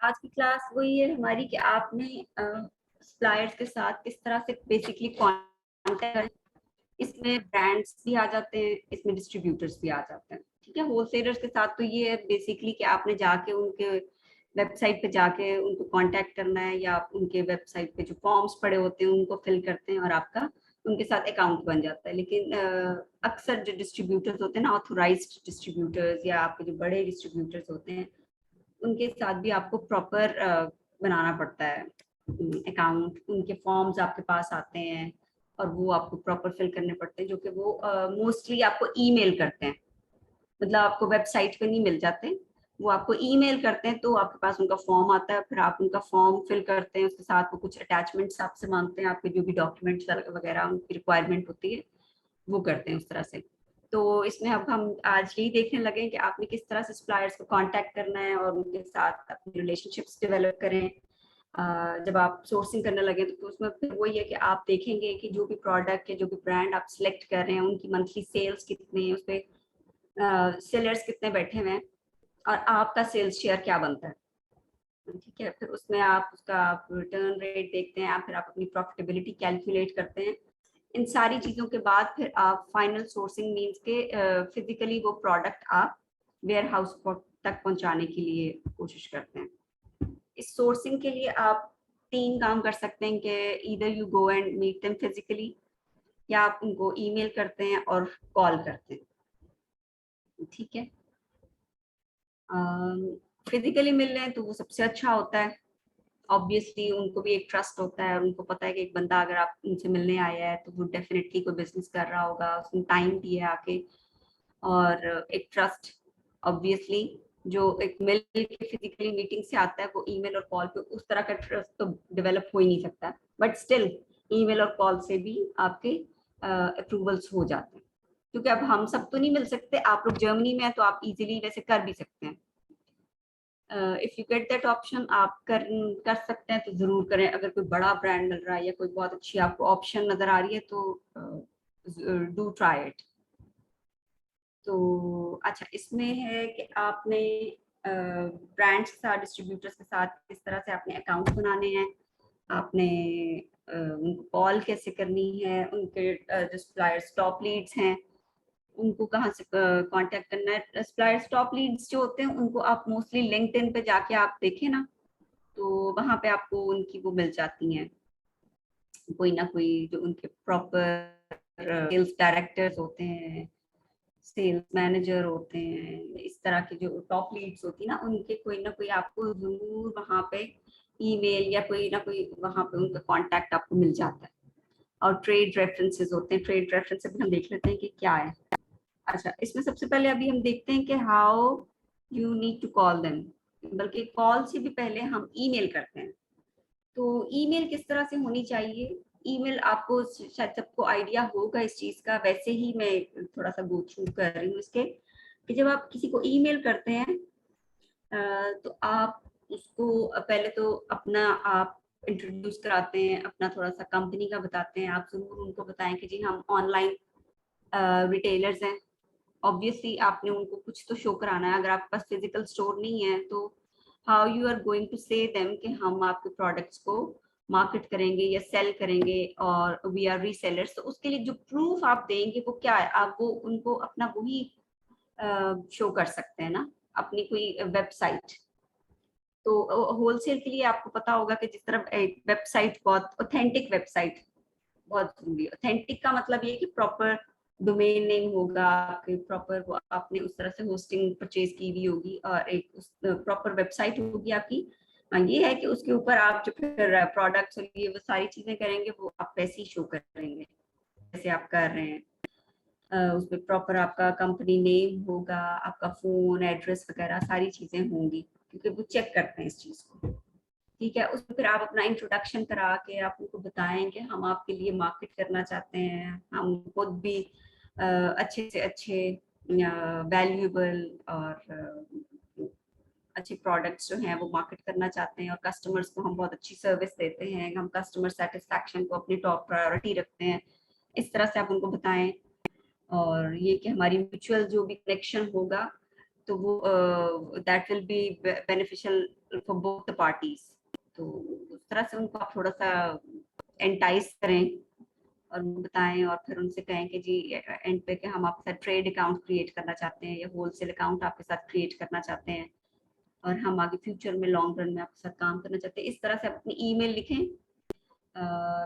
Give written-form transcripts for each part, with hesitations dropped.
आज की क्लास वही है हमारी कि आपने सप्लायर्स के साथ किस तरह से बेसिकली कांटेक्ट करें। इसमें ब्रांड्स भी आ जाते हैं, इसमें डिस्ट्रीब्यूटर्स भी आ जाते हैं। ठीक है, होलसेलर्स के साथ तो ये है बेसिकली कि आपने जाके उनके वेबसाइट पे जाके उनको कांटेक्ट करना है, या आप उनके वेबसाइट पे जो फॉर्म्स पड़े होते हैं उनको फिल करते हैं और आपका उनके साथ अकाउंट बन जाता है। लेकिन अक्सर जो डिस्ट्रीब्यूटर्स होते हैं ना, ऑथोराइज्ड डिस्ट्रीब्यूटर्स या आपके जो बड़े डिस्ट्रीब्यूटर्स होते हैं, उनके साथ भी आपको प्रॉपर बनाना पड़ता है अकाउंट। उनके फॉर्म्स आपके पास आते हैं और वो आपको प्रॉपर फिल करने पड़ते हैं, जो कि वो मोस्टली आपको ईमेल करते हैं। मतलब आपको वेबसाइट पे नहीं मिल जाते, वो आपको ईमेल करते हैं। तो आपके पास उनका फॉर्म आता है, फिर आप उनका फॉर्म फिल करते हैं, उसके साथ वो कुछ अटैचमेंट्स आपसे मांगते हैं, आपके जो भी डॉक्यूमेंट्स वगैरह उनकी रिक्वायरमेंट होती है वो करते हैं उस तरह से। तो इसमें अब हम आज यही देखने लगे कि आपने किस तरह से सप्लायर्स को कांटेक्ट करना है और उनके साथ अपनी रिलेशनशिप्स डेवलप करें। जब आप सोर्सिंग करने लगे तो उसमें फिर वही है कि आप देखेंगे कि जो भी प्रोडक्ट या जो भी ब्रांड आप सिलेक्ट कर रहे हैं उनकी मंथली सेल्स कितनी है, उस पर सेलर्स कितने बैठे हुए हैं और आपका सेल्स शेयर क्या बनता है। ठीक है, फिर उसमें आप उसका आप रिटर्न रेट देखते हैं, फिर आप अपनी प्रॉफिटेबिलिटी कैलकुलेट करते हैं। इन सारी चीजों के बाद फिर आप फाइनल सोर्सिंग मींस के फिजिकली वो प्रोडक्ट आप वेयर हाउस तक पहुंचाने के लिए कोशिश करते हैं। इस सोर्सिंग के लिए आप 3 काम कर सकते हैं कि either you go and meet them physically, या आप उनको ईमेल करते हैं और कॉल करते हैं। ठीक है, फिजिकली मिल रहे हैं तो वो सबसे अच्छा होता है। ऑब्वियसली उनको भी एक ट्रस्ट होता है, उनको पता है कि एक बंदा अगर आप उनसे मिलने आया है तो वो डेफिनेटली कोई बिजनेस कर रहा होगा, उसने टाइम दिया आके। और एक ट्रस्ट ऑब्वियसली जो एक मिल के फिजिकली मीटिंग से आता है, वो ईमेल और कॉल पे उस तरह का ट्रस्ट तो डेवलप हो ही नहीं सकता। बट स्टिल ईमेल और कॉल से भी आपके अप्रूवल्स हो जाते हैं, क्योंकि अब हम सब तो नहीं मिल सकते। आप लोग जर्मनी में है तो आप इजीली वैसे कर भी सकते हैं। If you get that option आप कर सकते हैं तो जरूर करें। अगर कोई बड़ा ब्रांड मिल रहा है या कोई बहुत अच्छी आपको ऑप्शन नजर आ रही है तो डू ट्राई इट। तो अच्छा, इसमें है कि आपने ब्रांड्स के साथ, डिस्ट्रीब्यूटर्स के साथ किस तरह से आपने अकाउंट बनाने हैं, आपने उनको कॉल कैसे करनी है, उनके जो सप्लायर्स टॉप लीड्स हैं उनको कहाँ से कांटेक्ट करना है। सप्लायर्स टॉप लीड्स जो होते हैं उनको आप मोस्टली लिंक्डइन पे जाके आप देखें ना, तो वहां पे आपको उनकी वो मिल जाती हैं, कोई ना कोई जो उनके प्रॉपर सेल्स डायरेक्टर्स होते हैं, सेल्स मैनेजर होते हैं, इस तरह की जो टॉप लीड्स होती है ना, उनके कोई ना कोई आपको जरूर वहां पे ईमेल या कोई ना कोई वहां पे उनका कांटेक्ट आपको मिल जाता है। और ट्रेड रेफरेंसेस होते हैं, ट्रेड रेफरेंसेस भी हम देख लेते हैं कि क्या है। अच्छा, इसमें सबसे पहले अभी हम देखते हैं कि how you need to call them. बल्कि कॉल से भी पहले हम ईमेल करते हैं। तो ईमेल किस तरह से होनी चाहिए, ईमेल आपको शायद सबको आइडिया होगा इस चीज का, वैसे ही मैं थोड़ा सा गो थ्रू कर रही हूँ इसके, कि जब आप किसी को ईमेल करते हैं तो आप उसको पहले तो अपना आप इंट्रोड्यूस कराते हैं, अपना थोड़ा सा कंपनी का बताते हैं। आप जरूर उनको बताएं कि जी हम ऑनलाइन रिटेलर्स हैं। ऑब्वियसली आपने उनको कुछ तो शो कराना है। अगर आपके पास फिजिकल स्टोर नहीं है तो how you are going to say them कि हम आपके प्रोडक्ट्स को मार्केट करेंगे या सेल करेंगे और वी आर रीसेलर्स। तो उसके लिए जो प्रूफ आप देंगे वो क्या है, आप वो उनको अपना वही शो कर सकते हैं ना, अपनी कोई वेबसाइट। तो होलसेल के लिए आपको पता होगा कि जिस तरह एक वेबसाइट, बहुत ऑथेंटिक वेबसाइट बहुत जरूरी है। ऑथेंटिक का मतलब ये है कि प्रॉपर डोमेन नेम होगा आपके, प्रॉपर वो आपने उस तरह से होस्टिंग परचेज की हुई होगी और एक प्रॉपर वेबसाइट होगी आपकी। ये है कि उसके ऊपर आप जो फिर प्रोडक्ट्स और ये वो सारी चीजें करेंगे वो आप वैसे ही शो करेंगे जैसे आप कर रहे हैं। उसमें प्रॉपर आपका कंपनी नेम होगा, आपका फोन एड्रेस वगैरह सारी चीजें होंगी, क्योंकि वो चेक करते हैं इस चीज को। ठीक है, उसमें फिर आप अपना इंट्रोडक्शन करा के आप उनको बताएं कि हम आपके लिए मार्केट करना चाहते हैं, हम खुद भी अच्छे से अच्छे वैल्यूएबल और अच्छे प्रोडक्ट्स जो हैं वो मार्केट करना चाहते हैं, और कस्टमर्स को हम बहुत अच्छी सर्विस देते हैं, हम कस्टमर सेटिस्फैक्शन को अपनी टॉप प्रायोरिटी रखते हैं। इस तरह से आप उनको बताएं। और ये कि हमारी म्यूचुअल जो भी कनेक्शन होगा तो वो that will be beneficial for both the parties. तो उस तरह से उनको आप थोड़ा सा एंटाइज करें और बताएं, और फिर उनसे कहें कि जी एंड पे कि हम आपके साथ ट्रेड अकाउंट क्रिएट करना चाहते हैं या होलसेल अकाउंट आपके साथ क्रिएट करना चाहते हैं, और हम आगे फ्यूचर में लॉन्ग रन में आपके साथ काम करना चाहते हैं। इस तरह से अपनी ईमेल लिखें।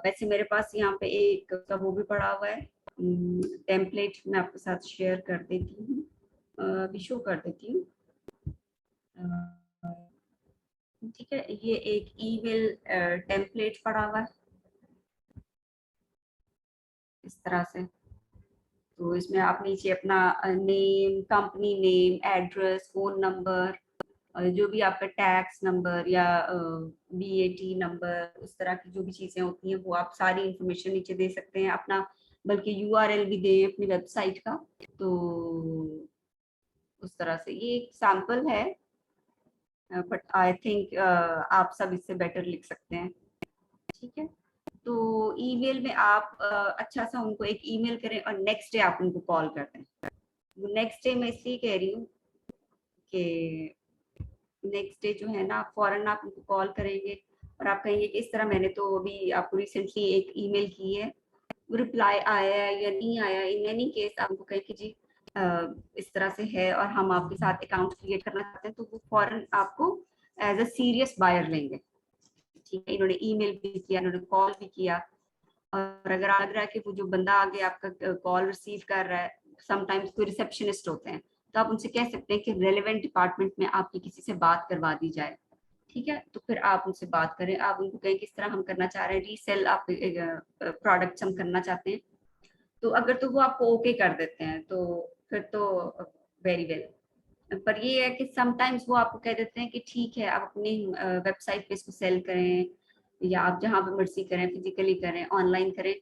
वैसे मेरे पास यहाँ पे एक का वो भी पड़ा हुआ है टेम्पलेट, मैं आपके साथ शेयर कर देती हूँ, अभी शो कर देती हूँ। ठीक है, ये एक ईमेल टेम्पलेट पड़ा हुआ है इस तरह से। तो इसमें आप नीचे अपना name, company name, address, phone number, जो भी आपका टैक्स नंबर या बीएटी नंबर, उस तरह की जो भी चीजें होती हैं वो आप सारी इंफॉर्मेशन नीचे दे सकते हैं अपना, बल्कि यूआरएल भी दें अपनी वेबसाइट का। तो उस तरह से ये एक सैंपल है, बट आई थिंक आप सब इससे बेटर लिख सकते हैं। ठीक है, तो ईमेल में आप अच्छा सा उनको एक ईमेल करें और नेक्स्ट डे आप उनको कॉल कर दें। नेक्स्ट डे मैं इसलिए कह रही हूँ कि नेक्स्ट डे जो है ना फौरन आप उनको कॉल करेंगे और आप कहेंगे कि इस तरह मैंने तो अभी आपको रिसेंटली एक ईमेल की है, रिप्लाई आया है या नहीं आया। इन एनी केस आप उनको कहें कि जी इस तरह से है और हम आपके साथ अकाउंट क्रिएट करना चाहते हैं, तो वो फौरन आपको एज अ सीरियस बायर लेंगे। ठीक है, इन्होंने ईमेल भी किया, इन्होंने कॉल भी किया, और अगर लग रहा है कि वो जो बंदा आगे आपका कॉल रिसीव कर रहा है, समटाइम्स कोई रिसेप्शनिस्ट होते हैं, तो आप उनसे कह सकते हैं कि रेलेवेंट डिपार्टमेंट में आपकी किसी से बात करवा दी जाए। ठीक है, तो फिर आप उनसे बात करें, आप उनको कहें किस तरह हम करना चाह रहे हैं, रीसेल आप प्रोडक्ट्स हम करना चाहते हैं। तो अगर तो वो आपको ओके कर देते हैं तो फिर तो वेरी वेल। पर ये है कि समटाइम्स वो आपको कह देते हैं कि ठीक है आप अपनी वेबसाइट पे इसको सेल करें या आप जहाँ पे मर्जी करें, फिजिकली करें, ऑनलाइन करें,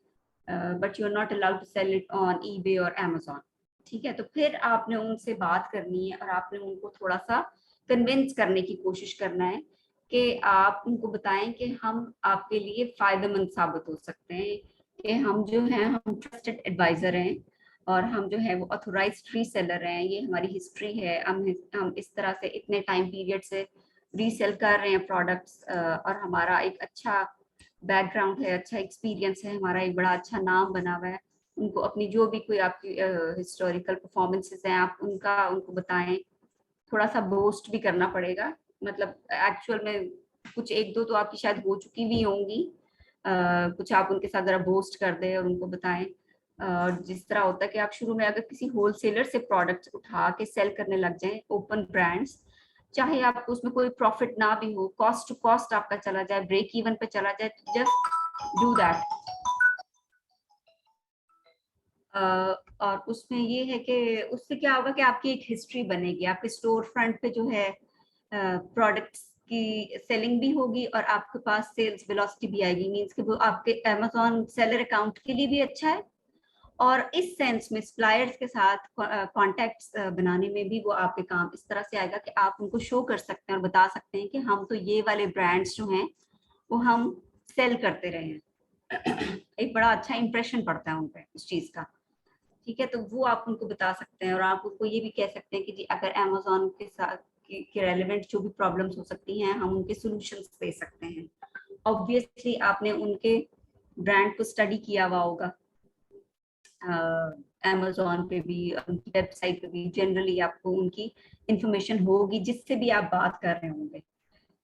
but you are not allowed to sell it on eBay और अमेजोन। ठीक है, तो फिर आपने उनसे बात करनी है और आपने उनको थोड़ा सा कन्विंस करने की कोशिश करना है कि आप उनको बताएं कि हम आपके लिए फायदेमंद साबित हो सकते हैं, कि हम जो हैं हम ट्रस्टेड एडवाइजर हैं और हम जो है वो ऑथोराइज्ड रीसेलर हैं, ये हमारी हिस्ट्री है, हम इस तरह से इतने टाइम पीरियड से रीसेल कर रहे हैं प्रोडक्ट्स, और हमारा एक अच्छा बैकग्राउंड है, अच्छा एक्सपीरियंस है, हमारा एक बड़ा अच्छा नाम बना हुआ है। उनको अपनी जो भी कोई आपकी हिस्टोरिकल परफॉर्मेंसेस हैं आप उनका उनको बताएं। थोड़ा सा बोस्ट भी करना पड़ेगा, मतलब एक्चुअल में कुछ एक दो तो आपकी शायद हो चुकी भी होंगी, कुछ आप उनके साथ जरा बोस्ट कर दें और उनको बताएं। और जिस तरह होता है कि आप शुरू में अगर किसी होलसेलर से प्रोडक्ट्स उठा के सेल करने लग जाएं, ओपन ब्रांड्स, चाहे आपको उसमें कोई प्रॉफिट ना भी हो, कॉस्ट टू कॉस्ट आपका चला जाए, ब्रेक इवन पे चला जाए, जस्ट डू दैट। और उसमें ये है कि उससे क्या होगा कि आपकी एक हिस्ट्री बनेगी, आपके स्टोर फ्रंट पे जो है प्रोडक्ट्स की सेलिंग भी होगी और आपके पास सेल्स वेलोसिटी भी आएगी, मींस कि वो आपके अमेजोन सेलर अकाउंट के लिए भी अच्छा है, और इस सेंस में सप्लायर्स के साथ कॉन्टेक्ट्स बनाने में भी वो आपके काम इस तरह से आएगा कि आप उनको शो कर सकते हैं और बता सकते हैं कि हम तो ये वाले ब्रांड्स जो हैं वो हम सेल करते रहे हैं। एक बड़ा अच्छा इंप्रेशन पड़ता है उन पे उस चीज का। ठीक है, तो वो आप उनको बता सकते हैं और आप उनको ये भी कह सकते हैं कि जी अगर अमेजोन के साथ के रेलेवेंट जो भी प्रॉब्लम्स हो सकती हैं हम उनके सॉल्यूशंस दे सकते हैं। ऑब्वियसली आपने उनके ब्रांड को स्टडी किया हुआ होगा, अमेजोन पे भी, उनकी वेबसाइट पे भी जनरली आपको उनकी इंफॉर्मेशन होगी जिससे भी आप बात कर रहे होंगे।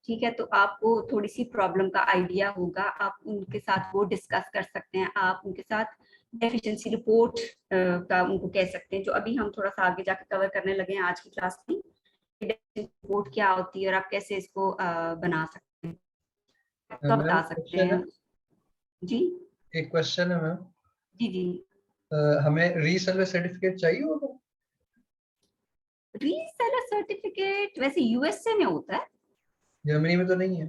ठीक है, तो आपको थोड़ी सी प्रॉब्लम का आइडिया होगा, आप उनके साथ वो डिस्कस कर सकते हैं, आप उनके साथ डेफिशिएंसी रिपोर्ट का उनको कह सकते हैं, जो अभी हम थोड़ा सा आगे जाकर कवर करने लगे हैं आज की क्लास में। रिपोर्ट क्या होती है और आप कैसे इसको बना सकते हैं, तो मैम बता सकते क्वेश्चन है, हैं। जी एक क्वेश्चन है मैम, जी जी। हमें रीसेलर सर्टिफिकेट चाहिए होगा? रीसेलर सर्टिफिकेट वैसे यूएसए में होता है। जर्मनी में तो नहीं है?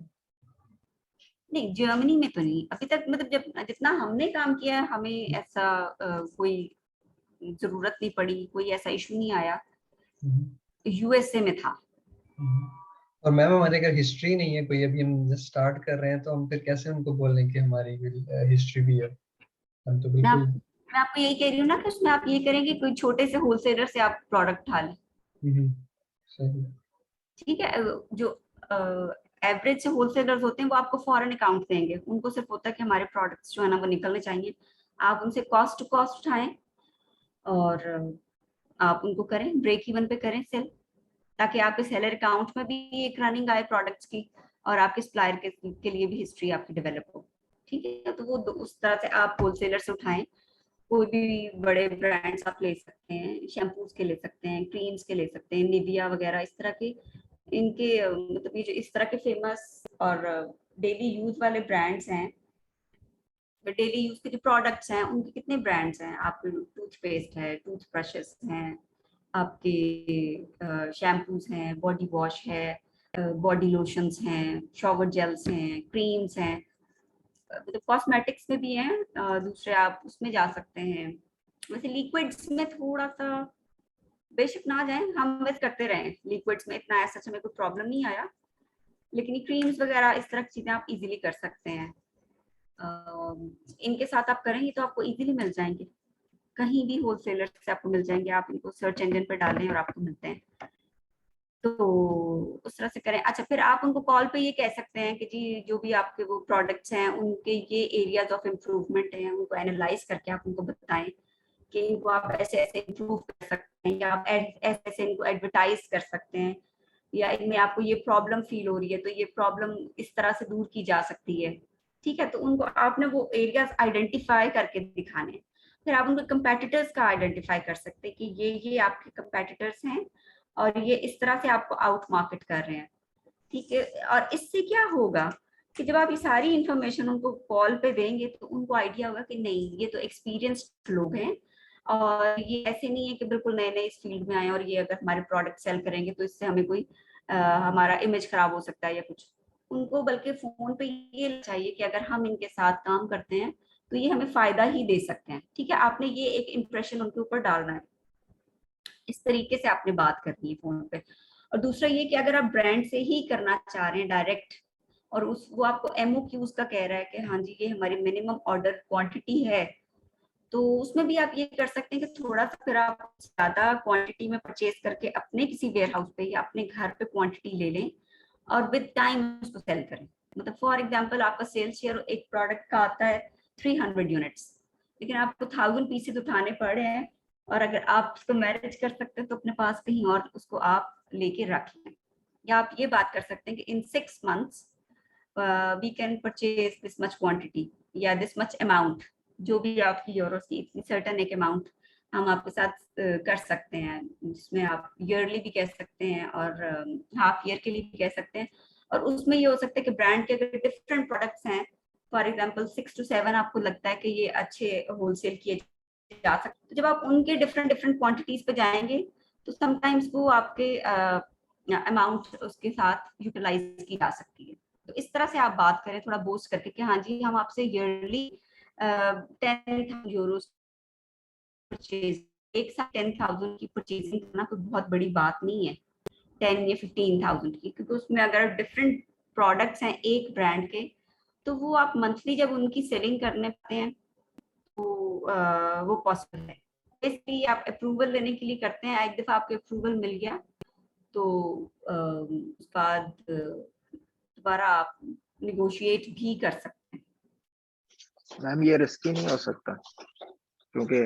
नहीं, जर्मनी में तो नहीं अभी तक, मतलब जब जितना हमने काम किया है हमें ऐसा कोई जरूरत नहीं पड़ी, कोई ऐसा इशू नहीं आया। हम्म, यूएसए में था। हम्म। और मैम हमारे अगर हिस्ट्री नहीं है कोई, अभी हम जस्ट स्टार्ट कर रहे हैं, तो हम फिर कैसे उनको बोलें कि हमारी हिस्ट्री भी है? हम तो मैं बिल्कुल। आप, मैं आपको यही कह रही हूँ ना कि उसमें आप ये करेंगे कोई छोटे से होलसेलर से आप प्रोडक्ट उठा लें। हम्म, सही। ठीक है। जो एवरेज से होलसेलर्स होते हैं वो आपको फॉरेन अकाउंट देंगे, उनको सिर्फ होता है कि हमारे प्रोडक्ट्स जो है ना वो निकलने चाहिए। आप उनसे कॉस्ट टू कॉस्ट उठाएं और आप उनको करें, ब्रेक इवन पे करें सेल, ताकि आपके सेलर अकाउंट में भी एक रनिंग आए प्रोडक्ट्स की, और आपके सप्लायर के लिए भी हिस्ट्री आपकी डेवलप हो। ठीक है, तो वो उस तरह से आप होलसेलर से उठाएं। कोई भी बड़े ब्रांड्स आप ले सकते हैं, शैम्पूज के ले सकते हैं, क्रीम्स के ले सकते हैं, निविया वगैरह इस तरह के, इनके मतलब ये जो इस तरह के फेमस और डेली यूज वाले ब्रांड्स हैं, डेली यूज के जो प्रोडक्ट्स हैं उनके कितने ब्रांड्स हैं। आपके टूथपेस्ट है, टूथ ब्रशेस हैं, आपके शैम्पूज हैं, बॉडी वॉश है, बॉडी लोशंस हैं, शॉवर जेल्स हैं, क्रीम्स हैं, मतलब कॉस्मेटिक्स में भी हैं। दूसरे आप उसमें जा सकते हैं। वैसे लिक्विड्स में थोड़ा सा बेशक ना जाए, हम वैसे करते रहे लिक्विड्स में, इतना ऐसा हमें कोई प्रॉब्लम नहीं आया, लेकिन क्रीम्स वगैरह इस तरह की चीजें आप इजीली कर सकते हैं। इनके साथ आप करेंगे तो आपको इजीली मिल जाएंगे, कहीं भी होलसेलर से आपको मिल जाएंगे। आप इनको सर्च इंजन पे डालें और आपको मिलते हैं, तो उस तरह से करें। अच्छा, फिर आप उनको कॉल पे ये कह सकते हैं कि जी जो भी आपके वो प्रोडक्ट्स हैं उनके ये एरियाज ऑफ इम्प्रूवमेंट हैं, उनको एनालाइज करके आप उनको बताएं कि इनको आप ऐसे ऐसे इम्प्रूव कर सकते हैं, या आप ऐसे ऐसे इनको एडवर्टाइज कर सकते हैं, या इनमें आपको ये प्रॉब्लम फील हो रही है तो ये प्रॉब्लम इस तरह से दूर की जा सकती है। ठीक है, तो उनको आपने वो एरियाज आइडेंटिफाई करके दिखाने हैं। फिर आप उनके कंपेटिटर्स का आइडेंटिफाई कर सकते हैं कि ये आपके कंपेटिटर्स हैं और ये इस तरह से आपको आउट मार्केट कर रहे हैं। ठीक है, और इससे क्या होगा कि जब आप ये सारी इंफॉर्मेशन उनको कॉल पे देंगे तो उनको आइडिया होगा कि नहीं, ये तो एक्सपीरियंस्ड लोग हैं, और ये ऐसे नहीं है कि बिल्कुल नए नए इस फील्ड में आए और ये अगर हमारे प्रोडक्ट सेल करेंगे तो इससे हमें कोई हमारा इमेज खराब हो सकता है या कुछ। उनको बल्कि फोन पे ये चाहिए कि अगर हम इनके साथ काम करते हैं तो ये हमें फायदा ही दे सकते हैं। ठीक है, आपने ये एक इम्प्रेशन उनके ऊपर डालना है, इस तरीके से आपने बात करनी है फोन पे। और दूसरा ये कि अगर आप ब्रांड से ही करना चाह रहे हैं डायरेक्ट, और उस वो आपको एमओक्यूज का कह रहा है कि हाँ जी ये हमारी मिनिमम ऑर्डर क्वांटिटी है, तो उसमें भी आप ये कर सकते हैं कि थोड़ा सा फिर आप ज्यादा क्वांटिटी में परचेज करके अपने किसी वेयर हाउस पे या अपने घर पे क्वांटिटी ले लें और विद टाइम उसको सेल करें। मतलब फॉर एग्जांपल आपका सेल शेयर एक प्रोडक्ट का आता है 300 यूनिट्स, लेकिन आपको 1000 पीसेज उठाने पड़ रहे हैं, और अगर आप उसको मैनेज कर सकते हैं तो अपने पास कहीं और उसको आप लेके रख लें। या आप ये बात कर सकते हैं कि in 6 months we can purchase this much quantity या दिस मच अमाउंट, जो भी आपकी यूरोस की इतनी सर्टन एक अमाउंट हम आपके साथ कर सकते हैं, जिसमें आप ईयरली भी कह सकते हैं और हाफ ईयर के लिए भी कह सकते हैं। और उसमें ये हो सकता है कि ब्रांड के अगर डिफरेंट प्रोडक्ट्स हैं, फॉर एग्जांपल 6 to 7 आपको लगता है कि ये अच्छे होलसेल किए जा सकते, तो जब आप उनके डिफरेंट डिफरेंट क्वांटिटीज पे जाएंगे तो समटाइम्स वो आपके अमाउंट उसके साथ यूटिलाइज की जा सकती है। तो इस तरह से आप बात करें थोड़ा बोस्ट करके कि हाँ जी हम आपसे ईयरली 10,000 यूरो परचेज, एक साथ 10,000 की परचेजिंग करना कोई बहुत बड़ी बात नहीं है, 10 या 15,000 की, क्योंकि उसमें अगर डिफरेंट प्रोडक्ट्स हैं एक ब्रांड के तो वो आप मंथली जब उनकी सेलिंग करने पाते हैं तो वो पॉसिबल है। इसलिए आप अप्रूवल लेने के लिए करते हैं, एक दफा आपको अप्रूवल मिल गया तो उसके बाद दोबारा आप निगोशिएट भी कर सकते हैं। मैम ये रिस्की नहीं हो सकता, क्योंकि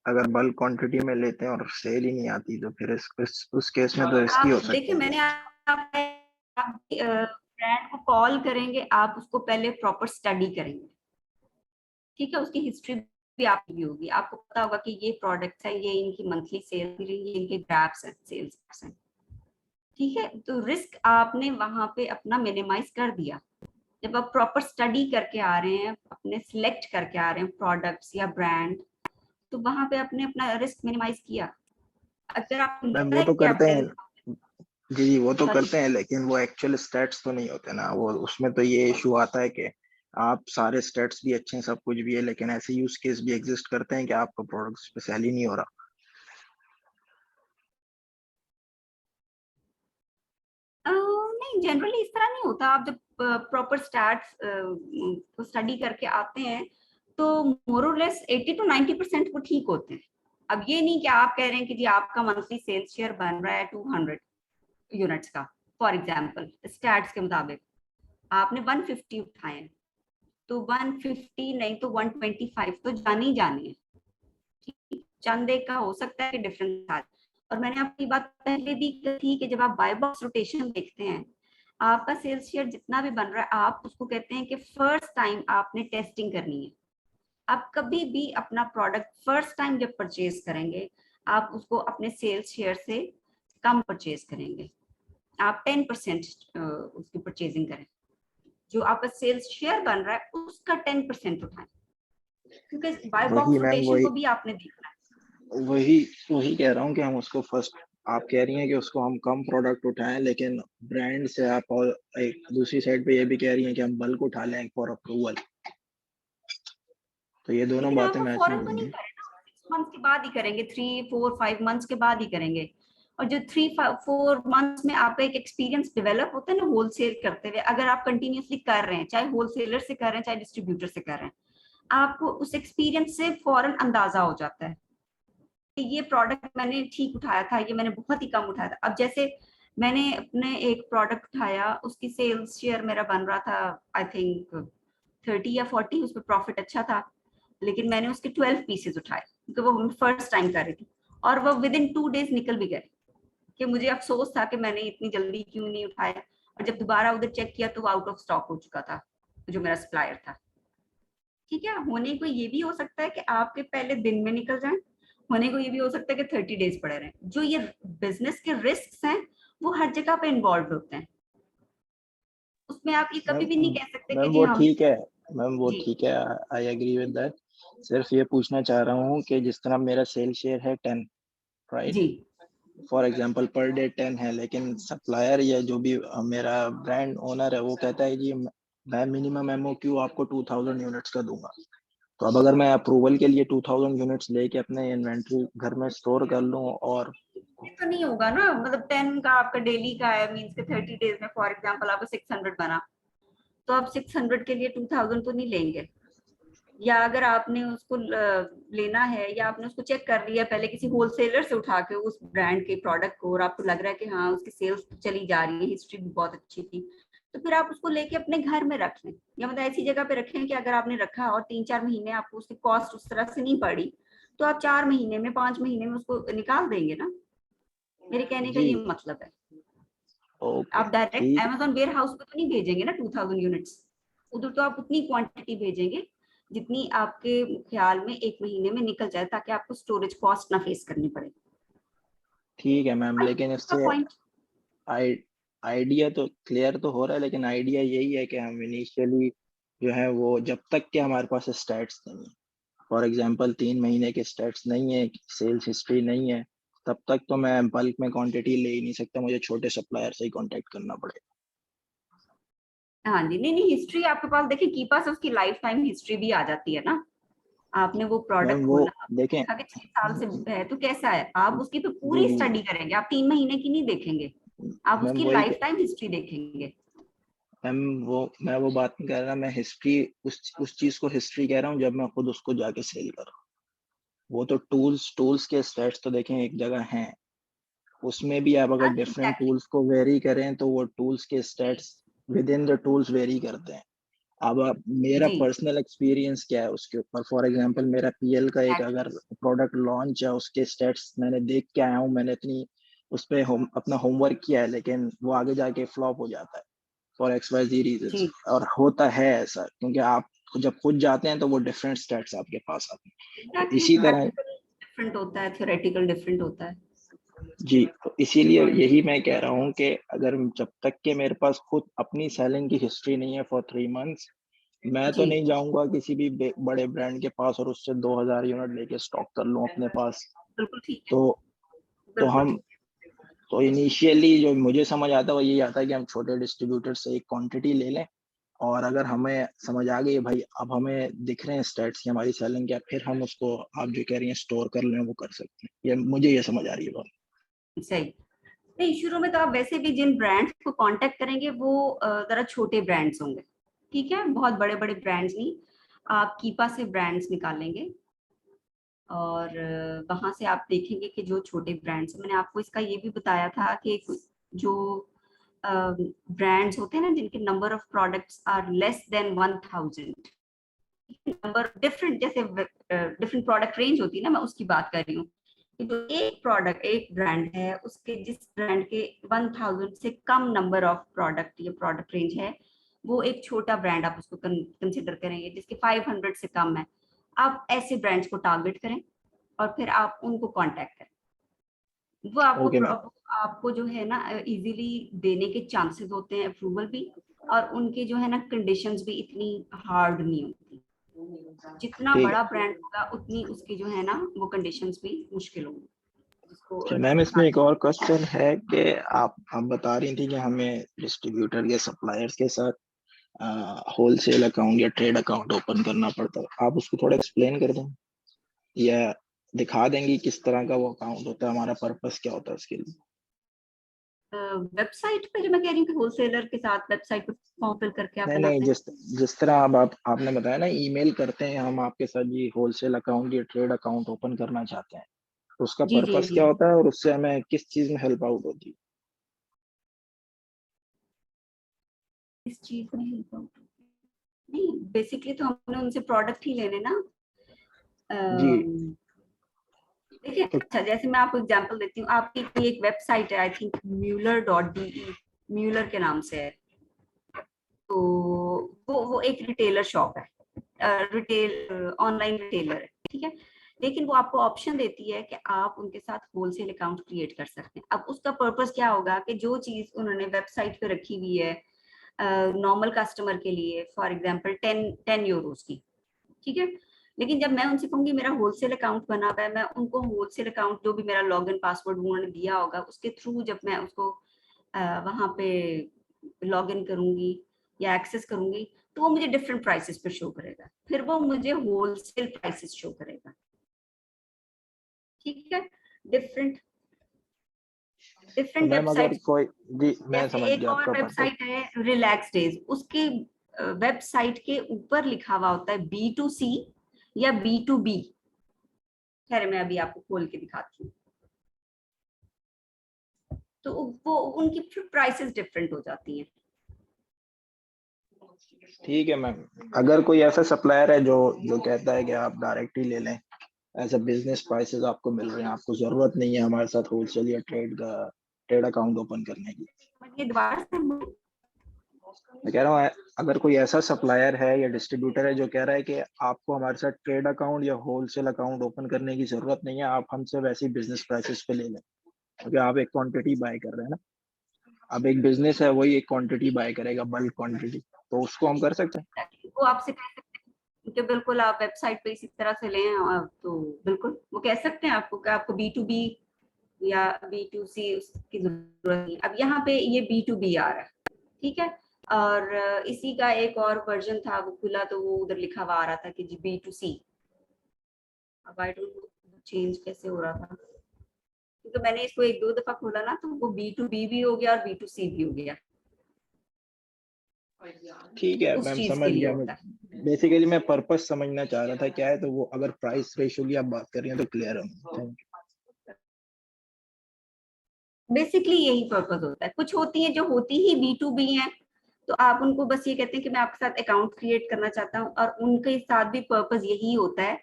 अगर बल्क क्वांटिटी में लेते हैं और सेल ही नहीं आती तो फिर उस केस में तो रिस्की हो आप सकता देखिए, मैंने आप ब्रांड को कॉल करेंगे, आप उसको पहले प्रॉपर स्टडी करेंगे। ठीक है, उसकी हिस्ट्री भी आपकी होगी, आपको पता होगा कि ये प्रोडक्ट्स है, ये इनकी मंथली सेल, ये इनके ग्रैप्स हैं, सेल्स हैं। ठीक है, तो रिस्क आपने वहां पे अपना मिनिमाइज कर दिया। जब आप प्रॉपर स्टडी करके आ रहे हैं, अपने सिलेक्ट करके आ रहे हैं प्रोडक्ट्स या ब्रांड, तो वहां पे आपने अपना रिस्क मिनिमाइज किया। अगर आप मैम लगता वो है तो कि आप करते हैं। 10, जी वो तो सॉरी, करते हैं, लेकिन वो एक्चुअल स्टेट्स तो नहीं होते ना, वो उसमें तो ये इशू आता है कि आप सारे स्टेट्स भी अच्छे हैं, सब कुछ भी है, लेकिन ऐसे यूज केस भी एग्जिस्ट करते हैं कि आपका प्रोडक्ट पे सेल ही नहीं हो रहा। नहीं जनरली इस तरह नहीं होता। आप जब प्रॉपर स्टैट्स को स्टडी करके आते हैं तो मोर और लेस 80 to 90% वो ठीक होते हैं। अब ये नहीं कि आप कह रहे हैं कि जी आपका मंथली सेल्स शेयर बन रहा है 200, यूनिट्स का, फॉर एग्जांपल स्टैट्स के मुताबिक आपने 150 उठाए हैं, तो 150 नहीं तो 125 तो जानी जानी है। ठीक, चंद एक का हो सकता है कि डिफरेंस आ। और मैंने आपकी बात पहले भी की थी कि जब आप बाय बॉक्स रोटेशन देखते हैं, आपका सेल्स शेयर जितना भी बन रहा है, आप उसको कहते हैं कि फर्स्ट टाइम आपने टेस्टिंग करनी है। आप कभी भी अपना प्रोडक्ट फर्स्ट टाइम जब परचेज करेंगे, आप उसको अपने सेल्स शेयर से कम परचेज करेंगे। आप 10% उसकी परचेजिंग करें, जो आपका सेल्स शेयर बन रहा है उसका 10% उठाएं, क्योंकि बाय वही बॉक्स मैम, रोटेशन को भी आपने देखना है। वही वही कह रहा हूँ कि हम उसको फर्स्ट, आप कह रही हैं कि उसको हम कम प्रोडक्ट उठाएं, लेकिन ब्रांड से आप, और एक दूसरी साइड पे ये भी कह रही हैं कि हम बल्क उठा लें फॉर अप्रूवल, तो ये दोनों लेकिन आप बातें वो मैच नहीं फौरन तो नहीं होंगी। करें ना, 6 मंथ्स के बाद ही करेंगे, 3 4 5 मंथ्स के बाद ही करेंगे। और जो 3 4 मंथ्स में आपका एक एक्सपीरियंस डेवलप होता है ना होलसेल करते हुए, अगर आप कंटिन्यूअसली कर रहे हैं, चाहे होलसेलर से कर रहे हैं चाहे डिस्ट्रीब्यूटर से कर रहे हैं, आपको उस एक्सपीरियंस से फौरन अंदाजा हो जाता है कि ये प्रोडक्ट मैंने ठीक उठाया था, ये मैंने बहुत ही कम उठाया था। अब जैसे मैंने अपने एक प्रोडक्ट उठाया, उसकी सेल्स शेयर मेरा बन रहा था आई थिंक 30 या 40, उस पर प्रॉफिट अच्छा था, लेकिन मैंने उसके 12 पीसेज उठाए क्योंकि वो फर्स्ट टाइम कर रही थी, और वो विद इन 2 डेज निकल भी गए, कि मुझे अफसोस था कि मैंने इतनी जल्दी क्यों नहीं उठाया। और जब दोबारा उधर चेक किया तो वो आउट ऑफ स्टॉक हो चुका था, जो मेरा सप्लायर था। ठीक है, होने को ये भी हो सकता है कि आपके पहले दिन में निकल जाए, होने को ये भी हो सकता है कि 30 डेज पड़े रहें। जो ये बिजनेस के रिस्क हैं वो हर जगह पे इन्वॉल्व होते हैं, उसमें आप ये कभी मैम भी नहीं कह सकते कि मैम जी वो हम। ठीक है, मैम वो जी ठीक है, आई एग्री विद दैट। सिर्फ ये पूछना चाह रहा हूँ कि जिस तरह मेरा सेल शेयर है 10, राइट, जी फॉर एग्जांपल पर डे 10 है, लेकिन सप्लायर या जो भी मेरा ब्रांड ओनर है वो कहता है जी मैं मिनिमम एमओक्यू आपको 2000 यूनिट्स का दूंगा। तो अब अगर मैं अप्रूवल के लिए 2000 यूनिट्स लेके अपने इन्वेंट्री घर में स्टोर कर लूं, और ये तो नहीं होगा ना, मतलब 10 का आपका डेली का है, मीन्स के 30 डेज में फॉर एग्जांपल आपको 600 बना, तो आप 600 के लिए 2000 तो नहीं लेंगे। या अगर आपने उसको लेना है, या आपने उसको चेक कर लिया पहले किसी होलसेलर से उठा के उस ब्रांड के प्रोडक्ट को, और आपको लग रहा है कि हाँ उसकी सेल्स चली जा रही है, हिस्ट्री भी बहुत अच्छी थी, तो फिर आप उसको लेके अपने घर में रख लें, या मतलब ऐसी जगह पे रखें कि अगर आपने रखा और 3 4 महीने आपको उसकी कॉस्ट उस तरह से नहीं पड़ी, तो आप 4 महीने में 5 महीने में उसको निकाल देंगे ना। मेरे कहने का जी, ये मतलब है। ओके, आप डायरेक्ट ठीक, अमेज़न वेयर हाउस पे तो नहीं भेजेंगे ना 2000 यूनिट्स, उधर तो आप उतनी क्वांटिटी भेजेंगे जितनी आपके ख्याल में 1 महीने में निकल जाए, ताकि आपको स्टोरेज कॉस्ट ना फेस करनी पड़े। ठीक है मैम, आई लेकिन का इससे पॉइंट। आई आइडिया तो क्लियर तो हो रहा है, लेकिन आइडिया यही है कि हम इनिशियली जो है वो, जब तक कि हमारे पास स्टैट्स नहीं है, फॉर एग्जांपल 3 महीने के स्टैट्स नहीं है, सेल्स हिस्ट्री नहीं है, तब तक तो मैं बल्क में क्वांटिटी ले ही नहीं सकता, मुझे छोटे सप्लायर से ही कांटेक्ट करना पड़ेगा। हाँ जी, नहीं नहीं, हिस्ट्री आपके पास देखिए कीपा से उसकी लाइफ टाइम हिस्ट्री भी आ जाती है ना। आपने वो प्रोडक्ट मैम वो खोला, देखें, देखा कि 6 साल से है तो कैसा है, आप उसकी तो जी पूरी जी, स्टडी करेंगे, आप 3 महीने की नहीं देखेंगे, आप मैम उसकी वही, लाइफ टाइम हिस्ट्री देखेंगे। मैम वो मैं वो बात नहीं कर रहा, मैं हिस्ट्री, उस चीज को हिस्ट्री कह रहा हूँ जब मैं खुद उसको जाके सेल कर रहा हूँ। वो तो टूल्स टूल्स के स्टेट्स तो देखें एक जगह हैं, उसमें भी आप अगर हाँ डिफरेंट एग्जैक्टली, टूल्स को वेरी करें तो वो टूल्स के states with in the tools very करते हैं। अब आप, मेरा जी पर्सनल एक्सपीरियंस क्या है उसके ऊपर, फॉर एग्जांपल मेरा पीएल का एक एग्जैक्टली। अगर प्रोडक्ट लॉन्च है, उसके स्टेट्स मैंने देख के आया हूँ, मैंने इतनी उस पे अपना होमवर्क किया है, लेकिन वो आगे जाके फ्लॉप हो जाता है for x y z reasons, जी और होता है ऐसा क्योंकि आप जब खुद जाते हैं तो वो डिफरेंट स्टेट्स आपके पास आते हैं। तो एग्जैक्टली, इसी तरह, प्रैक्टिकल डिफरेंट होता है, थ्योरेटिकल डिफरेंट होता है। जी, तो इसीलिए यही मैं कह रहा हूँ कि अगर जब तक कि मेरे पास खुद अपनी सेलिंग की हिस्ट्री नहीं है फॉर 3 मंथ्स, मैं तो जी नहीं जाऊंगा किसी भी बड़े ब्रांड के पास और उससे 2000 यूनिट लेके स्टॉक कर लूं अपने पास। बिल्कुल ठीक है, तो तो बिल्कुल हम ठीक तो इनिशियली जो मुझे समझ आता है वो यही आता है कि हम छोटे डिस्ट्रीब्यूटर से एक क्वांटिटी ले लें, और अगर हमें समझ आ गई भाई अब हमें दिख रहे हैं स्टेट्स की हमारी सेलिंग क्या, फिर हम उसको, आप जो कह रही हैं स्टोर कर लें, वो कर सकते हैं, ये मुझे ये समझ आ रही है बात। है, सही। नहीं, शुरू में तो आप वैसे भी जिन ब्रांड्स को कांटेक्ट करेंगे वो जरा छोटे ब्रांड्स होंगे, ठीक है, बहुत बड़े बड़े ब्रांड्स नहीं। आप कीपा से ब्रांड्स निकालेंगे, और वहां से आप देखेंगे कि जो छोटे ब्रांड्स, मैंने आपको इसका ये भी बताया था कि जो ब्रांड्स होते हैं ना जिनके number of products are less than 1000, number different, जैसे डिफरेंट प्रोडक्ट रेंज होती है ना, मैं उसकी बात कर रही हूँ। जो एक प्रोडक्ट, एक ब्रांड है, उसके जिस ब्रांड के 1000 से कम नंबर ऑफ प्रोडक्ट या प्रोडक्ट रेंज है, वो एक छोटा ब्रांड आप उसको कंसिडर करेंगे। जिसके 500 से कम है, आप ऐसे ब्रांड्स को टारगेट करें और फिर आप उनको कांटेक्ट करें। वो ओके मैम। आपको जो है ना इजीली देने के चांसेस होते हैं, अप्रूवल भी, और उनके जो है ना कंडीशंस भी इतनी हार्ड नहीं होती। जितना ठीक है। बड़ा ब्रांड होगा उतनी उसकी जो है ना वो कंडीशंस भी मुश्किल होंगी अच्छा जिसको मैम, इसमें दिखाना। एक और क्वेश्चन है कि आप बता रही थी कि हमें डिस्ट्रीब्यूटर या सप्लायर्स के साथ होलसेल अकाउंट या ट्रेड अकाउंट ओपन करना पड़ता है। आप उसको थोड़ा एक्सप्लेन कर दें या दिखा देंगी किस तरह का वो अकाउंट होता है, हमारा पर्पस क्या होता है उसके लिए? वेबसाइट पे जो मैं कह रही हूँ कि होलसेलर के साथ वेबसाइट पे फॉर्म फिल करके आप नहीं नहीं, बनाते हैं। जिस तरह अब आपने बताया ना, ईमेल करते हैं हम आपके साथ जी होलसेल अकाउंट या ट्रेड अकाउंट ओपन करना चाहते हैं, तो उसका जी जी पर्पस जी। क्या होता है और उससे हमें किस चीज में हेल्प आउट होती है? इस चीज में help out होती है। नहीं, बेसिकली तो हमने उनसे प्रोडक्ट ही लेने ना। जी। देखिए, तो अच्छा जैसे मैं आपको एग्जांपल देती हूँ, आपकी कोई एक वेबसाइट है, आई थिंक म्यूलर.de, म्यूलर के नाम से है। तो वो एक रिटेलर शॉप है, रिटेल ऑनलाइन रिटेलर है, ठीक है। लेकिन वो आपको ऑप्शन देती है कि आप उनके साथ होलसेल अकाउंट क्रिएट कर सकते हैं। अब उसका पर्पस क्या होगा कि जो चीज उन्होंने वेबसाइट पे रखी हुई है नॉर्मल कस्टमर के लिए, फॉर एग्जांपल 10 यूरोस की, ठीक है। लेकिन जब मैं उनसे कहूंगी मेरा होलसेल अकाउंट बना हुआ है, मैं उनको होलसेल अकाउंट जो भी मेरा लॉगिन पासवर्ड उन्होंने दिया होगा उसके थ्रू जब मैं उसको वहां पे लॉगिन करूंगी या एक्सेस करूंगी, तो वो मुझे डिफरेंट प्राइसेस पे शो करेगा, फिर वो मुझे होलसेल प्राइसेस शो करेगा, ठीक है। डिफरेंट तो डिफरेंट मैम अगर वेबसाइट। कोई, जी मैं जैसे समझ एक गया और आपका पर्पस। वेबसाइट है रिलैक्स डेज, उसकी वेबसाइट के ऊपर लिखा हुआ होता है B2C या B2B। खैर मैं अभी आपको खोल के दिखाती हूँ, तो वो उनकी प्राइसेस डिफरेंट हो जाती हैं। ठीक है मैम, अगर कोई ऐसा सप्लायर है जो जो कहता है कि आप डायरेक्ट ही ले लें, एज अ बिजनेस प्राइसेस आपको मिल रहे हैं, आपको जरूरत नहीं है हमारे साथ होलसेल या ट्रेड अकाउंट ओपन करने की, ये दोबारा से मैं कह रहा हूँ अगर कोई ऐसा सप्लायर है या डिस्ट्रीब्यूटर है जो कह रहा है कि आपको हमारे साथ ट्रेड अकाउंट या होलसेल अकाउंट ओपन करने की जरूरत नहीं है, आप हमसे वैसे ही बिजनेस प्राइसेस पे ले लें, क्योंकि आप एक क्वांटिटी बाय कर रहे हैं ना। अब एक बिजनेस है वही एक क्वांटिटी बाय करेगा, बल्क क्वांटिटी, तो उसको हम कर सकते हैं। वो आपसे कह सकते हैं कि बिल्कुल आप वेबसाइट पे इसी तरह से लें, तो बिल्कुल वो कह सकते हैं आपको कि आपको B2B या B2C उसकी जरूरत नहीं। अब यहाँ पे ये B2B आ रहा है, ठीक है। और इसी का एक और वर्जन था, वो खुला तो वो उधर लिखा हुआ आ रहा था कि जी B2C। अब आई डोंट नो चेंज कैसे हो रहा था, क्योंकि मैंने इसको एक दो दफा खोला ना, तो वो B2B भी हो गया और B2C भी हो गया, ठीक है उस मैम, चीज समझ के लिए गया मैं। होता है। बेसिकली मैं पर्पस समझना चाह रहा था क्या है, तो वो अगर प्राइस रेशो की आप बात कर रही हैं तो क्लियर है। थैंक बेसिकली यही पर्पस होता है। कुछ होती है जो होती ही B2B है, तो आप उनको बस ये कहते हैं कि मैं आपके साथ अकाउंट क्रिएट करना चाहता हूँ, और उनके साथ भी पर्पस यही होता है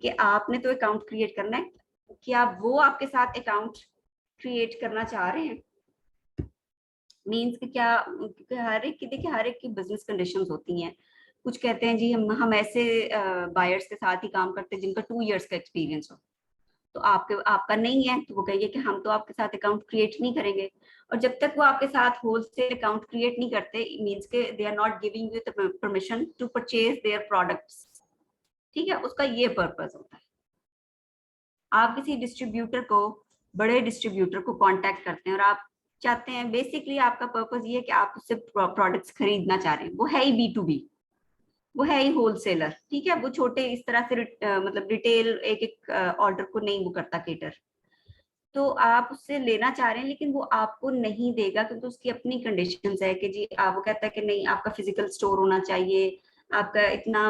कि आपने तो अकाउंट क्रिएट करना है, कि आप वो आपके साथ अकाउंट क्रिएट करना चाह रहे हैं। मीन्स कि क्या, क्योंकि हर एक की, देखिए हर एक की बिजनेस कंडीशंस होती हैं। कुछ कहते हैं जी हम ऐसे बायर्स के साथ ही काम करते हैं जिनका 2 इयर्स का एक्सपीरियंस हो, तो आपका नहीं है, तो वो कहिए कि हम तो आपके साथ अकाउंट क्रिएट नहीं करेंगे। और जब तक वो आपके साथ होलसेल अकाउंट क्रिएट नहीं करते, मींस के they are not giving you the permission to purchase their products, ठीक है। उसका ये पर्पस होता है। आप किसी डिस्ट्रीब्यूटर को, बड़े डिस्ट्रीब्यूटर को कांटेक्ट करते हैं और आप चाहते हैं, बेसिकली आपका पर्पस ये है कि आप उससे प्रोडक्ट्स खरीदना चाह रहे हैं, वो है ही B2B, वो है ही होलसेलर, ठीक है। वो छोटे इस तरह से मतलब रिटेल एक एक ऑर्डर को नहीं वो करता केटर। तो आप उससे लेना चाह रहे हैं, लेकिन वो आपको नहीं देगा, क्योंकि उसकी अपनी कंडीशंस है कि जी आप, वो कहता है कि नहीं आपका फिजिकल स्टोर होना चाहिए, आपका इतना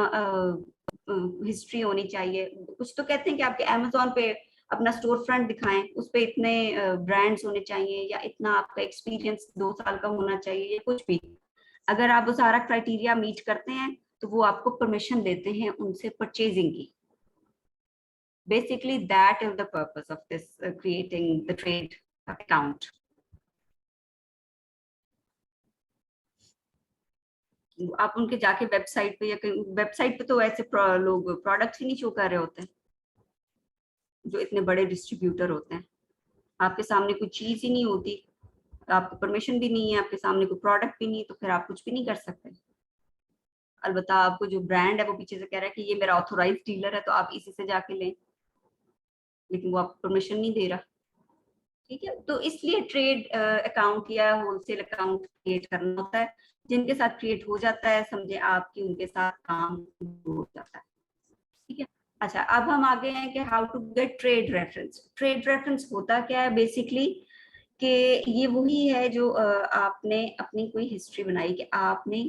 हिस्ट्री होनी चाहिए। कुछ तो कहते हैं कि आपके Amazon पे अपना स्टोर फ्रंट दिखाएं, उस पे इतने ब्रांड्स होने चाहिए या इतना आपका एक्सपीरियंस 2 साल का होना चाहिए या कुछ भी। अगर आप वो सारा क्राइटेरिया मीट करते हैं तो वो आपको परमिशन देते हैं उनसे परचेजिंग की। Basically, that is the purpose of this creating the trade account. आप उनके जाके वेबसाइट पे या वेबसाइट पे तो ऐसे लोग प्रोडक्ट्स ही नहीं शो कर रहे होते हैं, जो इतने बड़े डिस्ट्रीब्यूटर होते हैं। आपके सामने कोई चीज ही नहीं होती, आपको परमिशन भी नहीं है, आपके सामने कोई प्रोडक्ट भी नहीं, तो फिर आप कुछ भी नहीं कर सकते। अलबत्ता आपको जो ब्रांड है वो पीछे से कह रहा है कि ये मेरा ऑथोराइज डीलर है तो आप इसी से जाके लें, लेकिन वो आपको परमिशन नहीं दे रहा। ठीक है, तो इसलिए ट्रेड अकाउंट या होलसेल अकाउंट क्रिएट करना होता है। जिनके साथ क्रिएट हो जाता है, समझे आपकी उनके साथ काम हो जाता है। ठीक है, अच्छा अब हम आगे हैं कि how to get trade reference. Trade reference होता क्या है बेसिकली, कि ये वही है जो आपने अपनी कोई हिस्ट्री बनाई कि आपने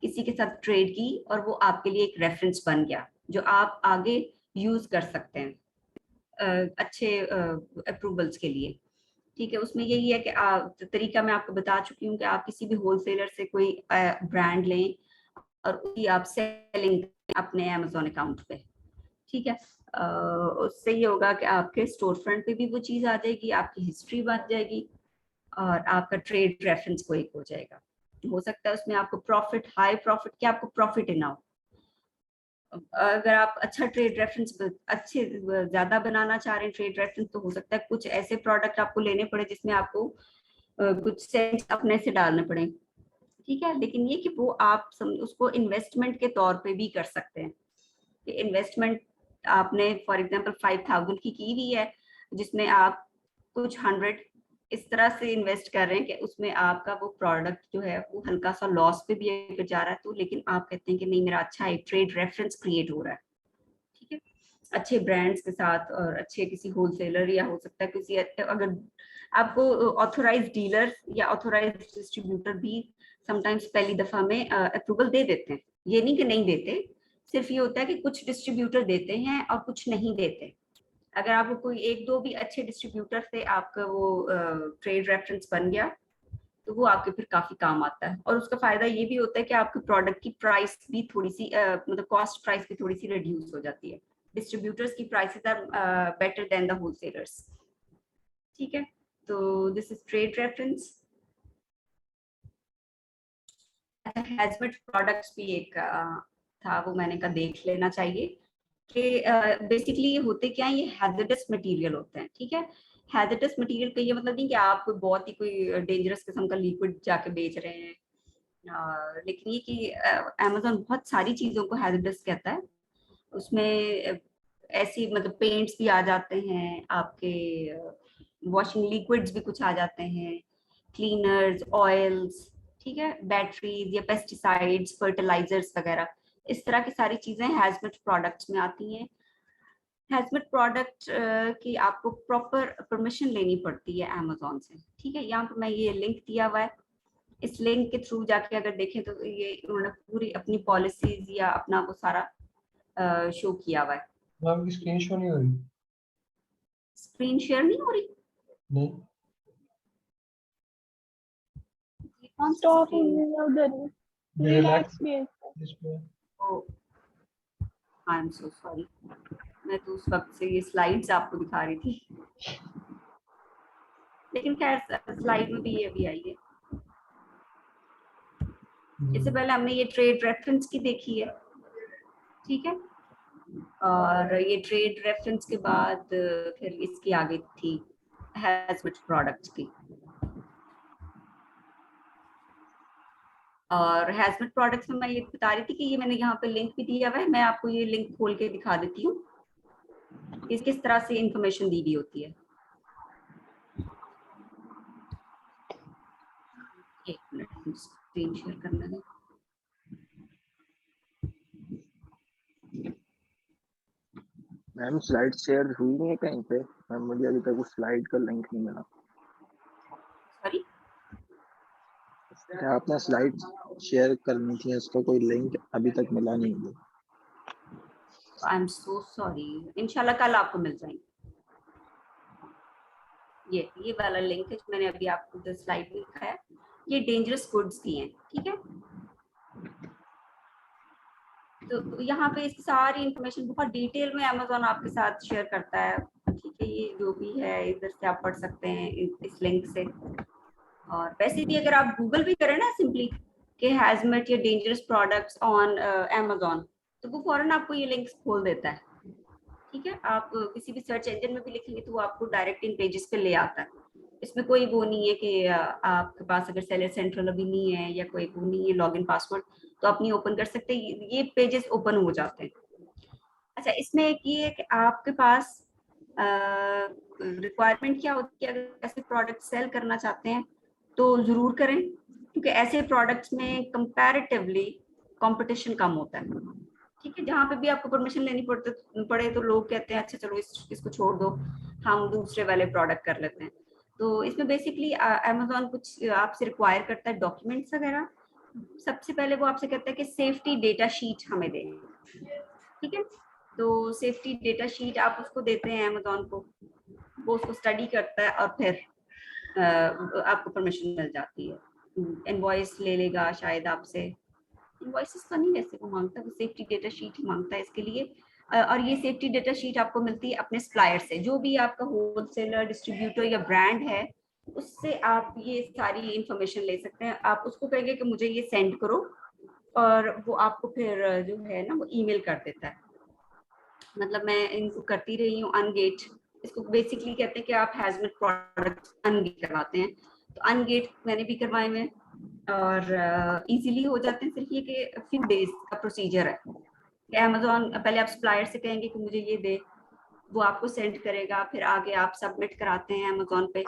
किसी के साथ ट्रेड की और वो आपके लिए एक रेफरेंस बन गया जो आप आगे यूज कर सकते हैं अच्छे अप्रूवल्स के लिए। ठीक है, उसमें यही है कि तरीका मैं आपको बता चुकी हूँ कि आप किसी भी होलसेलर से कोई ब्रांड लें और उसकी आप सेलिंग अपने अमेज़न अकाउंट पे। ठीक है, उससे ये होगा कि आपके स्टोर फ्रंट पे भी वो चीज़ आ जाएगी, आपकी हिस्ट्री बन जाएगी और आपका ट्रेड रेफरेंस को एक हो जाएगा। हो सकता है उसमें आपको प्रॉफिट, हाई प्रॉफिट, क्या आपको प्रॉफिट ही ना हो। अगर आप अच्छा ट्रेड रेफरेंस अच्छे ज्यादा बनाना चाह रहे हैं ट्रेड रेफरेंस, तो हो सकता है कुछ ऐसे प्रोडक्ट आपको लेने पड़े जिसमें आपको कुछ सेंट्स अपने से डालने पड़े। ठीक है, लेकिन ये कि वो आप उसको इन्वेस्टमेंट के तौर पे भी कर सकते हैं कि इन्वेस्टमेंट आपने फॉर एग्जांपल 5000 की हुई है, जिसमें आप कुछ 100 इस तरह से इन्वेस्ट कर रहे हैं कि उसमें आपका वो प्रोडक्ट जो है वो हल्का सा लॉस पे भी जा रहा है, तो लेकिन आप कहते हैं कि नहीं मेरा अच्छा एक ट्रेड रेफरेंस क्रिएट हो रहा है। ठीक है, अच्छे ब्रांड्स के साथ और अच्छे किसी होलसेलर या हो सकता है किसी, अगर आपको ऑथोराइज डीलर या ऑथोराइज डिस्ट्रीब्यूटर भी समटाइम्स पहली दफा में अप्रूवल दे देते हैं। ये नहीं कि नहीं देते, सिर्फ ये होता है कि कुछ डिस्ट्रीब्यूटर देते हैं और कुछ नहीं देते। अगर आपको कोई एक दो भी अच्छे डिस्ट्रीब्यूटर से आपका वो ट्रेड रेफरेंस बन गया तो वो आपके फिर काफी काम आता है। और उसका फायदा ये भी होता है कि आपके प्रोडक्ट की प्राइस भी थोड़ी सी मतलब कॉस्ट प्राइस भी थोड़ी सी रिड्यूस हो जाती है। डिस्ट्रीब्यूटर्स की prices are better than the wholesalers. ठीक है, तो this is trade reference. Hazmat products भी एक था, वो मैंने कहा देख लेना चाहिए कि बेसिकली ये होते क्या है, ये हैजर्डस मटेरियल होते हैं। ठीक है, हैजर्डस मटेरियल का ये मतलब नहीं कि आप कोई बहुत ही कोई डेंजरस किस्म का लिक्विड जाके बेच रहे हैं, लेकिन ये कि अमेज़न बहुत सारी चीजों को हैजर्डस कहता है। उसमें ऐसी मतलब पेंट्स भी आ जाते हैं, आपके वॉशिंग लिक्विड्स भी कुछ आ जाते हैं, क्लीनर्स, ऑयल्स, ठीक है, बैटरीज या पेस्टिसाइड्स, फर्टिलाइजर्स वगैरह, इस तरह की सारी चीजें हैजमेट प्रोडक्ट्स में आती हैं। हैजमेट प्रोडक्ट की आपको प्रॉपर परमिशन लेनी पड़ती है अमेज़न से। ठीक है, यहाँ पर मैं ये लिंक दिया हुआ है, इस लिंक के थ्रू जाके अगर देखें तो ये उन्होंने पूरी अपनी पॉलिसीज या अपना वो सारा शो किया हुआ है। आपकी स्क्रीन शो नहीं हो रही? स्क्रीन शेयर नहीं हो रही? नहीं, ये कौन सा स्टॉप स्क्रीन? उधर रिलैक्स भी है। ओ आई एम सो सॉरी, मैं तो उस वक्त से ये स्लाइड्स आपको दिखा रही थी, लेकिन खैर स्लाइड में भी ये भी आई है। इससे पहले हमने ये ट्रेड रेफरेंस की देखी है। ठीक है, और ये ट्रेड रेफरेंस के बाद फिर इसकी आगे थी हैजमेट प्रोडक्ट्स की। और हैजमेट प्रोडक्ट्स में मैं ये बता रही थी कि ये मैंने यहाँ पे लिंक भी दिया हुआ है, मैं आपको ये लिंक खोल के दिखा देती हूँ इस किस तरह से इंफॉर्मेशन दी हुई होती है। एक मिनट स्क्रीन शेयर करना है। मैम स्लाइड शेयर हुई नहीं है कहीं पे? मैम मुझे अभी तक उस स्लाइड का लिंक नहीं मिला। सॉरी, आपने स्लाइड शेयर करनी थी, उसका कोई लिंक अभी तक मिला नहीं मुझे। आई एम सो सॉरी, इंशाल्लाह कल आपको मिल जाएंगे। ये वाला लिंक है जो मैंने अभी आपको स्लाइड में दिखाया, ये डेंजरस गुड्स की हैं, ठीक है। तो यहाँ पे इसकी सारी इंफॉर्मेशन बहुत डिटेल में अमेज़न आपके साथ शेयर करता है, ठीक है। ये जो भी है इधर से आप पढ़ सकते हैं इस लिंक से। और वैसे भी अगर आप गूगल भी करें ना सिंपली कि हैजमेट या डेंजरस प्रोडक्ट्स ऑन अमेज़न, तो वो फौरन आपको ये लिंक्स खोल देता है, ठीक है। आप किसी भी सर्च इंजन में भी लिखेंगे तो वो आपको डायरेक्ट इन पेजेस पे ले आता है। इसमें कोई वो नहीं है कि आपके पास अगर सेलर सेंट्रल अभी नहीं है या कोई वो नहीं है लॉगिन पासवर्ड, तो आप नहीं ओपन कर सकते, ये पेजेस ओपन हो जाते हैं। अच्छा, इसमें एक ये है कि आपके पास रिक्वायरमेंट क्या होती है, अगर ऐसे प्रोडक्ट सेल करना चाहते हैं तो जरूर करें, क्योंकि ऐसे प्रोडक्ट्स में कंपैरेटिवली कंपटीशन कम होता है, ठीक है। जहाँ पे भी आपको परमिशन लेनी पड़े तो लोग कहते हैं अच्छा चलो इसको छोड़ दो, हम दूसरे वाले प्रोडक्ट कर लेते हैं। तो इसमें बेसिकली अमेज़न कुछ आपसे रिक्वायर करता है डॉक्यूमेंट्स वगैरह। सबसे पहले वो आपसे कहता है कि सेफ्टी डेटा शीट हमें दें, ठीक है। तो सेफ्टी डेटा शीट आप उसको देते हैं अमेज़न को, वो उसको स्टडी करता है और फिर आपको परमिशन मिल जाती है। इनवॉइस ले लेगा शायद आपसे, इनवॉइसेस का नहीं वैसे वो मांगता है, वो सेफ्टी डेटा शीट ही मांगता है इसके लिए। और ये सेफ्टी डेटा शीट आपको मिलती है अपने सप्लायर से, जो भी आपका होलसेलर, डिस्ट्रीब्यूटर या ब्रांड है, उससे आप ये सारी इंफॉर्मेशन ले सकते हैं। आप उसको कहेंगे कि मुझे ये सेंड करो, और वो आपको फिर जो है ना वो ईमेल कर देता है। मतलब मैं इनको करती रही हूँ अनगेट, इसको बेसिकली कहते हैं कि आप हैजमेट प्रोडक्ट्स अनगेट करवाते हैं, तो अनगेट मैंने भी करवाए हुए और इजीली हो जाते हैं। सिर्फ ये कि फ्यू डेज का प्रोसीजर है कि अमेज़न पहले आप सप्लायर से कहेंगे कि मुझे ये दे, वो आपको सेंड करेगा, फिर आगे आप सबमिट कराते हैं अमेज़न पे,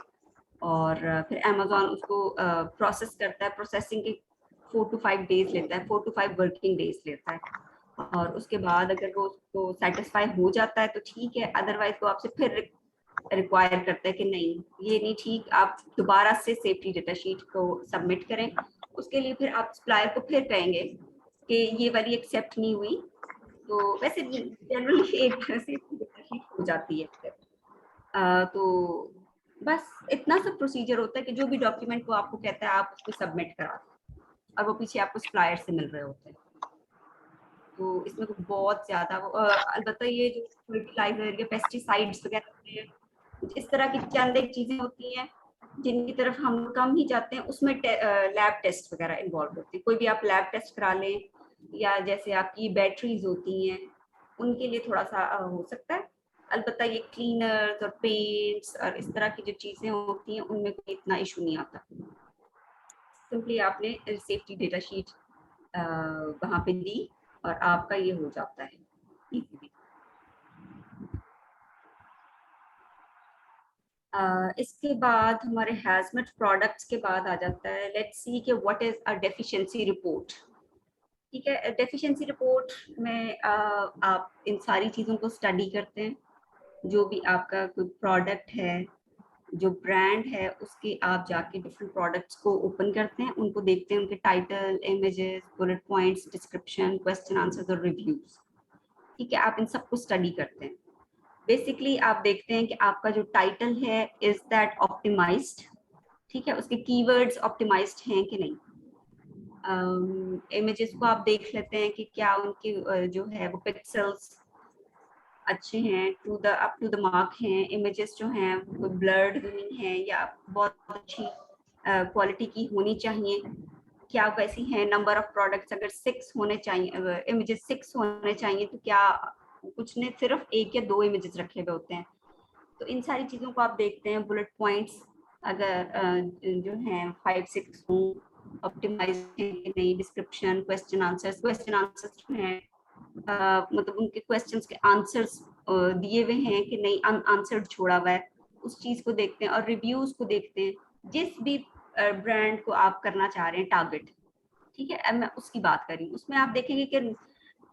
और फिर अमेज़न उसको प्रोसेस करता है। प्रोसेसिंग के 4 to 5 डेज लेता है, 4 to 5 वर्किंग डेज लेता है। और उसके बाद अगर वो उसको सेटिस्फाई हो जाता है तो ठीक है, अदरवाइज वो आपसे फिर रिक्वायर करता है कि नहीं ये नहीं ठीक, आप दोबारा से सेफ्टी डेटा शीट को सबमिट करें। उसके लिए फिर आप सप्लायर को फिर कहेंगे कि ये वाली एक्सेप्ट नहीं हुई, तो वैसे जनरली एक सेफ्टी डेटा शीट हो जाती है फिर। तो बस इतना सब प्रोसीजर होता है कि जो भी डॉक्यूमेंट वो आपको कहता है आप उसको सबमिट करा दें, और वो पीछे आपको सप्लायर से मिल रहे होते हैं। तो इसमें तो बहुत ज्यादा अलबत्ता ये जो फर्टिलाइजर या पेस्टिसाइड्स वगैरह होते हैं, कुछ इस तरह की चंद एक चीजें होती हैं जिनकी तरफ हम कम ही जाते हैं, उसमें लैब टेस्ट वगैरह इन्वॉल्व होते हैं। कोई भी आप लैब टेस्ट करा लें, या जैसे आपकी बैटरीज होती हैं उनके लिए थोड़ा सा हो सकता है। अलबत्ता ये क्लीनर्स और पेंट्स और इस तरह की जो चीजें होती हैं उनमें कोई इतना इशू नहीं आता। सिंपली आपने सेफ्टी डेटा शीट वहाँ पे दी और आपका ये हो जाता है इजीली। इसके बाद हमारे हैजमेट प्रोडक्ट्स के बाद आ जाता है, लेट्स सी कि what is a deficiency report, ठीक है। डेफिशिएंसी रिपोर्ट में आप इन सारी चीज़ों को स्टडी करते हैं। जो भी आपका कोई प्रोडक्ट है, जो ब्रांड है, उसके आप जाके डिफरेंट प्रोडक्ट्स को ओपन करते हैं, उनको देखते हैं, उनके title, images, bullet points, description, question answers और रिव्यूज, ठीक है। आप इन सबको स्टडी करते हैं। बेसिकली आप देखते हैं कि आपका जो टाइटल है इज दैट ऑप्टिमाइज्ड, ठीक है, उसके कीवर्ड्स ऑप्टिमाइज्ड हैं कि नहीं। इमेजेस को आप देख लेते हैं कि क्या उनकी जो है वो पिक्सेल्स अच्छे हैं, अप टू द मार्क हैं, इमेजेस जो हैं वो ब्लर्ड नहीं है या बहुत अच्छी क्वालिटी की होनी चाहिए, क्या वैसी हैं। नंबर ऑफ प्रोडक्ट्स अगर 6 होने चाहिए, इमेजेस 6 होने चाहिए, तो क्या कुछ ने सिर्फ 1 या 2 इमेजेस रखे हुए होते हैं। तो इन सारी चीज़ों को आप देखते हैं। बुलेट पॉइंट्स अगर जो हैं 5-6 हों, ऑप्टिमाइज है कि नहीं। डिस्क्रिप्शन, क्वेश्चन आंसर्स जो हैं मतलब उनके क्वेश्चंस के आंसर्स दिए हुए हैं कि नहीं, अनआंसर्ड छोड़ा हुआ है, उस चीज़ को देखते हैं। और रिव्यूज को देखते हैं। जिस भी ब्रांड को आप करना चाह रहे हैं टारगेट, ठीक है, अब मैं उसकी बात कर रही हूँ, उसमें आप देखेंगे कि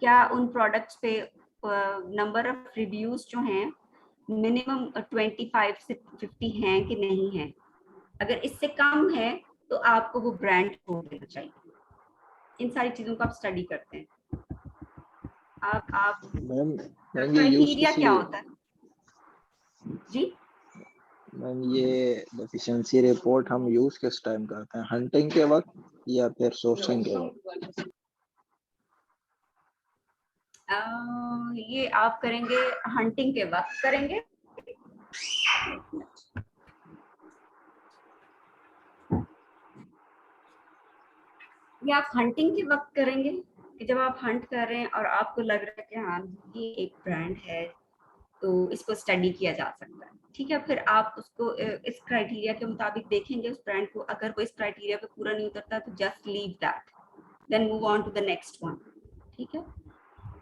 क्या उन प्रोडक्ट्स पे नंबर ऑफ रिव्यूज जो हैं मिनिमम 25 से 50 हैं कि नहीं है। अगर इससे कम है तो आपको वो ब्रांड छोड़ देना चाहिए। इन सारी चीजों को आप स्टडी करते हैं। आप मैम ये यूज क्राइटेरिया किसी क्या होता है जी? मैम ये डेफिशिएंसी रिपोर्ट हम यूज किस टाइम करते हैं, हंटिंग के वक्त या फिर सोर्सिंग के वक्त? ये आप करेंगे हंटिंग के वक्त करेंगे। ये आप हंटिंग के वक्त करेंगे कि जब आप हंट कर रहे हैं और आपको लग रहा है कि हाँ ये एक ब्रांड है तो इसको स्टडी किया जा सकता है, ठीक है। फिर आप उसको इस क्राइटेरिया के मुताबिक देखेंगे उस ब्रांड को। अगर वो इस क्राइटेरिया पे पूरा नहीं उतरता तो just leave that, then move on to the next one, ठीक है।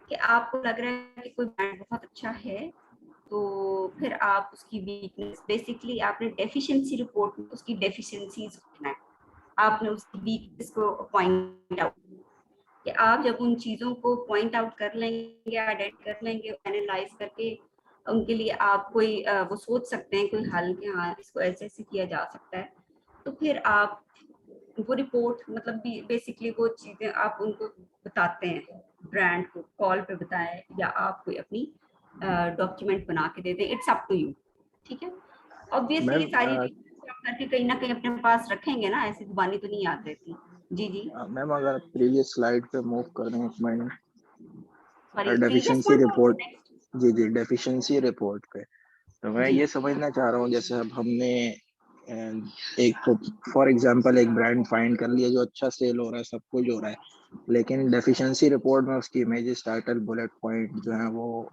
कि आपको लग रहा है कि कोई ब्रांड बहुत अच्छा है तो फिर आप उसकी वीकनेस, बेसिकली आपने डेफिशिएंसी रिपोर्ट में उसकी डेफिशिएंसीज लिखना है। आपने उसकी वीकनेस को पॉइंट आउट, कि आप जब उन चीजों को पॉइंट आउट कर लेंगे, आइडेंटिफाई कर लेंगे, एनालाइज करके उनके लिए आप कोई वो सोच सकते हैं कोई हल कि हाँ इसको ऐसे ऐसे किया जा सकता है, तो फिर आप वो रिपोर्ट मतलब बेसिकली वो चीजें आप उनको बताते हैं, ब्रांड को कॉल पे बताएं या आप कोई अपनी डॉक्यूमेंट बना के दे दें, इट्स अप टू यू, ठीक है। ऑब्वियसली ये सारी मैम आप करके कहीं ना कहीं अपने पास रखेंगे ना, ऐसी जुबानी तो नहीं याद रहती। जी जी मैम अगर प्रीवियस स्लाइड पे मूव कर दें एक minute, sorry, previous deficiency one report, next. जी जी डेफिशिएंसी रिपोर्ट पे, तो मैं जी ये समझना चाह रहा हूँ जैसे अब हमने एक फॉर एग्जांपल एक ब्रांड फाइंड कर लिया जो अच्छा सेल हो रहा है, सब कुछ हो रहा है, लेकिन डेफिशिएंसी रिपोर्ट में उसकी इमेजेस, टाइटल, बुलेट पॉइंट जो है वो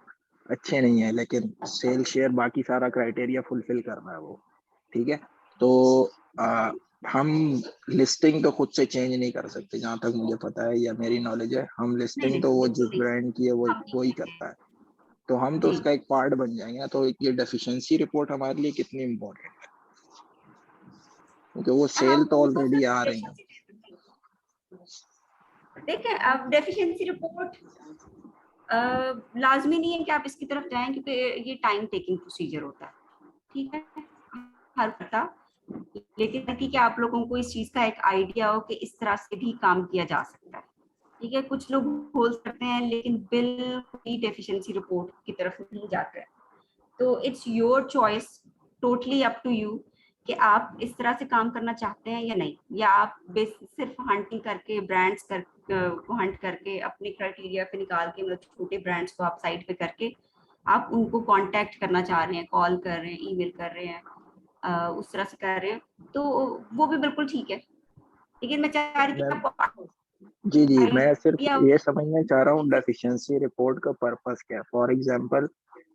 अच्छे नहीं है, लेकिन सेल शेयर बाकी सारा क्राइटेरिया फुलफिल कर रहा है वो, ठीक है। तो हम लिस्टिंग तो खुद से चेंज नहीं कर सकते जहां तक मुझे पता है या मेरी नॉलेज है, हम नहीं लिस्टिंग तो नहीं वो बिल्कुल जिस नहीं, ब्रांड की है हम नहीं वो ही करेंगे। करता है, तो हम तो जी उसका एक पार्ट बन जाएंगे ना। तो ये डेफिशिएंसी रिपोर्ट हमारे लिए कितनी इम्पोर्टेंट है, क्योंकि वो सेल तो वो तो ऑलरेडी आ फिर रही है। देखें, अब डेफिशिएंसी रिपोर्ट लाजमी नहीं है कि आप इसकी तरफ जाएं, क्योंकि ये टाइम टेकिंग प्रोसीजर होता है, ठीक है। हर पता, लेकिन ठीक है आप लोगों को इस चीज का एक आइडिया हो कि इस तरह से भी काम किया जा सकता है, ठीक है। कुछ लोग बोल सकते हैं लेकिन बिल्कुल ही डेफिशिएंसी रिपोर्ट की तरफ नहीं जाते हैं। तो it's your choice, totally up to you, कि आप इस तरह से काम करना चाहते हैं या नहीं, या आप सिर्फ हंटिंग करके ब्रांड्स को हंट करके अपने क्राइटेरिया पे निकाल के, मतलब छोटे ब्रांड्स को आप साइड पे करके आप उनको कांटेक्ट करना चाह रहे हैं, कॉल कर रहे हैं, ईमेल कर रहे हैं, उस तरह से कर रहे हैं, तो वो भी बिल्कुल ठीक है। लेकिन मैं चाह रही थी मैं आपको जी जी मैं सिर्फ आइडिया। ये समझना चाह रहा हूँ डेफिशिएंसी रिपोर्ट का पर्पस क्या है। फॉर एग्जांपल,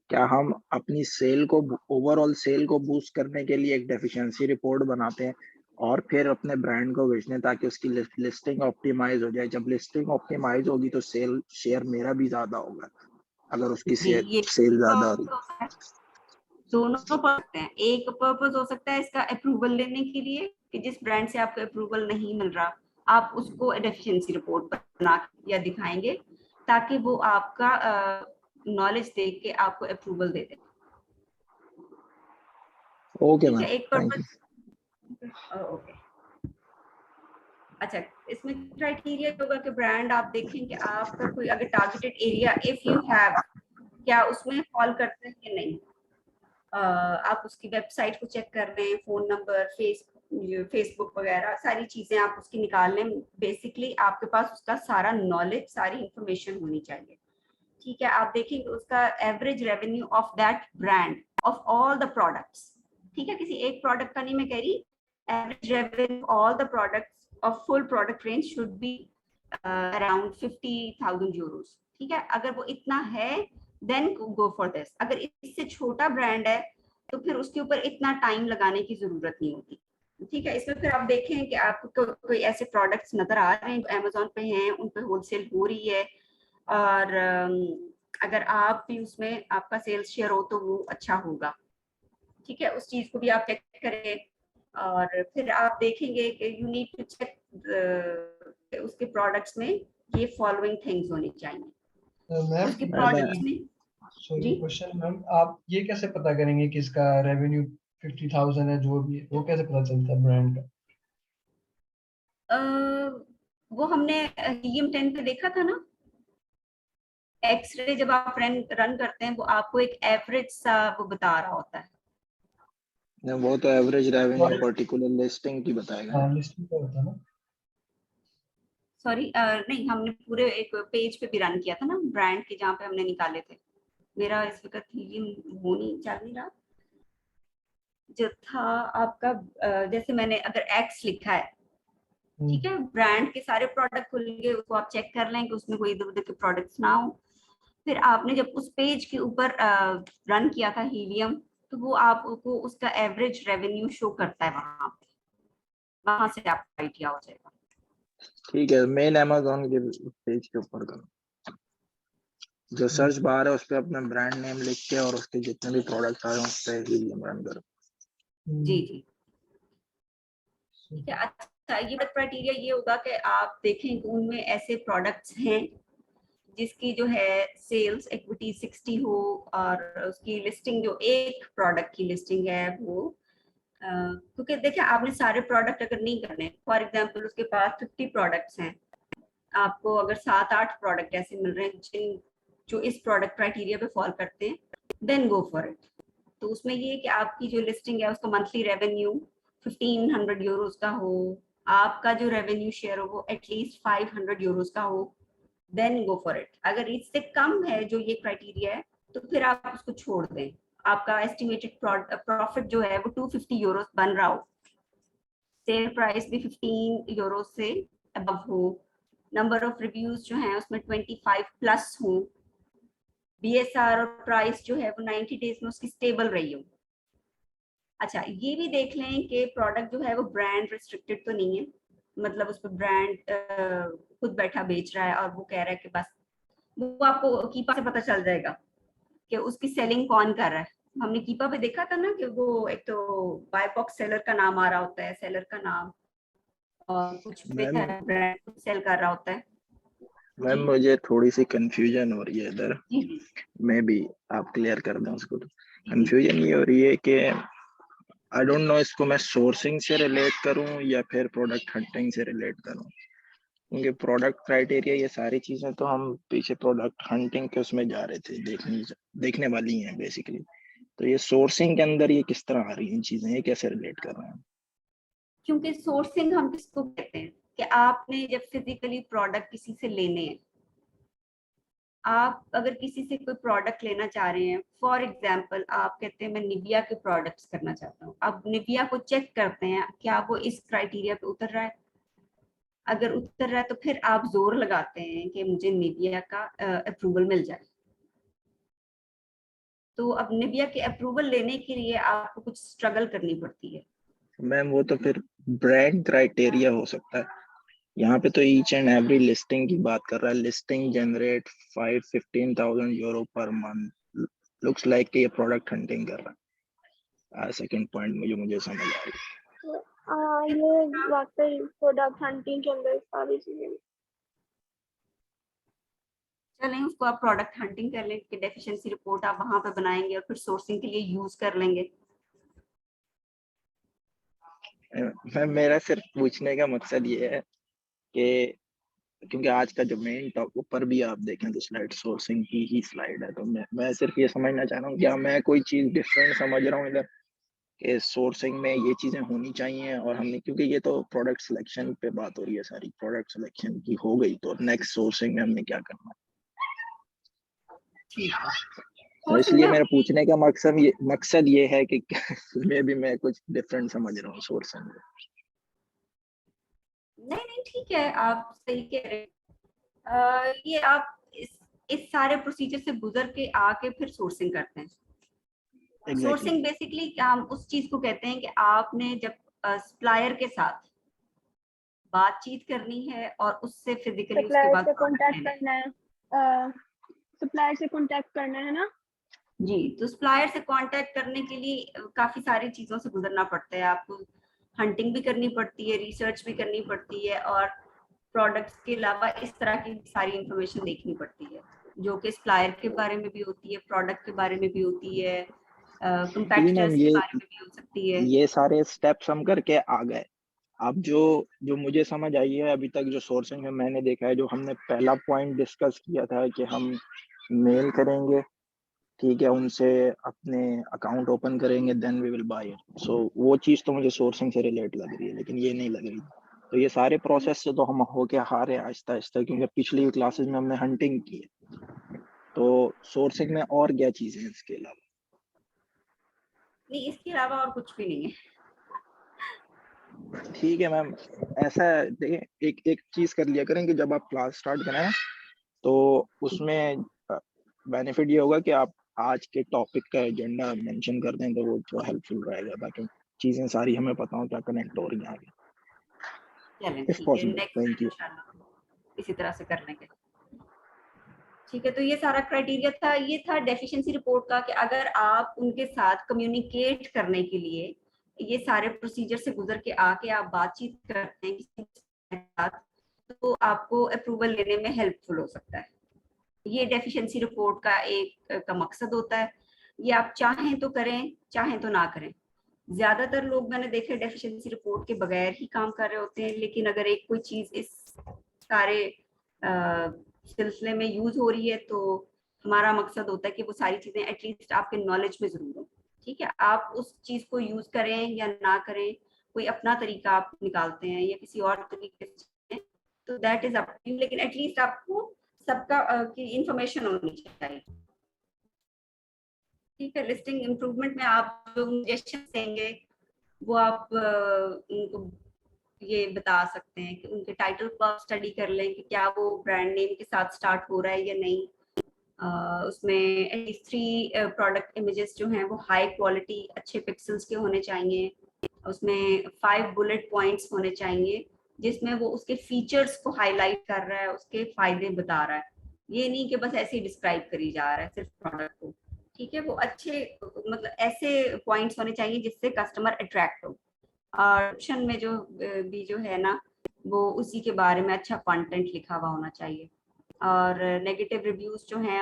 क्या हम अपनी सेल को, ओवरऑल सेल को बूस्ट करने के लिए एक डेफिशिएंसी रिपोर्ट बनाते हैं और फिर अपने ब्रांड को बेचते हैं ताकि उसकी लिस्टिंग ऑप्टिमाइज हो जाए? जब लिस्टिंग ऑप्टिमाइज होगी तो सेल शेयर मेरा भी ज्यादा होगा अगर उसकी जी ये सेल ज्यादा हो रही। दोनों पर्पस हैं। एक पर्पस हो सकता है इसका अप्रूवल लेने के लिए, कि जिस ब्रांड से आपको अप्रूवल नहीं मिल रहा आप उसको डेफिशिएंसी रिपोर्ट बना या दिखाएंगे ताकि वो आपका नॉलेज देख के आपको अप्रूवल दे दे, ओके ठीक मैम, है। एक थैंक यू। Purpose, okay. अच्छा, इसमें क्राइटेरिया होगा कि ब्रांड आप देखें कि आपका कोई अगर targeted area if you have, क्या उसमें फॉल करते हैं कि नहीं। आप उसकी वेबसाइट को चेक कर रहे हैं, फोन नंबर, फेसबुक वगैरह सारी चीजें आप उसकी निकाल लें। बेसिकली आपके पास उसका सारा नॉलेज, सारी इंफॉर्मेशन होनी चाहिए, ठीक है। आप देखेंगे उसका average revenue of that brand of all the products, ठीक है। किसी एक प्रोडक्ट का नहीं मैं कह रही, average revenue all the products of full product range should be around 50,000 Euros, ठीक है। अगर वो इतना है देन गो फॉर दिस। अगर इससे छोटा ब्रांड है तो फिर उसके ऊपर इतना टाइम लगाने की जरूरत नहीं होती, ठीक है। इसमें फिर आप देखें कि आपको कोई ऐसे प्रोडक्ट्स नजर आ रहे हैं जो अमेजोन पे हैं, उन पे होलसेल हो रही है, और अगर आप भी उसमें आपका सेल्स शेयर हो तो वो अच्छा होगा, ठीक है। उस चीज को भी आप चेक करें और फिर आप देखेंगे कि यू नीड टू चेक उसके प्रोडक्ट्स में ये फॉलोइंग थिंग्स होनी चाहिए मैम उसके मैम प्रोडक्ट्स में। सॉरी जी क्वेश्चन मैम, आप ये कैसे पता करेंगे कि इसका रेवेन्यू 50,000 है, जो भी है, वो कैसे पता चलता है ब्रांड का? वो हमने हीलियम 10 पे देखा था ना, एक्सरे जब आप रन करते हैं वो आपको एक एवरेज सा वो बता रहा होता है। वो तो एवरेज रेवेन्यू और- पर्टिकुलर लिस्टिंग की बताएगा। हाँ लिस्टिंग का होता है ना। सॉरी नहीं, हमने पूरे एक पेज पे भी रन किया था ना ब्रांड के, जहाँ पे हमने निकाले थे। मेरा इस वक्त हीलियम हो नहीं, चल नहीं रहा। जो था आपका जैसे मैंने अगर एक्स लिखा है, ठीक है, ब्रांड के सारे प्रोडक्ट खुल गए, उसको आप चेक कर लें कि उसमें कोई इधर उधर के प्रोडक्ट्स ना हो। फिर आपने जब उस पेज के ऊपर रन किया था हीलियम, तो वो आपको उसका एवरेज रेवेन्यू शो करता है वहां पे, वहां से आपको आइडिया हो जाएगा। ठीक है, मेन अमेज़न के पेज के ऊपर करो, जो सर्च बार है उस पे अपना ब्रांड नेम लिख के और उसके जितने भी प्रोडक्ट आए हैं उस पे हीलियम रन करो। जी जी, ठीक है। अच्छा, ये क्राइटेरिया ये होगा कि आप देखें कि उनमें ऐसे प्रोडक्ट्स हैं जिसकी जो है सेल्स इक्विटी 60 हो, और उसकी लिस्टिंग जो एक प्रोडक्ट की लिस्टिंग है वो क्योंकि देखिए आपने सारे प्रोडक्ट अगर नहीं करने, फॉर एग्जांपल उसके पास 50 प्रोडक्ट्स हैं, आपको अगर 7-8 प्रोडक्ट ऐसे मिल रहे हैं जिन जो इस प्रोडक्ट क्राइटेरिया पे फॉल करते हैं, देन गो फॉर इट। तो उसमें ये है कि आपकी जो लिस्टिंग है उसका मंथली रेवेन्यू 1500 यूरोस का हो, आपका जो रेवेन्यू शेयर हो वो एटलीस्ट 500 यूरोस का हो, देन गो फॉर इट। अगर इससे कम है जो ये क्राइटेरिया है, तो फिर आप उसको छोड़ दें। आपका एस्टिमेटेड प्रॉफिट जो है वो 250 यूरोस बन रहा हो, सेल प्राइस भी 15 यूरो से अबव हो, नंबर ऑफ रिव्यूज जो हैं उसमें 25 प्लस हो, बीएसआर और प्राइस जो है वो 90 डेज में उसकी स्टेबल रही हो। अच्छा, ये भी देख लें कि प्रोडक्ट जो है वो ब्रांड रिस्ट्रिक्टेड तो नहीं है, मतलब उस पर ब्रांड खुद बैठा बेच रहा है और वो कह रहा है कि बस, वो आपको कीपा से पता चल जाएगा कि उसकी सेलिंग कौन कर रहा है। हमने कीपा पे देखा था ना कि वो एक तो बाय बॉक्स सेलर का नाम आ रहा होता है, सेलर का नाम, और कुछ पे मैम ब्रांड सेल कर रहा होता है। मैम जी मुझे थोड़ी सी कंफ्यूजन हो रही है इधर, जी जी मैं भी आप क्लियर कर दें उसको। तो जी। कंफ्यूजन ये हो रही है कि आई डोंट नो इसको मैं सोर्सिंग से रिलेट करूं या फिर प्रोडक्ट हंटिंग से रिलेट करूं, क्योंकि प्रोडक्ट क्राइटेरिया ये सारी चीजें तो हम पीछे प्रोडक्ट हंटिंग के उसमें जा रहे थे, देखने वाली हैं बेसिकली। तो ये सोर्सिंग के अंदर ये किस तरह आ रही हैं चीजें, ये कैसे रिलेट कर रहे हैं? क्योंकि सोर्सिंग हम किसको कहते हैं कि आपने जब फिजिकली प्रोडक्ट किसी से लेने हैं, आप अगर किसी से कोई प्रोडक्ट लेना चाह रहे हैं, फॉर एग्जांपल आप कहते हैं मैं निविया के प्रोडक्ट्स करना चाहता हूँ, अब निविया को चेक करते हैं क्या वो इस क्राइटेरिया पे उतर रहा है। अगर उतर रहा है तो फिर आप जोर लगाते हैं कि मुझे निविया का अप्रूवल मिल जाए। तो अब निविया के अप्रूवल लेने के लिए आपको कुछ स्ट्रगल करनी पड़ती है। मैम वो तो फिर ब्रांड क्राइटेरिया हो सकता है, यहाँ पे तो ईच एंड एवरी लिस्टिंग की बात कर रहा है, listing generate 5-15,000 euro per month, looks like कि ये प्रोडक्ट हंटिंग कर रहा है। सेकंड पॉइंट मुझे समझ आ रही है। ये वाकई प्रोडक्ट हंटिंग के अंदर सारी चीजें। चलें, उसको आप प्रोडक्ट हंटिंग कर लें कि डेफिशिएंसी रिपोर्ट आप वहां पे बनाएंगे और फिर सोर्सिंग के लिए यूज कर लेंगे। मैम मेरा सिर्फ पूछने का मकसद ये है कि क्योंकि आज का जो मेन टॉप ऊपर भी आप देखें तो स्लाइड सोर्सिंग की ही स्लाइड है, तो मैं सिर्फ ये समझना चाह रहा हूँ क्या मैं कोई चीज डिफरेंट समझ रहा हूँ इधर कि सोर्सिंग में ये चीजें होनी चाहिए और हमने, क्योंकि ये तो प्रोडक्ट सिलेक्शन पे बात हो रही है, सारी प्रोडक्ट सिलेक्शन की हो गई तो नेक्स्ट सोर्सिंग में हमने क्या करना है। ठीक है, तो सोर्सिंग में इसलिए मेरा पूछने का मकसद ये है कि मे भी मैं कुछ डिफरेंट समझ रहा हूँ सोर्सिंग में। नहीं नहीं, ठीक है, आप सही कह रहे हैं। ये आप इस सारे प्रोसीजर से गुजर के आके फिर सोर्सिंग करते हैं। एग्जैक्टली सोर्सिंग बेसिकली हम उस चीज को कहते हैं कि आपने जब सप्लायर के साथ बातचीत करनी है और उससे फिजिकली उसके सप्लायर बाद से प्रोडक्ट कांटेक्ट लेना है। करना है, सप्लायर से कांटेक्ट करना है ना। जी, तो सप्लायर से कांटेक्ट करने के लिए काफी सारी चीजों से गुजरना पड़ता है आपको। हंटिंग भी करनी पड़ती है, रिसर्च भी करनी पड़ती है, और प्रोडक्ट्स के अलावा इस तरह की सारी इंफॉर्मेशन देखनी पड़ती है जो कि सप्लायर के बारे में भी होती है, प्रोडक्ट के बारे में भी होती है, जी मैम, कंपेटिटर्स के बारे में भी हो सकती है। ये सारे स्टेप्स हम करके आ गए। अब जो जो मुझे समझ आई है अभी तक जो सोर्सिंग में मैंने देखा है, जो हमने पहला पॉइंट डिस्कस किया था कि हम मेल करेंगे ठीक है, उनसे अपने अकाउंट ओपन करेंगे, then we will buy it. So वो चीज़ तो मुझे सोर्सिंग से रिलेट लग रही है, लेकिन ये नहीं लग रही। तो ये सारे प्रोसेस से तो हम होके आ रहे हैं आहिस्ता आहिस्ता, क्योंकि पिछली क्लासेस में हमने हंटिंग की है। तो सोर्सिंग में और क्या चीज़ें हैं इसके अलावा? नहीं, इसके अलावा और कुछ भी नहीं है। ठीक है मैम, ऐसा है, देखिए एक एक चीज़ कर लिया करें कि जब आप क्लास स्टार्ट करें ना, तो उसमें बेनिफिट ये होगा कि आप आज के टॉपिक का एजेंडा मेंशन कर दें, तो वो थोड़ा हेल्पफुल रहेगा, ताकि चीज़ें सारी हमें पता हो क्या कनेक्ट हो रही हैं आगे, चलें इफ ठीक है, possible. Next thank time you. इंशाल्लाह इसी तरह से कर लेंगे। ठीक है, तो ये सारा क्राइटेरिया था, ये था डेफिशिएंसी रिपोर्ट का, कि अगर आप उनके साथ कम्युनिकेट करने के लिए ये सारे प्रोसीजर से गुजर के आके आप बातचीत करते हैं किसी के साथ, तो आपको अप्रूवल लेने में हेल्पफुल हो सकता है। ये डेफिशिएंसी रिपोर्ट का एक का मकसद होता है। ये आप चाहें तो करें, चाहें तो ना करें। ज्यादातर लोग मैंने देखे डेफिशिएंसी रिपोर्ट के बगैर ही काम कर रहे होते हैं, लेकिन अगर एक कोई चीज इस सारे सिलसिले में यूज हो रही है, तो हमारा मकसद होता है कि वो सारी चीजें एटलीस्ट आपके नॉलेज में जरूर हो। ठीक है, आप उस चीज को यूज करें या ना करें, कोई अपना तरीका आप निकालते हैं या किसी और तरीके से, तो that is up to you, लेकिन एटलीस्ट आपको सबका की इंफॉर्मेशन होनी चाहिए। ठीक है, लिस्टिंग इम्प्रूवमेंट में आप जो सजेशन देंगे वो आप उनको ये बता सकते हैं कि उनके टाइटल को आप स्टडी कर लें कि क्या वो ब्रांड नेम के साथ स्टार्ट हो रहा है या नहीं। उसमें एटलीस्ट 3 प्रोडक्ट इमेजेस जो हैं वो हाई क्वालिटी अच्छे पिक्सल्स के होने चाहिए। उसमें 5 बुलेट पॉइंट्स होने चाहिए जिसमें वो उसके फीचर्स को हाईलाइट कर रहा है, उसके फायदे बता रहा है। ये नहीं कि बस ऐसे ही डिस्क्राइब करी जा रहा है सिर्फ प्रोडक्ट को। ठीक है, वो अच्छे मतलब ऐसे पॉइंट्स होने चाहिए जिससे कस्टमर अट्रैक्ट हो। और ऑप्शन में जो भी जो है ना, वो उसी के बारे में अच्छा कंटेंट लिखा हुआ होना चाहिए। और नेगेटिव रिव्यूज जो हैं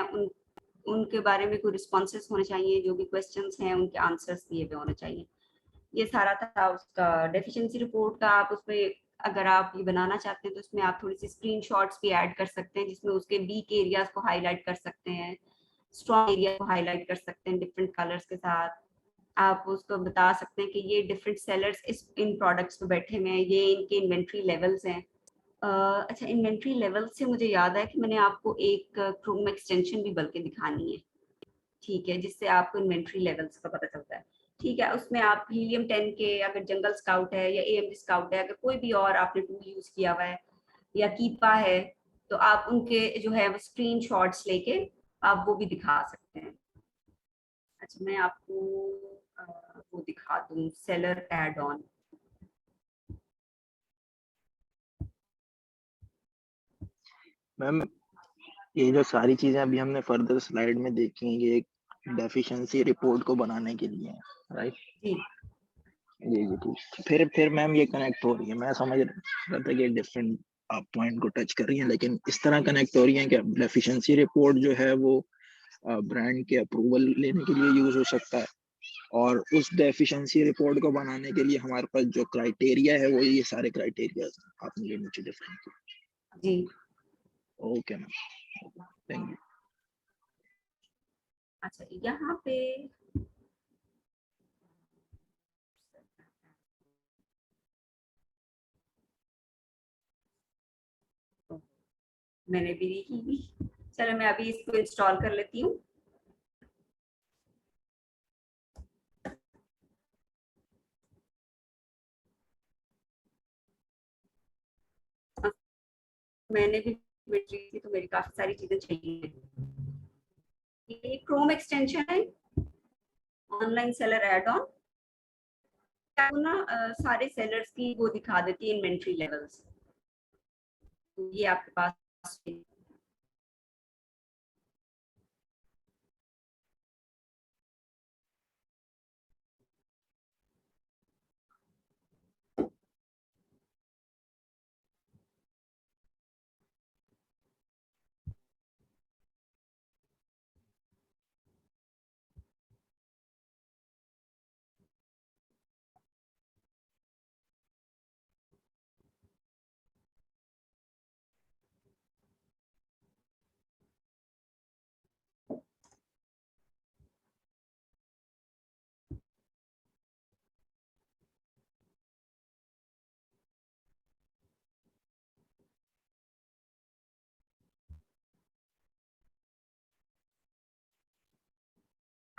उनके बारे में कोई रिस्पॉन्सेस होने चाहिए, जो भी क्वेश्चंस हैं उनके आंसर्स दिए हुए होने चाहिए। ये सारा था उसका डेफिशिएंसी रिपोर्ट का। आप उसमें अगर आप ये बनाना चाहते हैं तो उसमें आप थोड़ी सी स्क्रीनशॉट्स भी ऐड कर सकते हैं, जिसमें उसके वीक एरियाज को हाईलाइट कर सकते हैं, स्ट्रॉन्ग एरिया को हाईलाइट कर सकते हैं डिफरेंट कलर्स के साथ। आप उसको बता सकते हैं कि ये डिफरेंट सेलर्स इस इन प्रोडक्ट्स पे बैठे हुए हैं, ये इनके इन्वेंट्री लेवल्स हैं। अच्छा, इन्वेंट्री लेवल से मुझे याद है कि मैंने आपको एक क्रोम एक्सटेंशन भी बल्कि दिखानी है। ठीक है, जिससे आपको इन्वेंट्री लेवल्स का पता चलता है। ठीक है, उसमें आप हीलियम 10 के, अगर जंगल स्काउट है या एएमडी स्काउट है, अगर कोई भी और आपने टूल यूज किया हुआ है या कीपा है, तो आप उनके जो है वो स्क्रीन शॉट्स लेके आप वो भी दिखा सकते हैं। अच्छा, मैं आपको वो दिखा दूं, सेलर एड ऑन। मैम, ये जो सारी चीज़ें अभी हमने फर्दर स्लाइड में देखी हैं, ये एक डेफिशिएंसी रिपोर्ट को बनाने के लिए है, राइट? जी जी ठीक। फिर मैम ये कनेक्ट हो रही है, मैं समझ रहा था कि डिफरेंट आप पॉइंट को टच कर रही हैं, लेकिन इस तरह कनेक्ट हो रही है कि डेफिशिएंसी रिपोर्ट जो है वो ब्रांड के अप्रूवल लेने के लिए यूज हो सकता है, और उस डेफिशिएंसी रिपोर्ट को बनाने के लिए हमारे पास जो क्राइटेरिया है वो ये सारे क्राइटेरिया आपने जो नीचे डिफाइन किए। जी। Okay ma'am, thank you. अच्छा, यहाँ पे मैंने भी देखी भी। चलो, मैं अभी इसको इंस्टॉल कर लेती हूँ। मैंने भी बैटरी थी तो मेरी काफी सारी चीजें चाहिए। ये क्रोम एक्सटेंशन है, ऑनलाइन सेलर एड ऑन। आपको ना सारे सेलर्स की वो दिखा देती है, इन्वेंट्री लेवल्स। तो ये आपके पास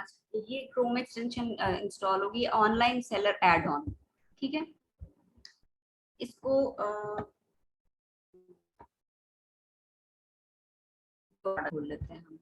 अच्छा, ये क्रोम एक्सटेंशन इंस्टॉल होगी, ऑनलाइन सेलर एड ऑन, ठीक है। इसको खोल लेते हैं हम।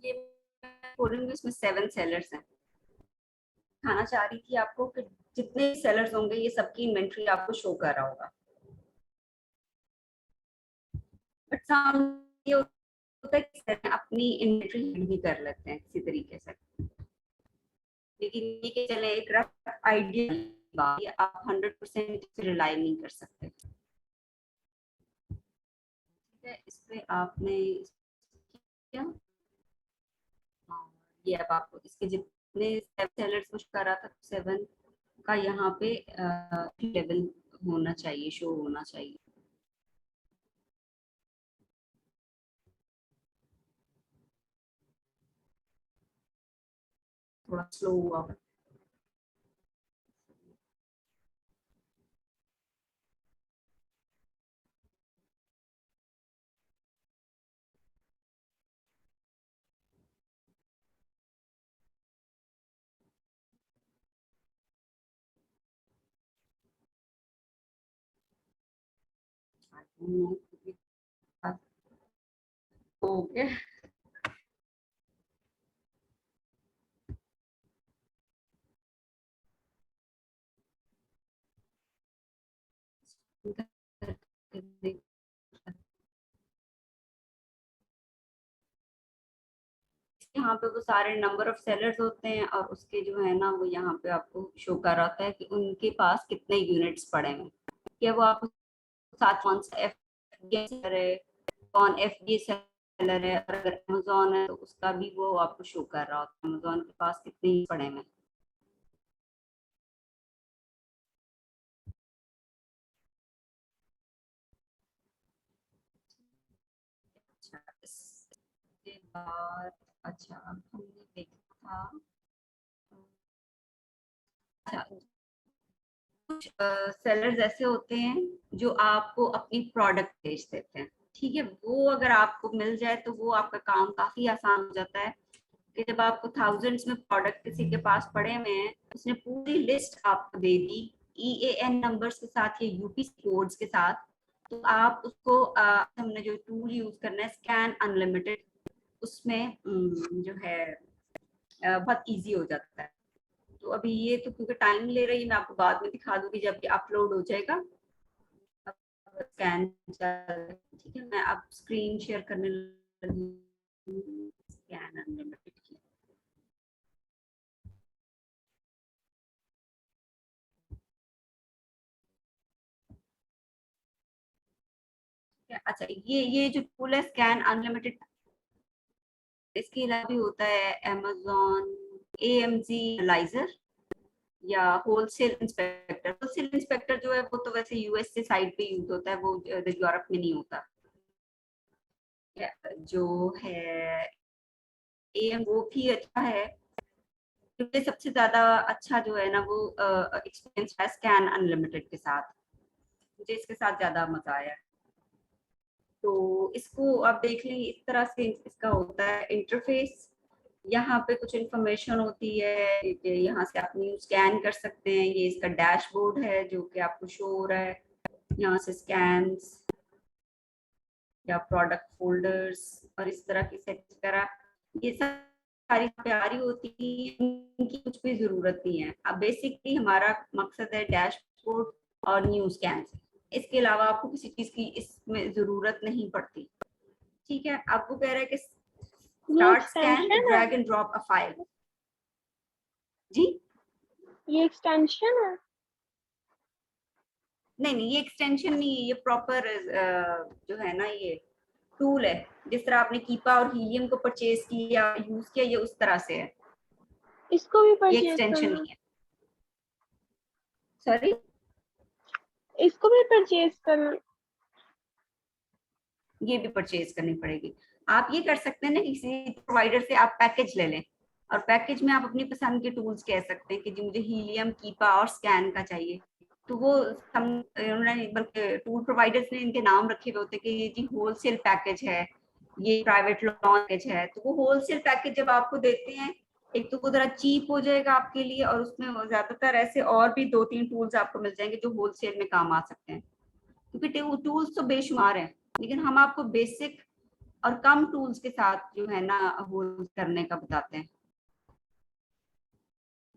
ये खोलूंगी, इसमें 7 सेलर्स हैं। दिखाना चाह रही थी आपको कि जितने सेलर्स होंगे ये सबकी इन्वेंट्री आपको शो कर रहा होगा। बट सामने ये होता है कि अपनी इन्वेंट्री भी कर लेते हैं किसी तरीके से, लेकिन ये कि चले एक रफ आइडिया, आप 100% रिलाई नहीं कर सकते। ठीक है, इस पे आपने क्या, हाँ, ये अब आपको इसके जितने सेलर्स कुछ करा था 7 का यहाँ पे लेवल होना चाहिए, शो होना चाहिए। थोड़ा स्लो हुआ। ओके, यहाँ पे वो सारे नंबर ऑफ सेलर्स होते हैं और उसके जो है ना वो यहाँ पे आपको शो कर रहा होता है कि उनके पास कितने यूनिट्स पड़े हैं। क्या वो आपको साथ कौन सा एफ सेलर है, कौन एफ सेलर है, और अगर अमेजोन है तो उसका भी वो आपको शो कर रहा होता है अमेजोन के पास कितने ही पड़े हैं। अच्छा, इसके बाद अच्छा अब हमने देखा था, अच्छा कुछ सेलर्स ऐसे होते हैं जो आपको अपनी प्रोडक्ट बेच देते हैं। ठीक है, वो अगर आपको मिल जाए तो वो आपका काम काफी आसान हो जाता है कि जब आपको थाउजेंड्स में प्रोडक्ट किसी के पास पड़े हुए हैं, उसने पूरी लिस्ट आपको दे दी EAN नंबर्स के साथ या यूपीसी कोड्स के साथ, तो आप उसको हमने जो टूल यूज करना है स्कैन अनलिमिटेड, उसमें जो है बहुत इजी हो जाता है। तो अभी ये तो क्योंकि टाइम ले रही है, मैं आपको बाद में दिखा दूंगी जब ये अपलोड हो जाएगा। स्कैन, ठीक है, मैं अब स्क्रीन शेयर करने लगी हूँ, स्कैन अनलिमिटेड की। अच्छा, ये जो टूल है स्कैन अनलिमिटेड, इसके अलावा भी होता है अमेजोन AMZ एनालाइजर या होलसेल इंस्पेक्टर जो है वो तो वैसे यूएस से साइड पे यूज होता है, वो यूरोप में नहीं होता। जो है AM वो भी अच्छा है, क्योंकि सबसे ज्यादा अच्छा जो है ना वो एक्सपीरियंस है स्कैन अनलिमिटेड के साथ, मुझे इसके साथ ज्यादा मजा आया। तो इसको आप देख लेंगे, इस तरह से इसका होता है इंटरफेस। यहाँ पे कुछ इंफॉर्मेशन होती है कि यहाँ से आप न्यूज स्कैन कर सकते हैं, ये इसका डैशबोर्ड है जो कि आपको शो हो रहा है। यहाँ से स्कैन्स या प्रोडक्ट फोल्डर्स और इस तरह की सेट करा, ये सारी तैयारी होती है, इनकी कुछ भी जरूरत नहीं है। अब बेसिकली हमारा मकसद है डैशबोर्ड और न्यूज स्कैन, इसके अलावा आपको किसी चीज की इसमें जरूरत नहीं पड़ती। ठीक है, आपको कह रहा है कि ये स्टार्ट स्कैन एक्सटेंशन है। Drag and drop a file. जी ये एक्सटेंशन है? नहीं नहीं, ये एक्सटेंशन नहीं है, ये प्रॉपर जो है ना, ये टूल है। जिस तरह आपने कीपा और हीलियम को परचेज किया, यूज किया, ये उस तरह से है, इसको भी ये परचेज एक्सटेंशन करना? नहीं है। सॉरी, इसको भी परचेज करना? ये भी परचेज करनी पड़ेगी। आप ये कर सकते हैं ना, किसी प्रोवाइडर से आप पैकेज ले लें, और पैकेज में आप अपनी पसंद के टूल्स कह सकते हैं कि जी मुझे हीलियम, कीपा और स्कैन का चाहिए। तो वो उन्होंने, बल्कि टूल प्रोवाइडर्स ने इनके नाम रखे हुए होते हैं कि ये जी होलसेल पैकेज है, ये प्राइवेट लॉन्च पैकेज है। तो वो होलसेल पैकेज जब आपको देते हैं, एक तो वो जरा चीप हो जाएगा आपके लिए, और उसमें ज्यादातर ऐसे और भी 2-3 टूल्स आपको मिल जाएंगे जो होलसेल में काम आ सकते हैं, क्योंकि टूल्स तो बेशुमार हैं, लेकिन हम आपको बेसिक और कम टूल्स के साथ जो है ना होल्ड करने का बताते हैं।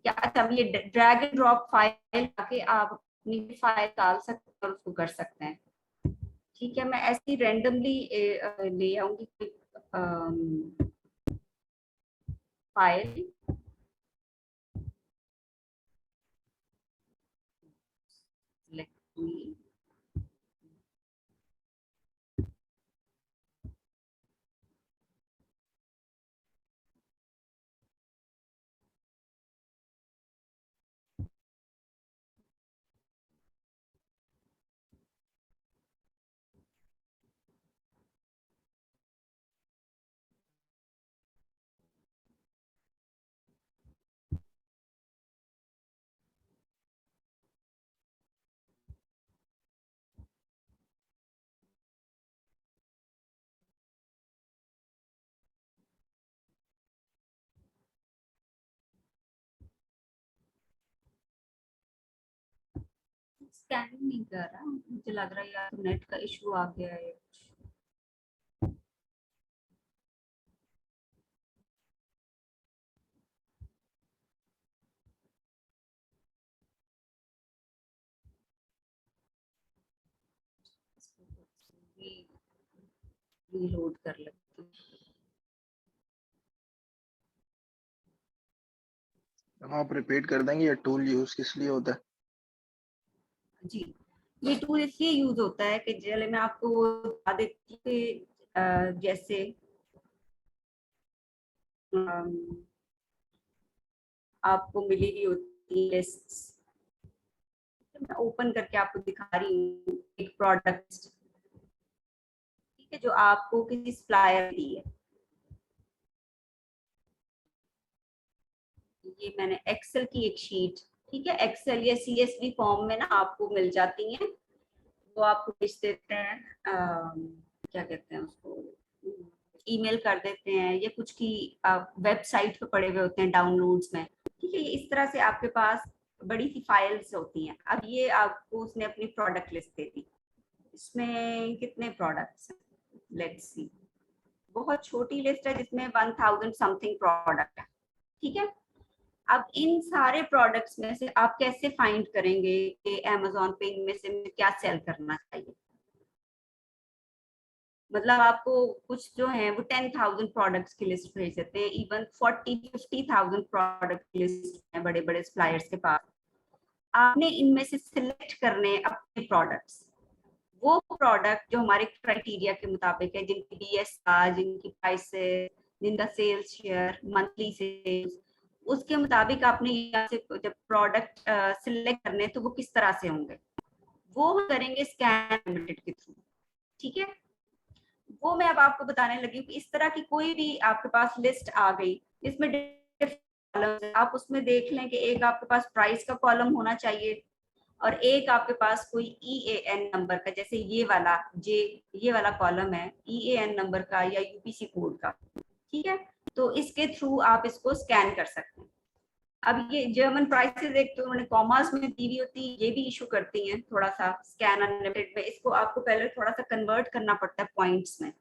क्या अच्छा, ये ड्रैग एंड ड्रॉप फाइल आके आप अपनी फाइल डाल सकते हैं और उसको कर सकते हैं। ठीक है, मैं ऐसी रैंडमली ले आऊंगी कोई फाइल। Let me स्कैन नहीं कर रहा, मुझे लग रहा है यार नेट का इशू आ गया है। रीलोड कर लेते हैं। हम आप रिपीट कर देंगे ये टूल यूज किस लिए होता है? जी, ये टूल इसलिए यूज होता है कि चले मैं आपको बता देती हूँ कि जैसे अम, आपको मिली हुई होती लिस्ट, मैं ओपन करके आपको दिखा रही हूँ एक प्रोडक्ट, ठीक है, जो आपको किसी सप्लायर दी है। ये मैंने एक्सेल की एक शीट, ठीक है, एक्सेल या सीएसवी फॉर्म में ना आपको मिल जाती हैं, वो आपको भेज देते हैं, क्या कहते हैं उसको, ईमेल कर देते हैं, या कुछ की वेबसाइट पे पड़े हुए होते हैं डाउनलोड्स में। ठीक है, ये इस तरह से आपके पास बड़ी सी फाइल्स होती हैं। अब ये आपको उसने अपनी प्रोडक्ट लिस्ट दे दी, इसमें कितने प्रोडक्ट्स हैं, लेट्स सी, बहुत छोटी लिस्ट है जिसमें 1000 समथिंग प्रोडक्ट है। ठीक है, अब इन सारे प्रोडक्ट्स में से आप कैसे फाइंड करेंगे कि अमेजोन पे इनमें से क्या सेल करना चाहिए। मतलब आपको कुछ जो है वो 10,000 प्रोडक्ट्स की लिस्ट भेज देते हैं, इवन 40-50,000 प्रोडक्ट की लिस्ट है बड़े बड़े सप्लायर्स के पास। आपने इनमें से सिलेक्ट करने अपने प्रोडक्ट्स, वो प्रोडक्ट जो हमारे क्राइटेरिया के मुताबिक है, जिनकी डीएसआर, जिनकी प्राइसेस, जिनका सेल्स शेयर, मंथली सेल्स, उसके मुताबिक आपने यहाँ से जब प्रोडक्ट सिलेक्ट करने तो वो किस तरह से होंगे, वो हम करेंगे स्कैन लिमिटेड के थ्रू। ठीक है, वो मैं अब आपको बताने लगी हूँ कि इस तरह की कोई भी आपके पास लिस्ट आ गई, इसमें आप उसमें देख लें कि एक आपके पास प्राइस का कॉलम होना चाहिए, और एक आपके पास कोई EAN नंबर का, जैसे ये वाला कॉलम है EAN नंबर का या यूपीसी कोड का। ठीक है, तो इसके थ्रू आप इसको स्कैन कर सकते हैं। अब ये जर्मन प्राइसेस एक तो उन्होंने कॉमर्स में दी हुई होती है, ये भी इशू करती हैं थोड़ा सा स्कैन अनलिमिटेड में, इसको आपको पहले थोड़ा सा कन्वर्ट करना पड़ता है पॉइंट्स में,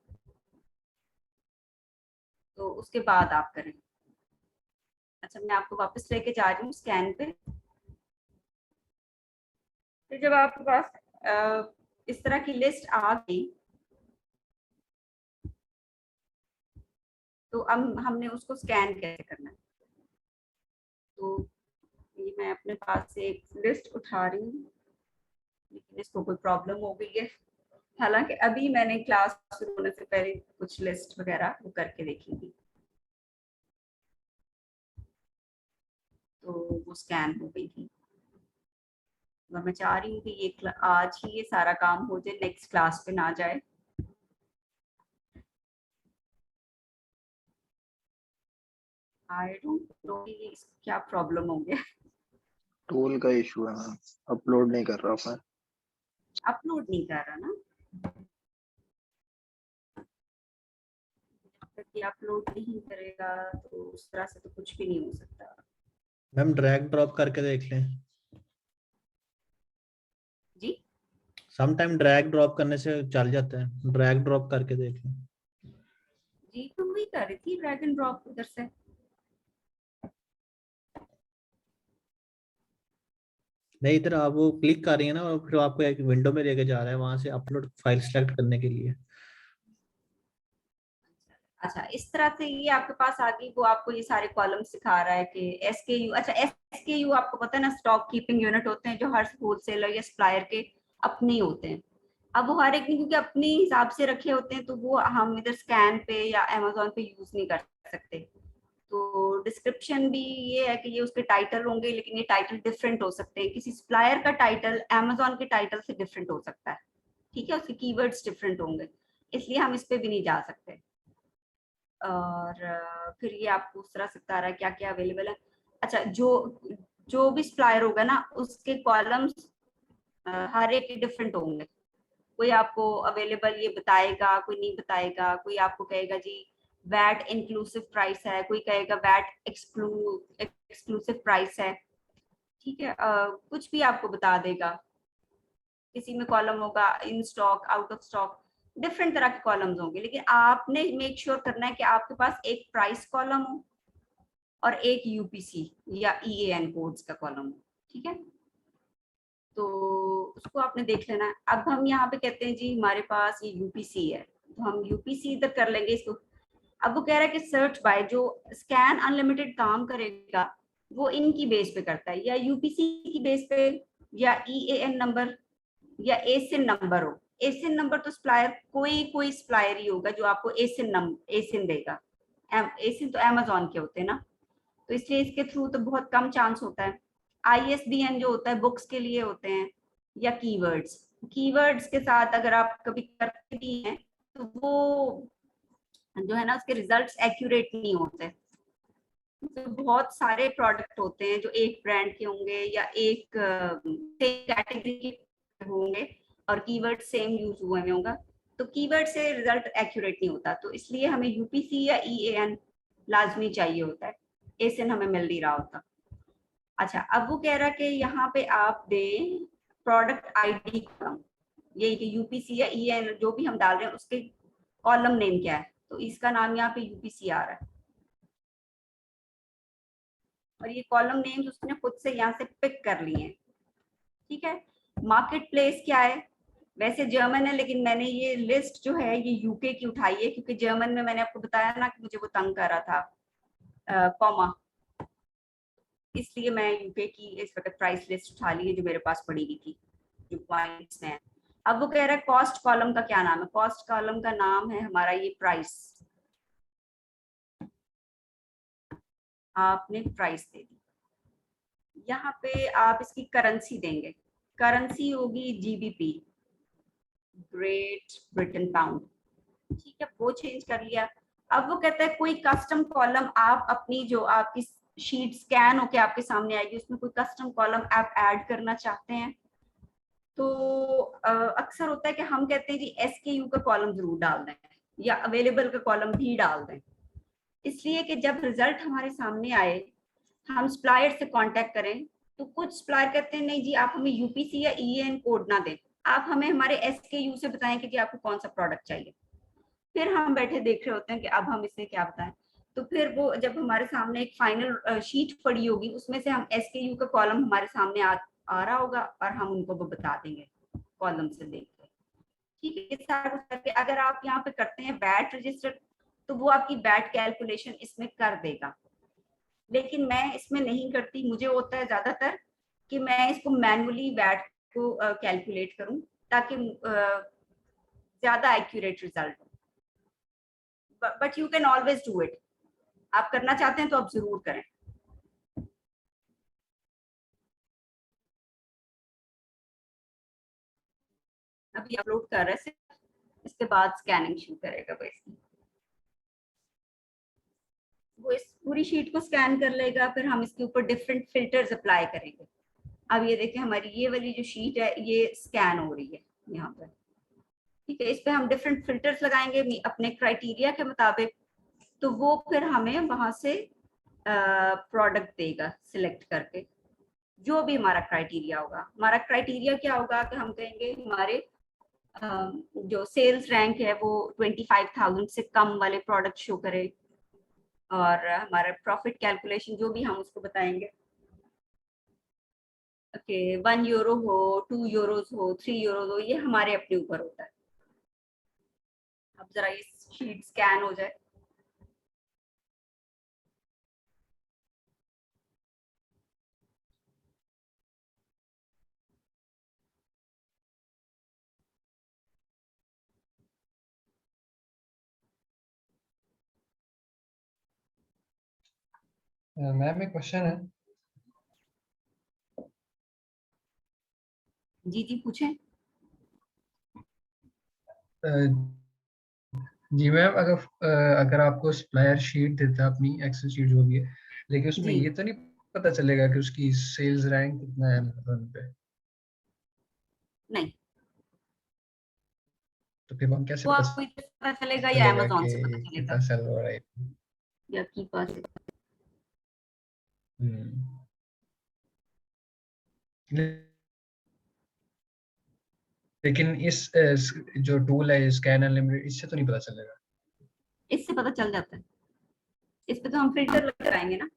तो उसके बाद आप करें। अच्छा, मैं आपको वापस लेके जा रही हूँ स्कैन पे। तो जब आपके पास इस तरह की लिस्ट आ गई, तो अब हमने उसको स्कैन कैसे करना है। तो ये मैं अपने पास से एक लिस्ट उठा रही हूँ, लेकिन इसको कोई प्रॉब्लम हो गई है। हालांकि अभी मैंने क्लास शुरू होने से पहले कुछ लिस्ट वगैरह वो करके देखी थी, तो वो स्कैन हो गई थी। और मैं चाह रही हूँ कि ये आज ही ये सारा काम हो जाए, नेक्स्ट क्लास पे ना जाए। आई डोंट नो ये क्या प्रॉब्लम हो गया, टूल का इशू है मैम, अपलोड नहीं कर रहा फाइल। अपलोड नहीं कर रहा ना, कि अपलोड नहीं करेगा तो उस तरह से तो कुछ भी नहीं हो सकता। मैम ड्रैग ड्रॉप करके देख लें, जी समटाइम ड्रैग ड्रॉप करने से चल जाता है, ड्रैग ड्रॉप करके देख लें। जी तो वही कर रही थी, ड्रैग एंड ड्रॉप उधर से। नहीं, इधर आप वो क्लिक कर रही है ना और फिर आपको एक विंडो में लेके जा रहा है, वहां से अपलोड फाइल सेलेक्ट करने के लिए। अच्छा इस तरह से ये आपके पास आ गई, वो आपको ये सारे कॉलम सिखा रहा है कि एसकेयू। अच्छा एसकेयू आपको पता है ना, स्टॉक कीपिंग यूनिट होते हैं जो हर होलसेलर या सप्लायर के अपने ही होते हैं। अब वो हर एक ने क्योंकि अपने हिसाब से रखे होते हैं, तो वो हम इधर स्कैन पे या अमेजोन पे यूज नहीं कर सकते। तो डिस्क्रिप्शन भी ये है कि ये उसके टाइटल होंगे, लेकिन ये टाइटल डिफरेंट हो सकते हैं। किसी सप्लायर का टाइटल अमेजोन के टाइटल से डिफरेंट हो सकता है, ठीक है, उसके कीवर्ड्स डिफरेंट होंगे, इसलिए हम इस पे भी नहीं जा सकते। और फिर ये आपको उस तरह से बता रहा है क्या क्या अवेलेबल है। अच्छा जो जो भी सप्लायर होगा ना, उसके कॉलम्स हर एक डिफरेंट होंगे। कोई आपको अवेलेबल ये बताएगा, कोई नहीं बताएगा। कोई आपको कहेगा जी वैट इंक्लूसिव प्राइस है, कोई कहेगा वैट एक्सक्लूसिव प्राइस है, ठीक है। कुछ भी आपको बता देगा। किसी में कॉलम होगा in stock, out of stock, different तरह के कॉलम्स होंगे। लेकिन आपने मेक श्योर करना है कि आपके पास एक प्राइस कॉलम हो और एक यूपीसी या ईएएन कोड्स का कॉलम हो, ठीक है। तो उसको आपने देख लेना है। अब हम यहाँ पे कहते हैं जी हमारे पास ये यूपीसी है, तो हम यूपीसी इधर कर लेंगे इसको। अब वो कह रहा है कि सर्च बाय, जो स्कैन अनलिमिटेड काम करेगा वो इनकी बेस पे करता है, या यूपीसी की बेस पे, या ईएएन नंबर, या एसिन नंबर हो। एसिन नंबर तो सप्लायर कोई सप्लायर ही होगा जो आपको एसिन देगा। एसिन तो अमेजोन के होते हैं ना, तो इसलिए इसके थ्रू तो बहुत कम चांस होता है। आईएसबीएन जो होता है बुक्स के लिए होते हैं, या कीवर्ड्स के साथ अगर आप कभी करते भी हैं तो वो जो है ना उसके रिजल्ट्स एक्यूरेट नहीं होते। तो बहुत सारे प्रोडक्ट होते हैं जो एक ब्रांड के होंगे या एक कैटेगरी के होंगे और कीवर्ड सेम यूज हुए होंगे, तो कीवर्ड से रिजल्ट एक्यूरेट नहीं होता। तो इसलिए हमें यूपीसी या ईएएन लाजमी चाहिए होता है, एसिन हमें मिल नहीं रहा होता। अच्छा अब वो कह रहा है कि यहाँ पे आप दें प्रोडक्ट आईडी कॉलम, ये यूपीसी या ईएएन जो भी हम डाल रहे हैं उसके कॉलम नेम क्या है, तो इसका नाम यहाँ पे यूपीसी आ रहा है। और ये कॉलम नेम्स उसने खुद से यहाँ से पिक कर लिए हैं, ठीक है। मार्केट प्लेस क्या है, वैसे जर्मन है, लेकिन मैंने ये लिस्ट जो है ये यूके की उठाई है, क्योंकि जर्मन में मैंने आपको बताया ना कि मुझे वो तंग कर रहा था कॉमा, इसलिए मैं यूके की इस वक्त प्राइस लिस्ट उठा ली है जो मेरे पास पड़ी हुई थी, जो पॉइंट्स में है। अब वो कह रहा है कॉस्ट कॉलम का क्या नाम है, कॉस्ट कॉलम का नाम है हमारा ये प्राइस। आपने प्राइस दे दी, यहाँ पे आप इसकी करेंसी देंगे, करेंसी होगी जीबीपी, ग्रेट ब्रिटेन पाउंड, ठीक है, वो चेंज कर लिया। अब वो कहता है कोई कस्टम कॉलम आप अपनी जो आपकी शीट स्कैन होके आपके सामने आएगी उसमें कोई कस्टम कॉलम आप ऐड करना चाहते हैं। तो अक्सर होता है कि हम कहते हैं जी एसकेयू का कॉलम जरूर डाल दें या अवेलेबल का कॉलम भी डाल दें, इसलिए कि जब रिजल्ट हमारे सामने आए हम सप्लायर से कांटेक्ट करें, तो कुछ सप्लायर कहते हैं नहीं जी आप हमें यूपीसी या ईएएन कोड ना दें, आप हमें हमारे एसकेयू से बताएं कि जी आपको कौन सा प्रोडक्ट चाहिए। फिर हम बैठे देख रहे होते हैं कि अब हम इसे क्या बताएं। तो फिर वो जब हमारे सामने एक फाइनल शीट पड़ी होगी उसमें से हम एसकेयू का कॉलम हमारे सामने आ रहा होगा और हम उनको वो बता देंगे कॉलम से देख के, ठीक है। ये सारा कुछ करके अगर आप यहाँ पे करते हैं वैट रजिस्टर, तो वो आपकी वैट कैलकुलेशन इसमें कर देगा। लेकिन मैं इसमें नहीं करती। मुझे होता है ज्यादातर कि मैं इसको मैनुअली वैट को कैलकुलेट करूं ताकि ज्यादा एक्यूरेट रिजल्ट हो। But you can always do it. आप करना चाहते हैं तो आप जरूर करें। अभी अपलोड कर रहे हैं, इसके बाद स्कैनिंग शुरू करेगा वो इस पूरी शीट को स्कैन कर लेगा। फिर हम इसके ऊपर डिफरेंट फिल्टर्स अप्लाई करेंगे। अब ये देखिए हमारी ये वाली जो शीट है ये स्कैन हो रही है यहाँ पर, ठीक है। इस पे हम डिफरेंट फिल्टर्स लगाएंगे अपने क्राइटेरिया के मुताबिक, तो वो फिर हमें वहां से प्रोडक्ट देगा सिलेक्ट करके, जो भी हमारा क्राइटेरिया होगा। हमारा क्राइटेरिया क्या होगा कि हम कहेंगे हमारे जो सेल्स रैंक है वो 25,000 से कम वाले प्रोडक्ट शो करे, और हमारा प्रॉफिट कैलकुलेशन जो भी हम उसको बताएंगे, ओके 1 यूरो हो, 2 यूरोज हो, 3 यूरोज हो, ये हमारे अपने ऊपर होता है। अब जरा ये शीट स्कैन हो जाए। मैम एक क्वेश्चन है। जी जी पूछें। जी मैम, अगर आपको सप्लायर शीट देता है अपनी एक्सेल शीट जो भी है, लेकिन उसमें जी ये तो नहीं पता चलेगा कि उसकी सेल्स रैंक कितना है अमेज़न पे, नहीं, तो फिर हम कैसे वो पता आपको इधर से पता चलेगा या चलेगा अमेजोन से पता कि चलेगा कितना सेल हो रहा है? या आपके पास है। हम्म। लेकिन जो टूल है स्कैन अनलिमिटेड, इससे तो नहीं पता चलेगा? इससे पता चल जाता है। इस पे तो हम फिल्टर लगाएंगे ना।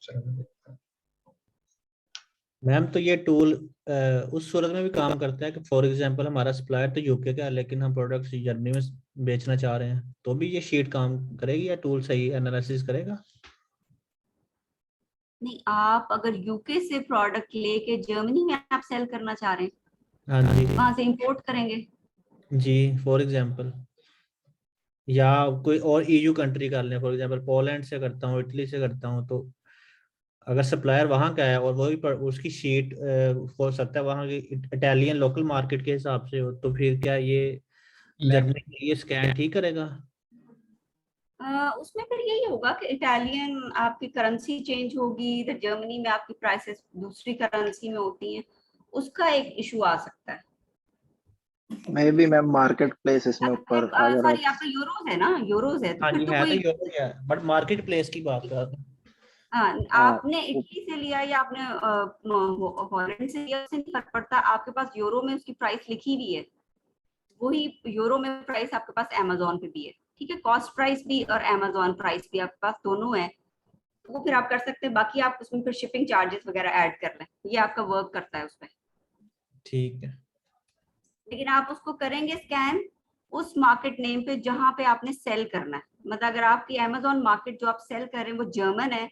चलो मैं देखता हूँ। मैम तो ये टूल उस सूरत में भी काम करता है कि फॉर एग्जांपल हमारा सप्लायर तो यूके का है लेकिन हम प्रोडक्ट्स जर्मनी में बेचना चाह रहे हैं, तो भी ये शीट काम करेगी या टूल सही एनालिसिस करेगा? नहीं, आप अगर यूके से प्रोडक्ट लेके जर्मनी में आप सेल करना चाह रहे हैं, हाँ जी वहां से इंपोर्ट करेंगे। जी, फॉर एग्जांपल, या कोई और ईयू कंट्री कर लें, फॉर एग्जांपल पोलैंड से करता हूँ, इटली से करता हूँ, तो अगर सप्लायर वहाँ का है और वही उसकी शीट हो सकता है वहाँ की इटालियन लोकल मार्केट के हिसाब से हो, तो फिर क्या ये लेफ्ट। जर्मनी के लिए स्कैन ठीक करेगा? उसमें फिर यही होगा कि इटालियन आपकी करेंसी चेंज होगी, इधर जर्मनी में आपकी प्राइसेस दूसरी करेंसी में होती हैं, उसका एक इशू आ सकता है। May be ma'am market place इसमें ऊपर अगर सॉरी, आपका यूरोज है ना, यूरोज है तो हाँ फिर जी, तो है तो कोई। यूरो है, बट मार्केट प्लेस की बात कर रहा हूँ। हाँ, हाँ आपने इटली से लिया या आपने हॉलैंड से लिया, उससे नहीं फर्क पड़ता। आपके पास यूरो में उसकी प्राइस लिखी हुई है, वही यूरो में प्राइस आपके पास अमेजोन पे भी है, ठीक है। कॉस्ट प्राइस भी और अमेजोन प्राइस भी आपके पास दोनों है, तो वो फिर आप कर सकते हैं। बाकी आप उसमें फिर शिपिंग चार्जेस वगैरह ऐड कर लें, ये आपका वर्क करता है उसमें। ठीक है। लेकिन आप उसको करेंगे स्कैन उस मार्केट नेम पे जहां पे आपने सेल करना है। मतलब अगर आपकी अमेजोन मार्केट जो आप सेल कर रहे हैं वो जर्मन है,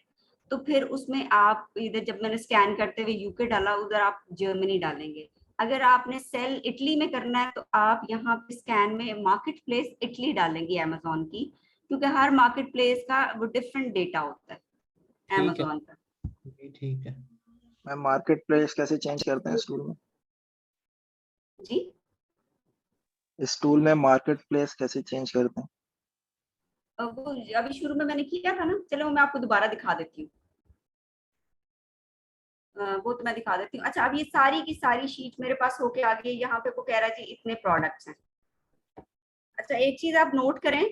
तो फिर उसमें आप इधर, जब मैंने स्कैन करते हुए यूके डाला, उधर आप जर्मनी डालेंगे। अगर आपने सेल इटली में करना है तो आप यहाँ पे स्कैन में मार्केट प्लेस इटली डालेंगे अमेजोन की, क्योंकि हर मार्केट प्लेस का वो डिफरेंट डेटा होता है ठीक है अमेजोन का। जी, ठीक है। मैम मार्केट प्लेस कैसे चेंज करते हैं इस टूल में? जी, इस टूल में मार्केट प्लेस कैसे चेंज करते हैं? वो अभी शुरू में मैंने किया था ना, चलो मैं आपको दोबारा दिखा देती हूँ। वो तो मैं दिखा देती हूँ। अच्छा, अब ये सारी की सारी शीट मेरे पास होके आ गई। यहाँ पे वो कह रहा है जी इतने प्रोडक्ट्स हैं। अच्छा, एक चीज आप नोट करें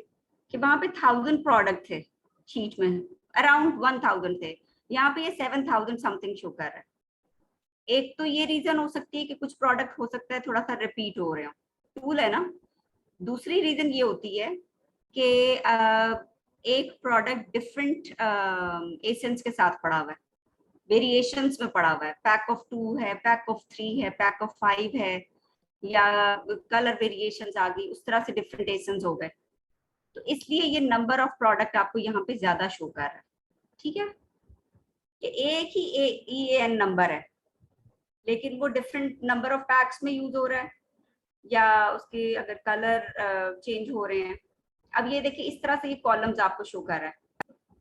कि वहां पे 1000 प्रोडक्ट थे शीट में, अराउंड 1000 थे। यहाँ पे ये 7000 समथिंग शो कर रहा है। एक तो ये रीजन हो सकती है कि कुछ प्रोडक्ट हो सकता है थोड़ा सा रिपीट हो रहे हो, टूल है ना। दूसरी रीजन ये होती है कि एक प्रोडक्ट डिफरेंट एसेंस के साथ पड़ा हुआ है, वेरिएशंस में पड़ा हुआ है। पैक ऑफ 2 है, पैक ऑफ 3 है, पैक ऑफ 5 है, या कलर वेरिएशंस आ गई, उस तरह से डिफरेंटेशंस हो गए, तो इसलिए ये नंबर ऑफ प्रोडक्ट आपको यहाँ पे ज्यादा शो कर रहा है। ठीक है, कि एक ही EAN नंबर है लेकिन वो डिफरेंट नंबर ऑफ पैक्स में यूज हो रहा है, या उसके अगर कलर चेंज हो रहे हैं। अब ये देखिए इस तरह से ये कॉलम्स आपको शो कर रहा है,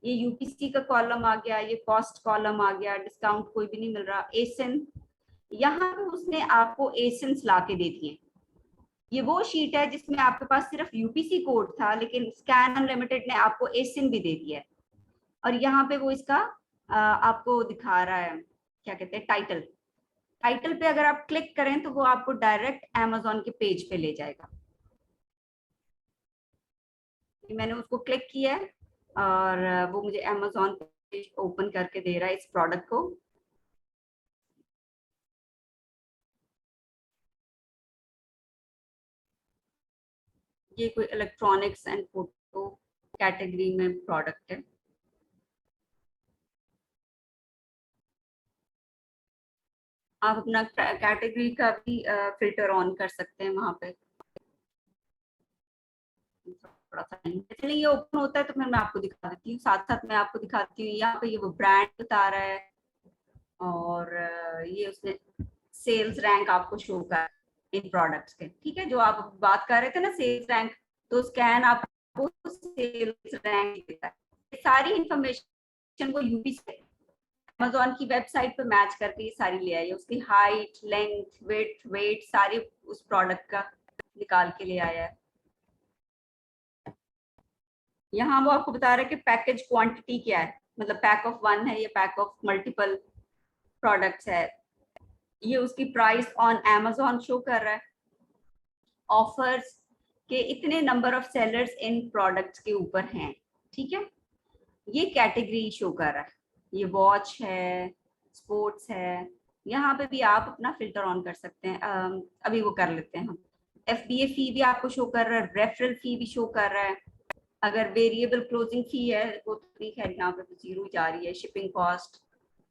ये यूपीसी का कॉलम आ गया, ये कॉस्ट कॉलम आ गया, डिस्काउंट कोई भी नहीं मिल रहा, एसिन, यहाँ पे उसने आपको एसिन्स ला के दे दिए। ये वो शीट है जिसमें आपके पास सिर्फ यूपीसी कोड था, लेकिन स्कैन अनलिमिटेड ने आपको एसिन भी दे दिया है, और यहाँ पे वो इसका आपको दिखा रहा है, क्या कहते हैं, टाइटल। टाइटल पे अगर आप क्लिक करें तो वो आपको डायरेक्ट Amazon के पेज पे ले जाएगा। मैंने उसको क्लिक किया है और वो मुझे Amazon पेज ओपन करके दे रहा है इस प्रोडक्ट को। ये कोई इलेक्ट्रॉनिक्स एंड फोटो कैटेगरी में प्रोडक्ट है। आप अपना कैटेगरी का भी फिल्टर ऑन कर सकते हैं वहां पे। थोड़ा सा चलिए ये ओपन होता है तो फिर मैं आपको दिखा देती हूँ, साथ साथ मैं आपको दिखाती हूँ। यहाँ पे ये वो ब्रांड बता रहा है और ये उसने सेल्स रैंक आपको शो कर इन प्रोडक्ट्स के। ठीक है, जो आप बात कर रहे थे ना सेल्स रैंक, तो स्कैन आपको सेल्स रैंक देता है। सारी इंफॉर्मेशन वो यूपी से Amazon की वेबसाइट पे मैच करके ये सारी ले आई है, उसकी हाइट, लेंथ, विड्थ, वेट सारी उस प्रोडक्ट का निकाल के ले आया है। यहाँ वो आपको बता रहा है कि पैकेज क्वांटिटी क्या है, मतलब पैक ऑफ 1 है या पैक ऑफ मल्टीपल प्रोडक्ट्स है। ये उसकी प्राइस ऑन Amazon शो कर रहा है, ऑफर्स के इतने number of sellers in products के ऊपर हैं। ठीक है, ये कैटेगरी शो कर रहा है, ये वॉच है, स्पोर्ट्स है। यहाँ पे भी आप अपना फिल्टर ऑन कर सकते हैं। अभी वो कर लेते हैं हम। FBA फी भी आपको शो कर रहा है, रेफरल फी भी शो कर रहा है। अगर वेरिएबल क्लोजिंग फी है वो तो खैर यहाँ पे तो 0 जा रही है। शिपिंग कॉस्ट,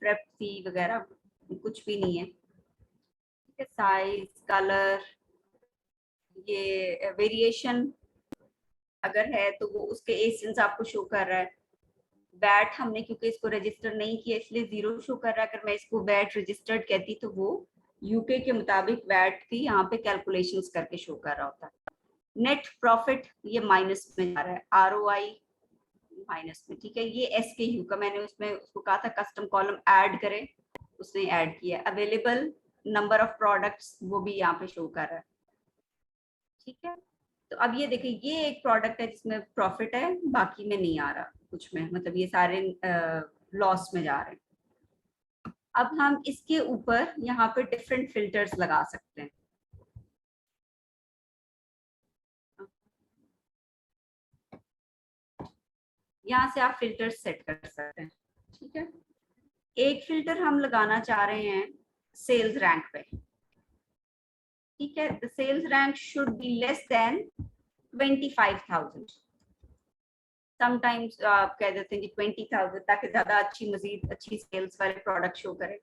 प्रेप फी वगैरह कुछ भी नहीं है। ठीक है, साइज, कलर, ये वेरिएशन अगर है तो वो उसके एसियंस आपको शो कर रहा है। वैट हमने क्योंकि इसको रजिस्टर नहीं किया इसलिए 0 शो कर रहा है। अगर मैं इसको वैट रजिस्टर्ड कहती तो वो यूके के मुताबिक वैट की यहाँ पे कैलकुलेशंस करके शो कर रहा होता है। नेट प्रॉफिट ये माइनस में जा रहा है, ROI माइनस में। ठीक है, ये SKU का मैंने उसमें उसको कहा था कस्टम कॉलम ऐड करे, उसने ऐड किया। अवेलेबल नंबर ऑफ प्रोडक्ट्स वो भी यहाँ पे शो कर रहा है। ठीक है, तो अब ये देखिए ये एक प्रोडक्ट है जिसमें प्रॉफिट है, बाकी में नहीं आ रहा कुछ में, मतलब ये सारे लॉस में जा रहे हैं। अब हम इसके ऊपर यहाँ पे डिफरेंट फिल्टर्स लगा सकते हैं। यहाँ से आप फिल्टर सेट कर सकते हैं। ठीक है, एक फिल्टर हम लगाना चाह रहे हैं सेल्स रैंक पे। ठीक है, the sales rank should be less than 25,000। Sometimes आप कह देते हैं कि 20,000 ताकि ज्यादा अच्छी मजीद अच्छी सेल्स वाले प्रोडक्ट शो करें।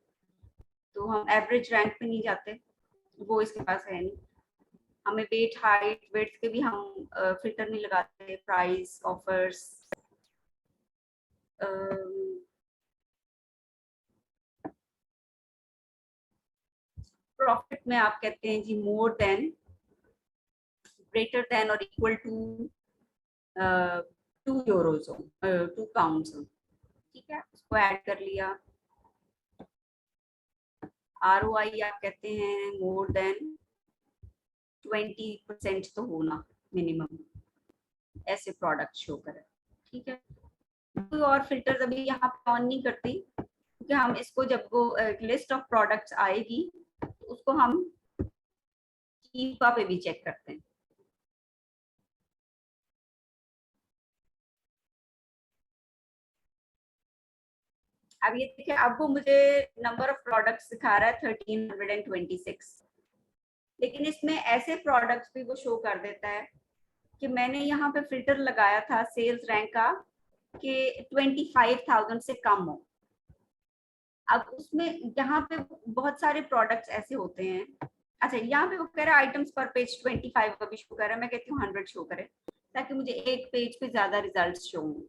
तो हम एवरेज रैंक पे नहीं जाते, वो इसके पास है नहीं। हमें वेट, हाइट, वेट के भी हम फिल्टर नहीं लगाते। प्राइस, ऑफर्स, प्रॉफिट में आप कहते हैं जी मोर देन, ग्रेटर देन और इक्वल टू 2 यूरोज हो, 2 पाउंड्स हो। ठीक है, उसको ऐड कर लिया। ROI आप कहते हैं मोर देन 20% तो होना मिनिमम, ऐसे प्रोडक्ट शो करें। ठीक है, कोई और फिल्टर अभी यहाँ पे ऑन नहीं करती क्योंकि हम इसको जब वो लिस्ट ऑफ प्रोडक्ट्स आएगी तो उसको हम कीपा पे भी चेक करते हैं। अब ये देखिए, अब वो मुझे नंबर ऑफ प्रोडक्ट्स दिखा रहा है 1326, लेकिन इसमें ऐसे प्रोडक्ट्स भी वो शो कर देता है कि मैंने यहाँ पे फिल्टर लगाया था सेल्स रैंक का कि 25,000 से कम हो। अब उसमें यहाँ पे बहुत सारे प्रोडक्ट्स ऐसे होते हैं अच्छा, यहाँ पे वो कह रहा है आइटम्स पर पेज 25 अभी शो कर रहा है, मैं कहती हूँ 100 शो करे ताकि मुझे एक पेज पे ज्यादा रिजल्ट्स शो हों।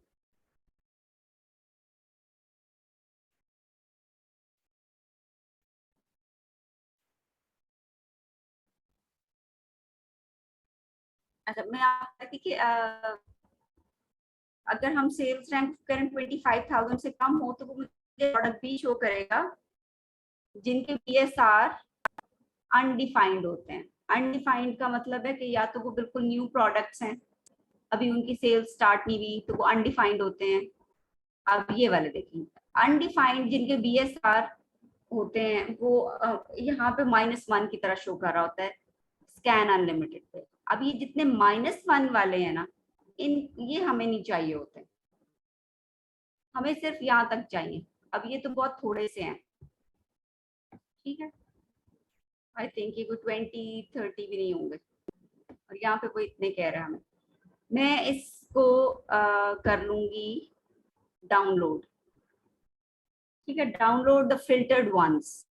अच्छा, मैं आप कहती कि अगर हम सेल्स रैंक करें 25,000 से कम हो तो वो मुझे प्रोडक्ट भी शो करेगा जिनके BSR अनडिफाइंड होते हैं। अनडिफाइंड का मतलब है कि या तो वो बिल्कुल न्यू प्रोडक्ट्स हैं, अभी उनकी सेल्स स्टार्ट नहीं हुई, तो वो अनडिफाइंड होते हैं। अब ये वाले देखिए, अनडिफाइंड जिनके BSR होते हैं वो यहाँ पे -1 की तरह शो कर रहा होता है स्कैन अनलिमिटेड पे। अब ये जितने -1 वाले हैं ना, ये हमें नहीं चाहिए होते, हमें सिर्फ यहाँ तक चाहिए। अब ये तो बहुत थोड़े से हैं, ठीक है, आई थिंक ये कोई 20-30 भी नहीं होंगे, और यहाँ पे कोई इतने कह रहा है हमें। मैं इसको कर लूंगी डाउनलोड, ठीक है, डाउनलोड द फिल्टर्ड वंस।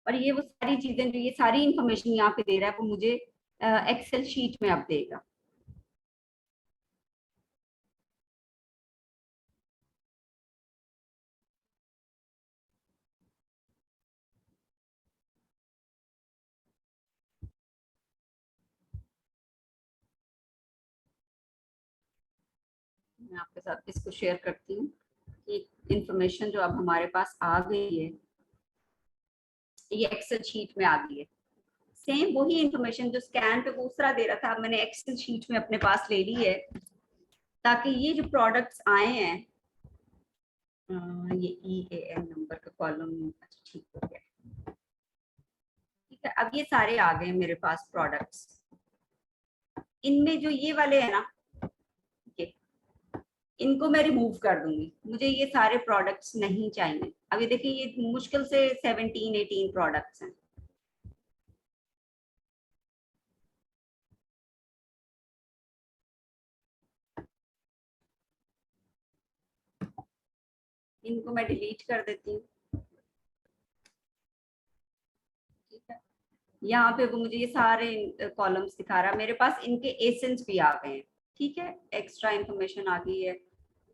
और ये वो सारी चीजें जो ये सारी इंफॉर्मेशन यहाँ पे दे रहा है वो मुझे एक्सेल शीट में अब देगा। मैं आपके साथ इसको शेयर करती हूँ कि इंफॉर्मेशन जो अब हमारे पास आ गई है ये एक्सेल शीट में आ गई है। सेम वही इंफॉर्मेशन जो स्कैन पे दूसरा दे रहा था, अब मैंने एक्सेल शीट में अपने पास ले ली है, ताकि ये जो प्रोडक्ट्स आए हैं, ये EAN नंबर का कॉलम, अच्छा ठीक हो गया, ठीक है। अब ये सारे आ गए मेरे पास प्रोडक्ट्स, इनमें जो ये वाले हैं ना, ये इनको मैं रिमूव कर दूंगी, मुझे ये सारे प्रोडक्ट्स नहीं चाहिए। अभी देखिए ये मुश्किल से 17-18 प्रोडक्ट्स हैं। इनको मैं डिलीट कर देती हूँ, ठीक है। यहाँ पे वो मुझे ये सारे कॉलम्स दिखा रहा है, मेरे पास इनके एसेंस भी आ गए हैं, ठीक है, एक्स्ट्रा इंफॉर्मेशन आ गई है।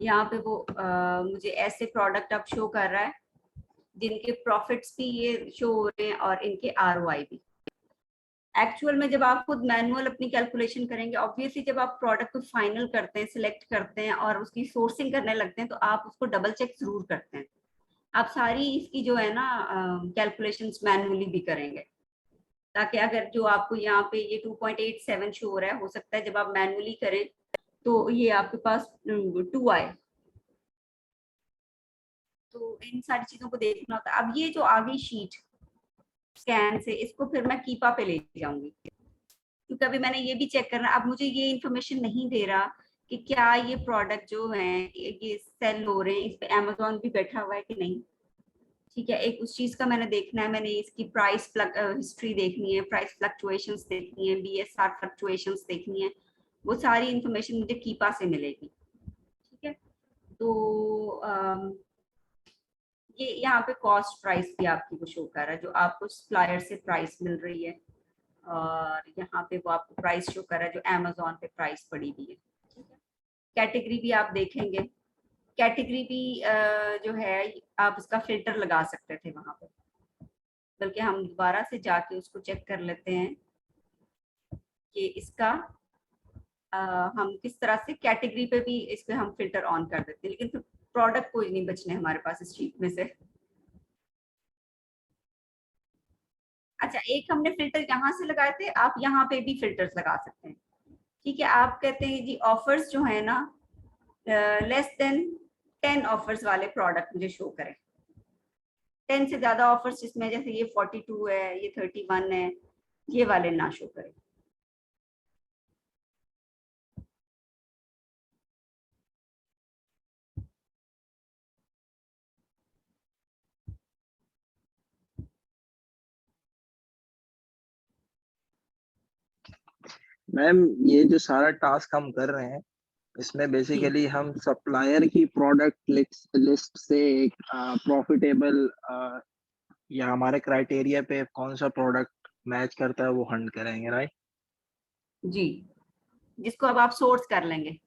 यहाँ पे वो मुझे ऐसे प्रोडक्ट अब शो कर रहा है जिनके प्रॉफिट्स भी ये शो हो रहे हैं और इनके ROI भी। एक्चुअल में जब आप खुद मैनुअल अपनी कैलकुलेशन करेंगे, ऑब्वियसली जब आप प्रोडक्ट को फाइनल करते हैं, सिलेक्ट करते हैं और उसकी सोर्सिंग करने लगते हैं, तो आप उसको डबल चेक जरूर करते हैं। आप सारी इसकी जो है ना कैलकुलेशंस मैनुअली भी करेंगे, ताकि अगर जो आपको यहाँ पे ये 2.87 शो हो रहा है, हो सकता है जब आप मैनुअली करें तो ये आपके पास 2 आए। तो इन सारी चीजों को देखना होता है। अब ये जो आ गई शीट स्कैन से, इसको फिर मैं कीपा पे ले जाऊंगी, क्योंकि अभी मैंने ये भी चेक करना, अब मुझे ये इन्फॉर्मेशन नहीं दे रहा कि क्या ये प्रोडक्ट जो है ये सेल हो रहे हैं, इस पे Amazon भी बैठा हुआ है कि नहीं, ठीक है। एक उस चीज का मैंने देखना है, मैंने इसकी प्राइस हिस्ट्री देखनी है, प्राइस फ्लक्चुएशंस देखनी है, BSR फ्लक्चुएशंस देखनी है, वो सारी इंफॉर्मेशन मुझे कीपा से मिलेगी, ठीक है। तो ये यहाँ पे कॉस्ट प्राइस भी आपकी वो शो कर रहा है, जो आपको सप्लायर से प्राइस मिल रही है, और यहाँ पे वो आपको प्राइस शो कर रहा है जो Amazon पे प्राइस पड़ी हुई है, ठीक है। कैटेगरी भी आप देखेंगे, कैटेगरी भी जो है आप उसका फिल्टर लगा सकते थे वहां पे, बल्कि हम दोबारा से जाके उसको चेक कर लेते हैं कि इसका हम किस तरह से कैटेगरी पे भी इस पे हम फिल्टर ऑन कर देते हैं, लेकिन फिर प्रोडक्ट कोई नहीं बचने हमारे पास इस शीट में से। अच्छा, एक हमने फिल्टर यहाँ से लगाए थे, आप यहाँ पे भी फिल्टर्स लगा सकते हैं, ठीक है। आप कहते हैं जी ऑफर्स जो है ना, लेस देन 10 ऑफर्स वाले प्रोडक्ट मुझे शो करें। 10 से ज्यादा ऑफर्स जिसमें जैसे ये 42 है, ये 31 है, ये वाले ना शो करें। मैम ये जो सारा टास्क हम कर रहे हैं, इसमें बेसिकली हम सप्लायर की प्रोडक्ट लिस्ट से एक प्रॉफिटेबल या हमारे क्राइटेरिया पे कौन सा प्रोडक्ट मैच करता है वो हंट करेंगे, राइट? जी, जिसको अब आप सोर्स कर लेंगे।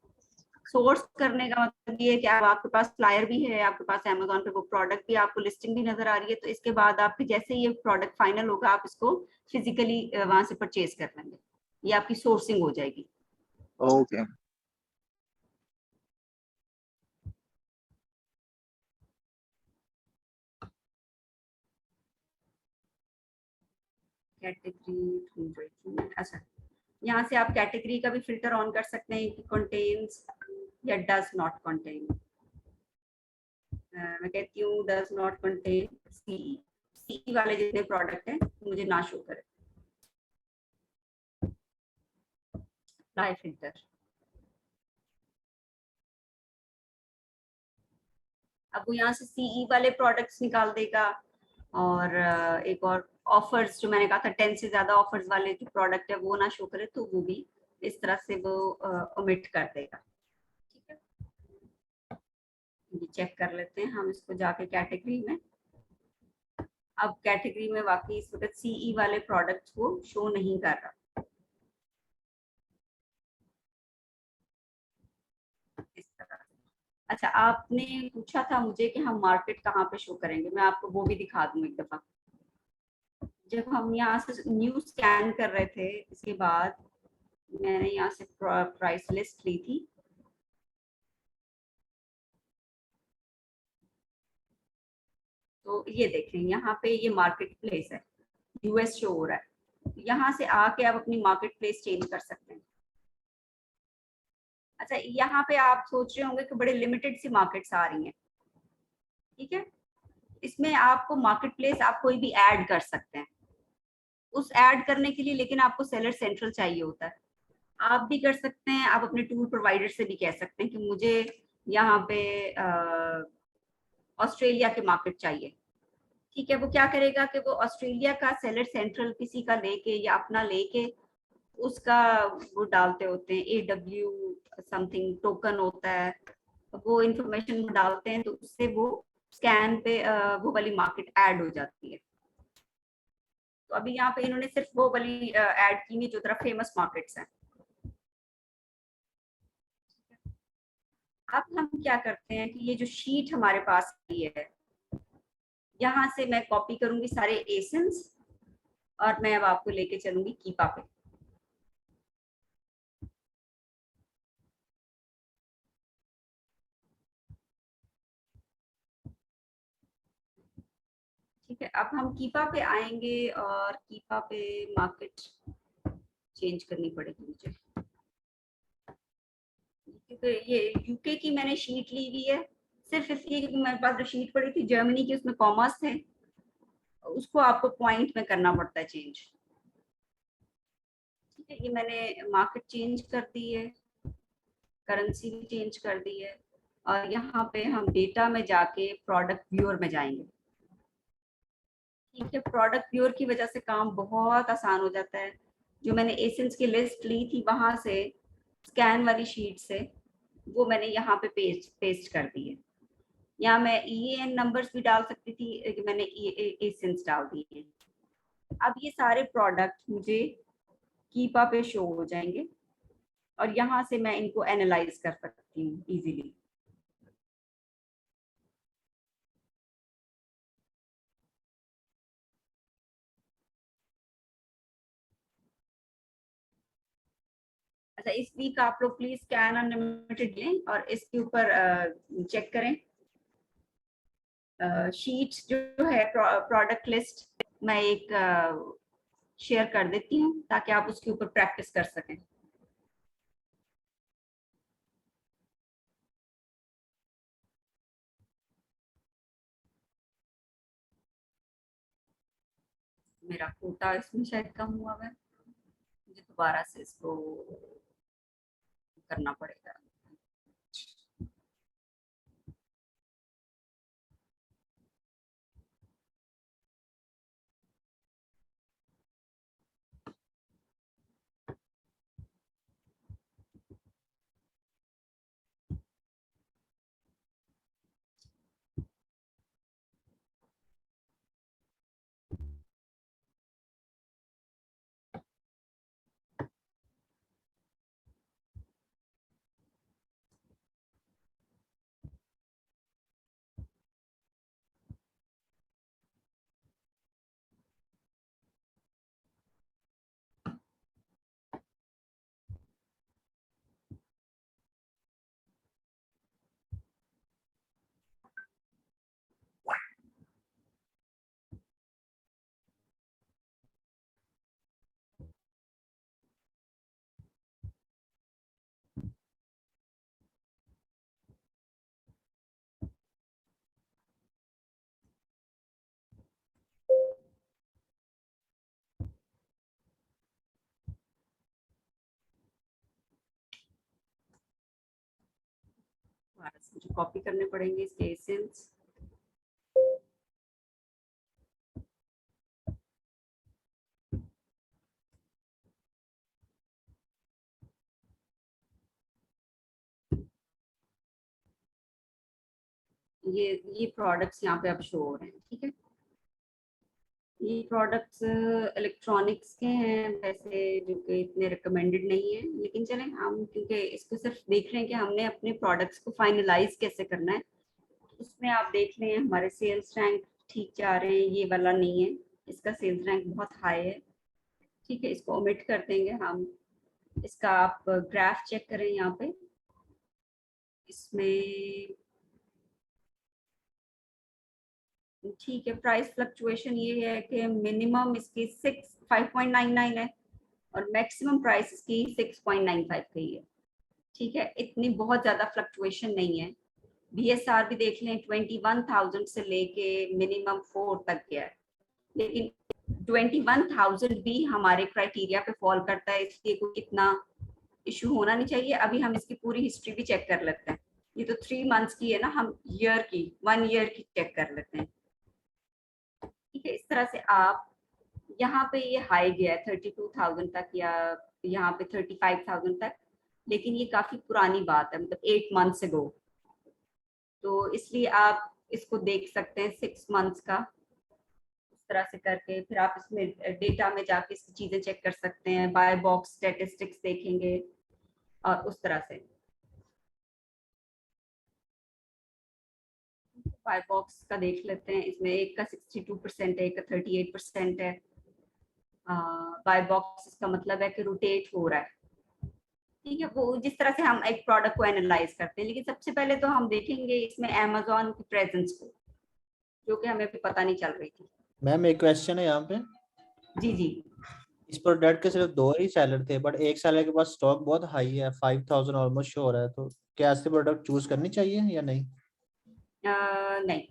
सोर्स करने का मतलब ये है कि अब आपके पास फ्लायर भी है, आपके पास अमेज़न पे वो प्रोडक्ट भी, आपको लिस्टिंग भी नजर आ रही है, तो इसके बाद आपके जैसे ये प्रोडक्ट फाइनल होगा आप इसको फिजिकली वहां से परचेज कर लेंगे, ये आपकी सोर्सिंग हो जाएगी। ओके। कैटेगरी, अच्छा, यहाँ से आप कैटेगरी का भी फिल्टर ऑन कर सकते हैं कि कंटेन्स या डज नॉट कंटेन। मैं कहती हूँ does not contain CE, CE वाले जितने प्रोडक्ट हैं मुझे ना शो करें। अप्लाई फिल्टर, अब वो यहाँ से सीई वाले प्रोडक्ट्स निकाल देगा, और एक और ऑफर्स जो मैंने कहा था 10 से ज्यादा ऑफर्स वाले जो प्रोडक्ट है वो ना शो करे, तो वो भी इस तरह से वो ओमिट कर देगा। ठीक है, ये चेक कर लेते हैं हम इसको जाके कैटेगरी में। अब कैटेगरी में वाकई इस वक्त सीई वाले प्रोडक्ट्स को शो नहीं कर रहा। इस तरह से। अच्छा, आपने पूछा था मुझे कि हम मार्केट कहाँ पे शो करेंगे, मैं आपको वो भी दिखा दूं एक दफा। जब हम यहाँ से न्यू स्कैन कर रहे थे, इसके बाद मैंने यहाँ से प्राइस लिस्ट ली थी, तो ये देखें यहाँ पे ये मार्केट प्लेस है, यूएस शो हो रहा है। यहाँ से आके आप अपनी मार्केट प्लेस चेंज कर सकते हैं। अच्छा, यहाँ पे आप सोच रहे होंगे कि बड़े लिमिटेड सी मार्केट्स आ रही हैं। ठीक है, इसमें आपको मार्केट प्लेस आप कोई भी ऐड कर सकते हैं। उस ऐड करने के लिए लेकिन आपको सेलर सेंट्रल चाहिए होता है। आप भी कर सकते हैं, आप अपने टूल प्रोवाइडर से भी कह सकते हैं कि मुझे यहाँ पे ऑस्ट्रेलिया के मार्केट चाहिए। ठीक है, वो क्या करेगा कि वो ऑस्ट्रेलिया का सेलर सेंट्रल किसी का लेके या अपना लेके उसका वो डालते होते हैं, AW समथिंग टोकन होता है, वो इंफॉर्मेशन डालते हैं, तो उससे वो स्कैन पे वो वाली मार्केट ऐड हो जाती है। तो अभी यहाँ पे इन्होंने सिर्फ वो वाली ऐड की हुई जो तरह फेमस मार्केट्स हैं। अब हम क्या करते हैं कि ये जो शीट हमारे पास की है, यहाँ से मैं कॉपी करूंगी सारे एसेंस, और मैं अब आपको लेके चलूंगी कीपा पे। ठीक है, अब हम कीपा पे आएंगे और कीपा पे मार्केट चेंज करनी पड़ेगी मुझे, क्योंकि ये यूके की मैंने शीट ली हुई है सिर्फ इसलिए क्योंकि मेरे पास जो शीट पड़ी थी जर्मनी की, उसमें कॉमर्स थे, उसको आपको पॉइंट में करना पड़ता है चेंज। ठीक है, ये मैंने मार्केट चेंज कर दी है, करेंसी भी चेंज कर दी है, और यहाँ पे हम डेटा में जाके प्रोडक्ट व्यूअर में जाएंगे। ठीक है, प्रोडक्ट व्यूअर की वजह से काम बहुत आसान हो जाता है। जो मैंने एसेंस की लिस्ट ली थी वहां से, स्कैन वाली शीट से, वो मैंने यहाँ पे पेस्ट कर दी है। यहाँ मैं EAN नंबर्स भी डाल सकती थी कि मैंने एसेंस डाल दी है। अब ये सारे प्रोडक्ट मुझे कीपा पे शो हो जाएंगे, और यहाँ से मैं इनको एनालाइज कर सकती हूँ इजीली। अच्छा, इस वीक आप लोग प्लीज स्कैन अनलिमिटेड लें और इसके ऊपर चेक करें शीट जो है प्रोडक्ट लिस्ट, मैं एक शेयर कर देती हूँ ताकि आप उसके ऊपर प्रैक्टिस कर सकें। मेरा कोटा इसमें शायद कम हुआ है, मुझे दोबारा से इसको करना पड़ेगा। दोबारा से मुझे कॉपी करने पड़ेंगे इसके एसेंस। ये प्रोडक्ट्स यहाँ पे अब शो हो रहे हैं, ठीक है। ये प्रोडक्ट्स इलेक्ट्रॉनिक्स के हैं वैसे, जो कि इतने रिकमेंडेड नहीं है, लेकिन चलें हम क्योंकि इसको सिर्फ देख रहे हैं कि हमने अपने प्रोडक्ट्स को फाइनलाइज कैसे करना है। इसमें आप देख लें हमारे सेल्स रैंक ठीक जा रहे हैं, ये वाला नहीं है, इसका सेल्स रैंक बहुत हाई है, ठीक है। इसको ओमिट कर देंगे हम। इसका आप ग्राफ चेक करें यहाँ पे, इसमें ठीक है। प्राइस फ्लक्चुएशन ये है कि मिनिमम इसकी 5.99 है और मैक्सिमम प्राइस इसकी 6.95 की है, ठीक है। इतनी बहुत ज्यादा फ्लक्चुएशन नहीं है। BSR भी देख लें 21,000 से लेके मिनिमम 4 तक गया है, लेकिन 21,000 भी हमारे क्राइटेरिया पे फॉल करता है, इसलिए कोई इतना इशू होना नहीं चाहिए। अभी हम इसकी पूरी हिस्ट्री भी चेक कर लेते हैं। ये तो 3 मंथ्स की है ना, हम ईयर की 1 ईयर की चेक कर लेते हैं, ठीक है। इस तरह से आप यहाँ पे ये हाई गया है 32,000 तक या यहाँ पे 35,000 तक, लेकिन ये काफी पुरानी बात है, मतलब 8 मंथ से गो, तो इसलिए आप इसको देख सकते हैं 6 मंथ्स का इस तरह से करके। फिर आप इसमें डेटा में जाके इसकी चीजें चेक कर सकते हैं, बाय बॉक्स स्टैटिस्टिक्स देखेंगे और उस तरह से। बाय बॉक्स का देख लेते हैं, इसमें एक का 62% है, एक का 38% है। बाय बॉक्स इसका मतलब है कि रोटेट हो रहा है, ठीक है। वो जिस तरह से हम एक प्रोडक्ट को एनालाइज करते हैं, लेकिन सबसे पहले तो हम देखेंगे इसमें अमेज़न की प्रेजेंस को, जो कि हमें भी पता नहीं चल रही थी। मैम एक क्वेश्चन है यहाँ पे, जी जी। इस प्रोडक्ट के सिर्फ 2 ही सेलर थे, बट एक सेलर के पास स्टॉक बहुत हाई है, 5,000 ऑलमोस्ट शो हो रहा है, तो क्या ऐसे प्रोडक्ट चूज करनी चाहिए या नहीं? नहीं,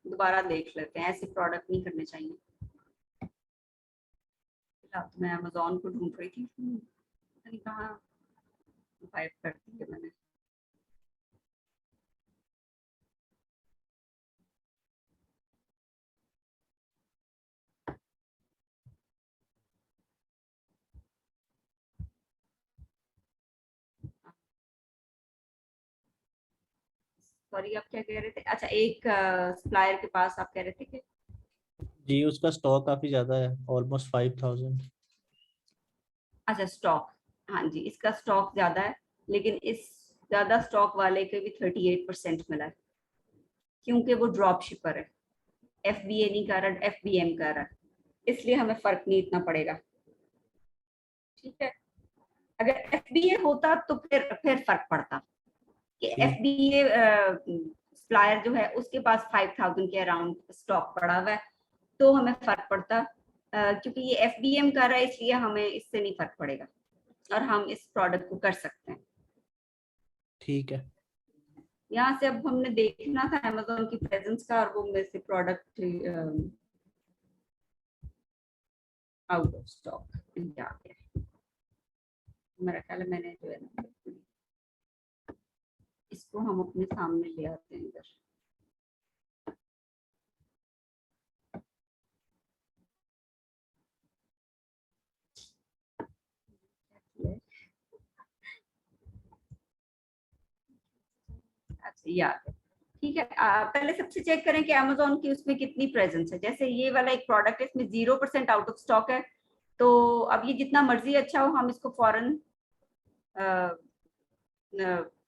दोबारा देख लेते हैं, ऐसे प्रोडक्ट नहीं करने चाहिए। फिलहाल तो मैं अमेज़न को ढूंढ रही थी, पता नहीं कहाँ गायब कर दी है मैंने। सॉरी, आप क्या कह रहे थे? अच्छा, एक सप्लायर के पास आप कह रहे थे कि जी उसका स्टॉक काफी ज्यादा है, ऑलमोस्ट 5,000। अच्छा स्टॉक, हाँ जी, इसका स्टॉक ज्यादा है, लेकिन इस ज्यादा स्टॉक वाले के भी 38% मिला है, क्योंकि वो ड्रॉप शिपर है, FBA नहीं कर रहा, FBM कर रहा है, इसलिए हमें फर्क नहीं इतना पड़ेगा, ठीक है। अगर FBA होता तो फिर फर्क पड़ता कि FBA सप्लायर जो है उसके पास 5,000 के अराउंड स्टॉक पड़ा हुआ है, तो हमें फर्क पड़ता। क्योंकि ये FBM कर रहा है, इसलिए हमें इससे नहीं फर्क पड़ेगा और हम इस प्रोडक्ट को कर सकते हैं। ठीक है। यहाँ से अब हमने देखना था अमेज़न की प्रेजेंस का, और वो में से product out of stock India आ गया। मेरा ख्याल है मैंने जो है ना, इसको हम अपने सामने ले आते हैं इधर। अच्छा, ये आ गया, ठीक है। पहले सबसे चेक करें कि अमेज़न की उसमें कितनी प्रेजेंस है। जैसे ये वाला एक प्रोडक्ट है, इसमें 0% आउट ऑफ स्टॉक है, तो अब ये जितना मर्जी अच्छा हो, हम इसको फौरन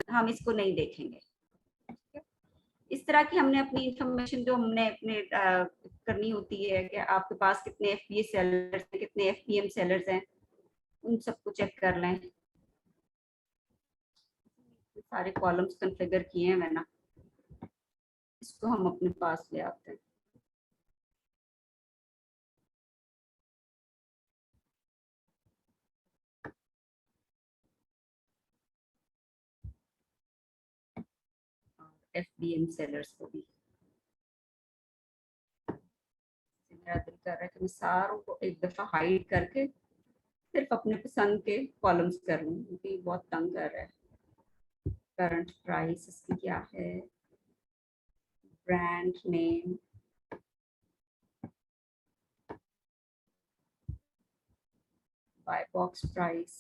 हम इसको नहीं देखेंगे, ठीक है। इस तरह की हमने अपनी इंफॉर्मेशन जो हमने अपने करनी होती है कि आपके पास कितने FBA सेलर्स हैं, कितने FBM सेलर्स हैं, उन सबको चेक कर लें। सारे कॉलम्स कॉन्फ़िगर किए हैं मैंने, इसको हम अपने पास ले आते हैं। FBM सेलर्स को भी मेरा दिल कर रहा है कि मैं सारों को एक दफा हाइड करके सिर्फ अपने पसंद के कॉलम्स कर लूं, क्योंकि बहुत तंग कर रहा है। करंट प्राइस इसकी क्या है, brand name, buy box price,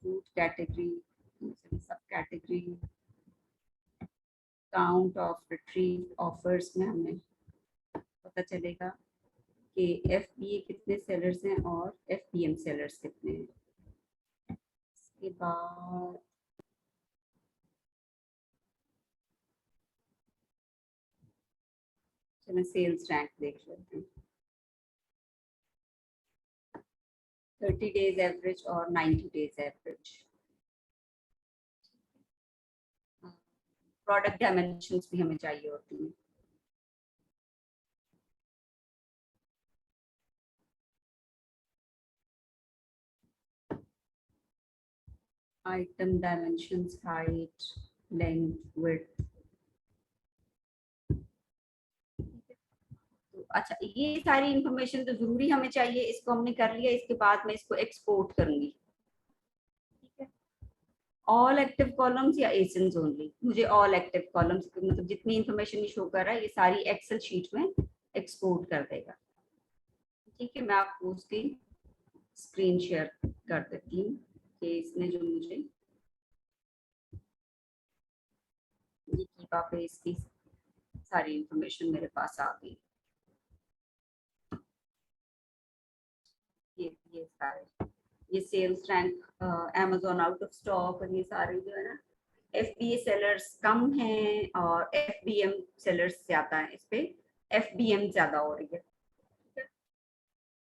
food category, sub category, count of retrieve offers में हमें पता चलेगा कि FBA कितने सेलर्स हैं और FBM सेलर्स कितने हैं। इसके बाद चलो सेल्स रैंक देख लेते हैं, 30 डेज एवरेज और 90 डेज एवरेज। प्रोडक्ट डायमेंशंस भी हमें चाहिए होती हैं। Item dimensions, height, length, width. तो अच्छा, ये सारी इंफॉर्मेशन तो जरूरी हमें चाहिए, इसको हमने कर लिया। इसके बाद मैं इसको एक्सपोर्ट करूंगी, ठीक है। ऑल एक्टिव कॉलम्स या एसेंस ओनली? मुझे ऑल एक्टिव कॉलम्स, मतलब जितनी इंफॉर्मेशन शो कर रहा है ये सारी एक्सेल शीट में एक्सपोर्ट कर देगा, ठीक है। मैं आपको उसकी स्क्रीन शेयर कर देती हूँ कि इसने जो मुझे ये कीपा पे इसकी सारी इंफॉर्मेशन मेरे पास आ गई। ये सारे, ये sales rank, Amazon out of stock, और ये सारे जो है ना FBA सेलर्स कम हैं और FBM सेलर्स ज्यादा हैं। इस पे FBM ज्यादा हो रही है।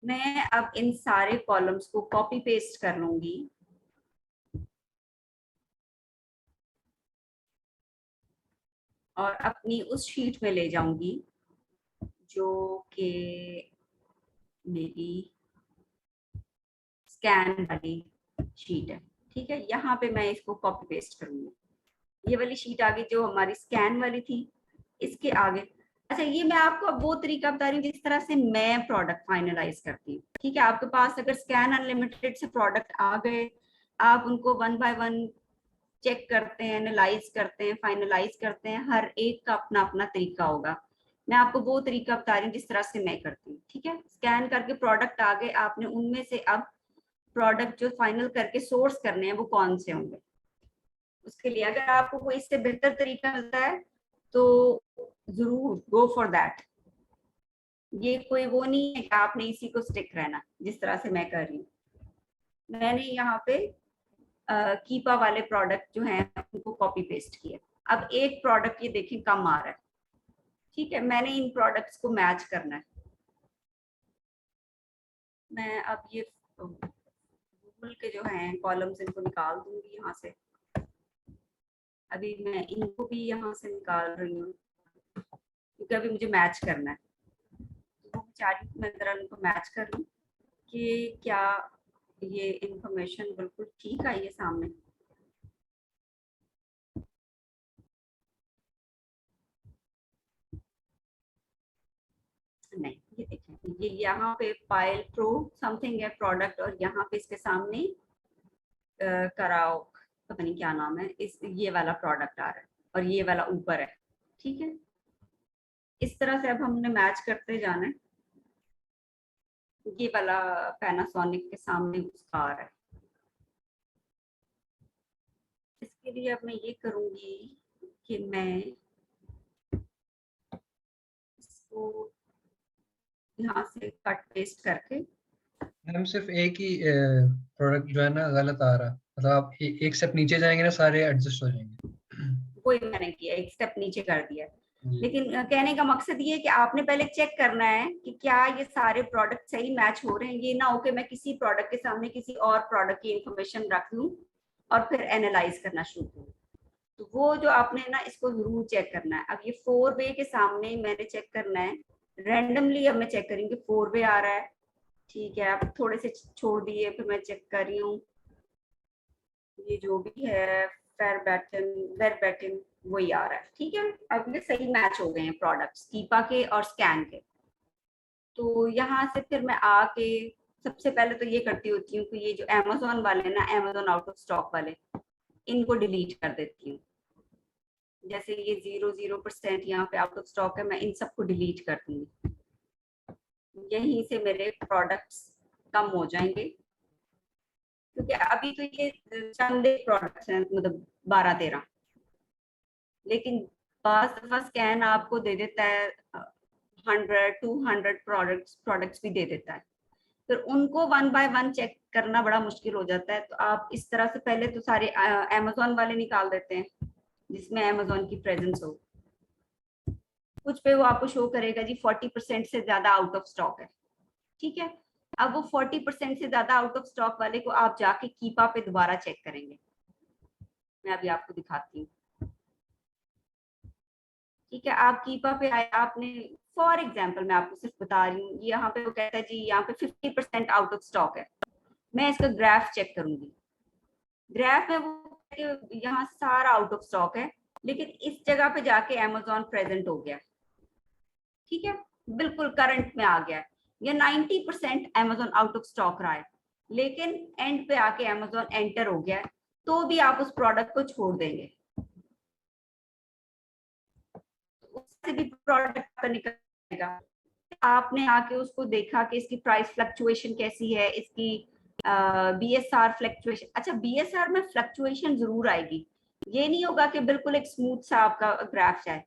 मैं अब इन सारे कॉलम्स को कॉपी पेस्ट कर लूंगी और अपनी उस शीट में ले जाऊंगी जो कि मेरी स्कैन वाली शीट है, ठीक है। यहाँ पे मैं इसको कॉपी पेस्ट करूंगी। ये वाली शीट आगे जो हमारी स्कैन वाली थी, इसके आगे। अच्छा, ये मैं आपको अब वो तरीका बता रही हूँ जिस तरह से मैं प्रोडक्ट फाइनलाइज करती हूँ, ठीक है। आपके पास अगर स्कैन अनलिमिटेड से प्रोडक्ट आ गए, आप उनको 1 बाय 1 चेक करते हैं, एनालाइज करते हैं, फाइनलाइज करते हैं। हर एक का अपना अपना तरीका होगा। मैं आपको वो तरीका बता रही हूँ जिस तरह से मैं करती हूँ, ठीक है। स्कैन करके प्रोडक्ट आ गए, आपने उनमें से अब प्रोडक्ट जो फाइनल करके सोर्स करने हैं वो कौन से होंगे। उसके लिए अगर आपको कोई इससे बेहतर तरीका मिलता है तो जरूर गो फॉर दैट। ये कोई वो नहीं है कि आपने इसी को स्टिक रहना, जिस तरह से मैं कर रही हूँ। मैंने यहाँ पे कीपा वाले प्रोडक्ट जो हैं उनको कॉपी पेस्ट किया। अब एक प्रोडक्ट ये देखें कम आ रहा है, ठीक है। मैंने इन प्रोडक्ट्स को मैच करना है। मैं अब ये गूगल के जो हैं कॉलम्स इनको निकाल दूंगी यहाँ से। अभी मैं इनको भी यहाँ से निकाल रही हूँ क्योंकि अभी मुझे मैच करना है। तो वो बेचारी मैं जरा उनको मैच कर लूँ कि क्या ये इंफॉर्मेशन बिल्कुल ठीक आई है सामने। नहीं, ये देखें, ये यहाँ पे पायल प्रो समथिंग है प्रोडक्ट, और यहाँ पे इसके सामने कराओ, पता नहीं क्या नाम है, इस ये वाला प्रोडक्ट आ रहा है और ये वाला ऊपर है, ठीक है। इस तरह से अब हमने मैच करते जाना है। ये वाला पैनासोनिक के सामने उसका आ रहा है। इसके लिए अब मैं ये करूंगी कि मैं इसको यहाँ से कट पेस्ट करके, हम सिर्फ एक ही प्रोडक्ट जो है ना गलत आ रहा है, मतलब आप एक स्टेप नीचे जाएंगे ना सारे एडजस्ट हो जाएंगे। वही मैंने किया, एक स्टेप नीचे कर दिया। जी। लेकिन कहने का मकसद ये है कि आपने पहले चेक करना है कि क्या ये सारे प्रोडक्ट सही मैच हो रहे हैं। ये ना हो कि मैं किसी प्रोडक्ट के सामने किसी और प्रोडक्ट की इंफॉर्मेशन रख लूं और फिर एनालाइज करना शुरू करूं। तो वो जो आपने ना इसको जरूर चेक करना है। अब ये 4 वे के सामने मैंने चेक करना है रैंडमली। अब मैं चेक करूंगी 4 वे आ रहा है, ठीक है। अब थोड़े से छोड़ दिए, फिर मैं चेक कर रही हूँ ये जो भी है वेरबैटिन वही आ रहा है, ठीक है। अब ये सही मैच हो गए हैं प्रोडक्ट्स कीपा के और स्कैन के। तो यहाँ से फिर मैं आके सबसे पहले तो ये करती होती हूँ कि ये जो Amazon वाले ना, Amazon आउट ऑफ स्टॉक वाले, इनको डिलीट कर देती हूँ। जैसे ये 0% यहाँ पे आउट ऑफ स्टॉक है, मैं इन सबको डिलीट कर दूंगी। यहीं से मेरे प्रोडक्ट्स कम हो जाएंगे, क्योंकि अभी तो ये चंद प्रोडक्ट्स हैं, मतलब 12-13, लेकिन बाज़ दफा स्कैन आपको दे देता है 100-200 प्रोडक्ट्स भी दे देता है। फिर उनको 1 बाय 1 चेक करना बड़ा मुश्किल हो जाता है। तो आप इस तरह से पहले तो सारे अमेज़न वाले निकाल देते हैं जिसमें अमेज़न की प्रेजेंस हो। कुछ पे वो आपको शो करेगा जी 40% से ज्यादा आउट ऑफ स्टॉक है, ठीक है। अब वो 40% से ज्यादा आउट ऑफ स्टॉक वाले को आप जाके कीपा पे दोबारा चेक करेंगे। मैं अभी आपको दिखाती हूँ, ठीक है। आप कीपा पे आए, आपने फॉर एग्जाम्पल मैं आपको सिर्फ बता रही हूँ, यहाँ पे वो कहता है जी यहाँ पे 50% आउट ऑफ स्टॉक है। मैं इसका ग्राफ चेक करूंगी। ग्राफ में वो यहाँ सारा आउट ऑफ स्टॉक है, लेकिन इस जगह पे जाके Amazon प्रेजेंट हो गया, ठीक है, बिल्कुल करंट में आ गया। या 90% Amazon आउट ऑफ स्टॉक रहा है, लेकिन एंड पे आके Amazon एंटर हो गया, तो भी आप उस प्रोडक्ट को छोड़ देंगे। उससे भी प्रोडक्ट निकलेगा। आपने आके उसको देखा कि इसकी प्राइस फ्लक्चुएशन कैसी है, इसकी BSR फ्लक्चुएशन। अच्छा, BSR में फ्लक्चुएशन जरूर आएगी, ये नहीं होगा कि बिल्कुल एक स्मूथ सा आपका ग्राफ जाए,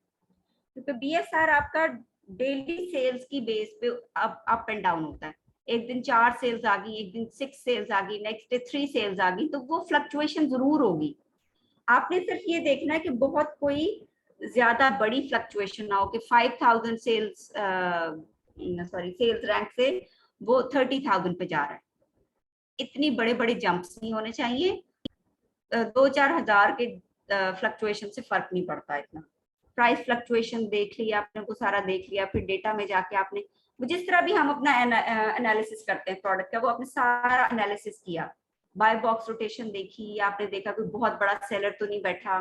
क्योंकि BSR आपका डेली सेल्स की बेस पे अप एंड डाउन होता है। एक दिन 4 सेल्स आ गई, एक दिन 6 सेल्स आ गई, नेक्स्ट डे 3 सेल्स आ गई, तो वो फ्लक्चुएशन जरूर होगी। आपने सिर्फ ये देखना है कि बहुत कोई ज्यादा बड़ी फ्लक्चुएशन ना हो कि 5000 सेल्स सेल्स रैंक से वो 30,000 पे जा रहा है। इतनी बड़े बड़े जंप्स नहीं होने चाहिए। 2-4 हजार के फ्लक्चुएशन से फर्क नहीं पड़ता इतना। प्राइस फ्लक्चुएशन देख लिया आपने, को सारा देख लिया, फिर डेटा में जाके आपने जिस तरह भी हम अपना एनालिसिस करते हैं प्रोडक्ट का, वो आपने सारा एनालिसिस किया, बाय बॉक्स रोटेशन देखी, आपने देखा कोई बहुत बड़ा सेलर तो नहीं बैठा,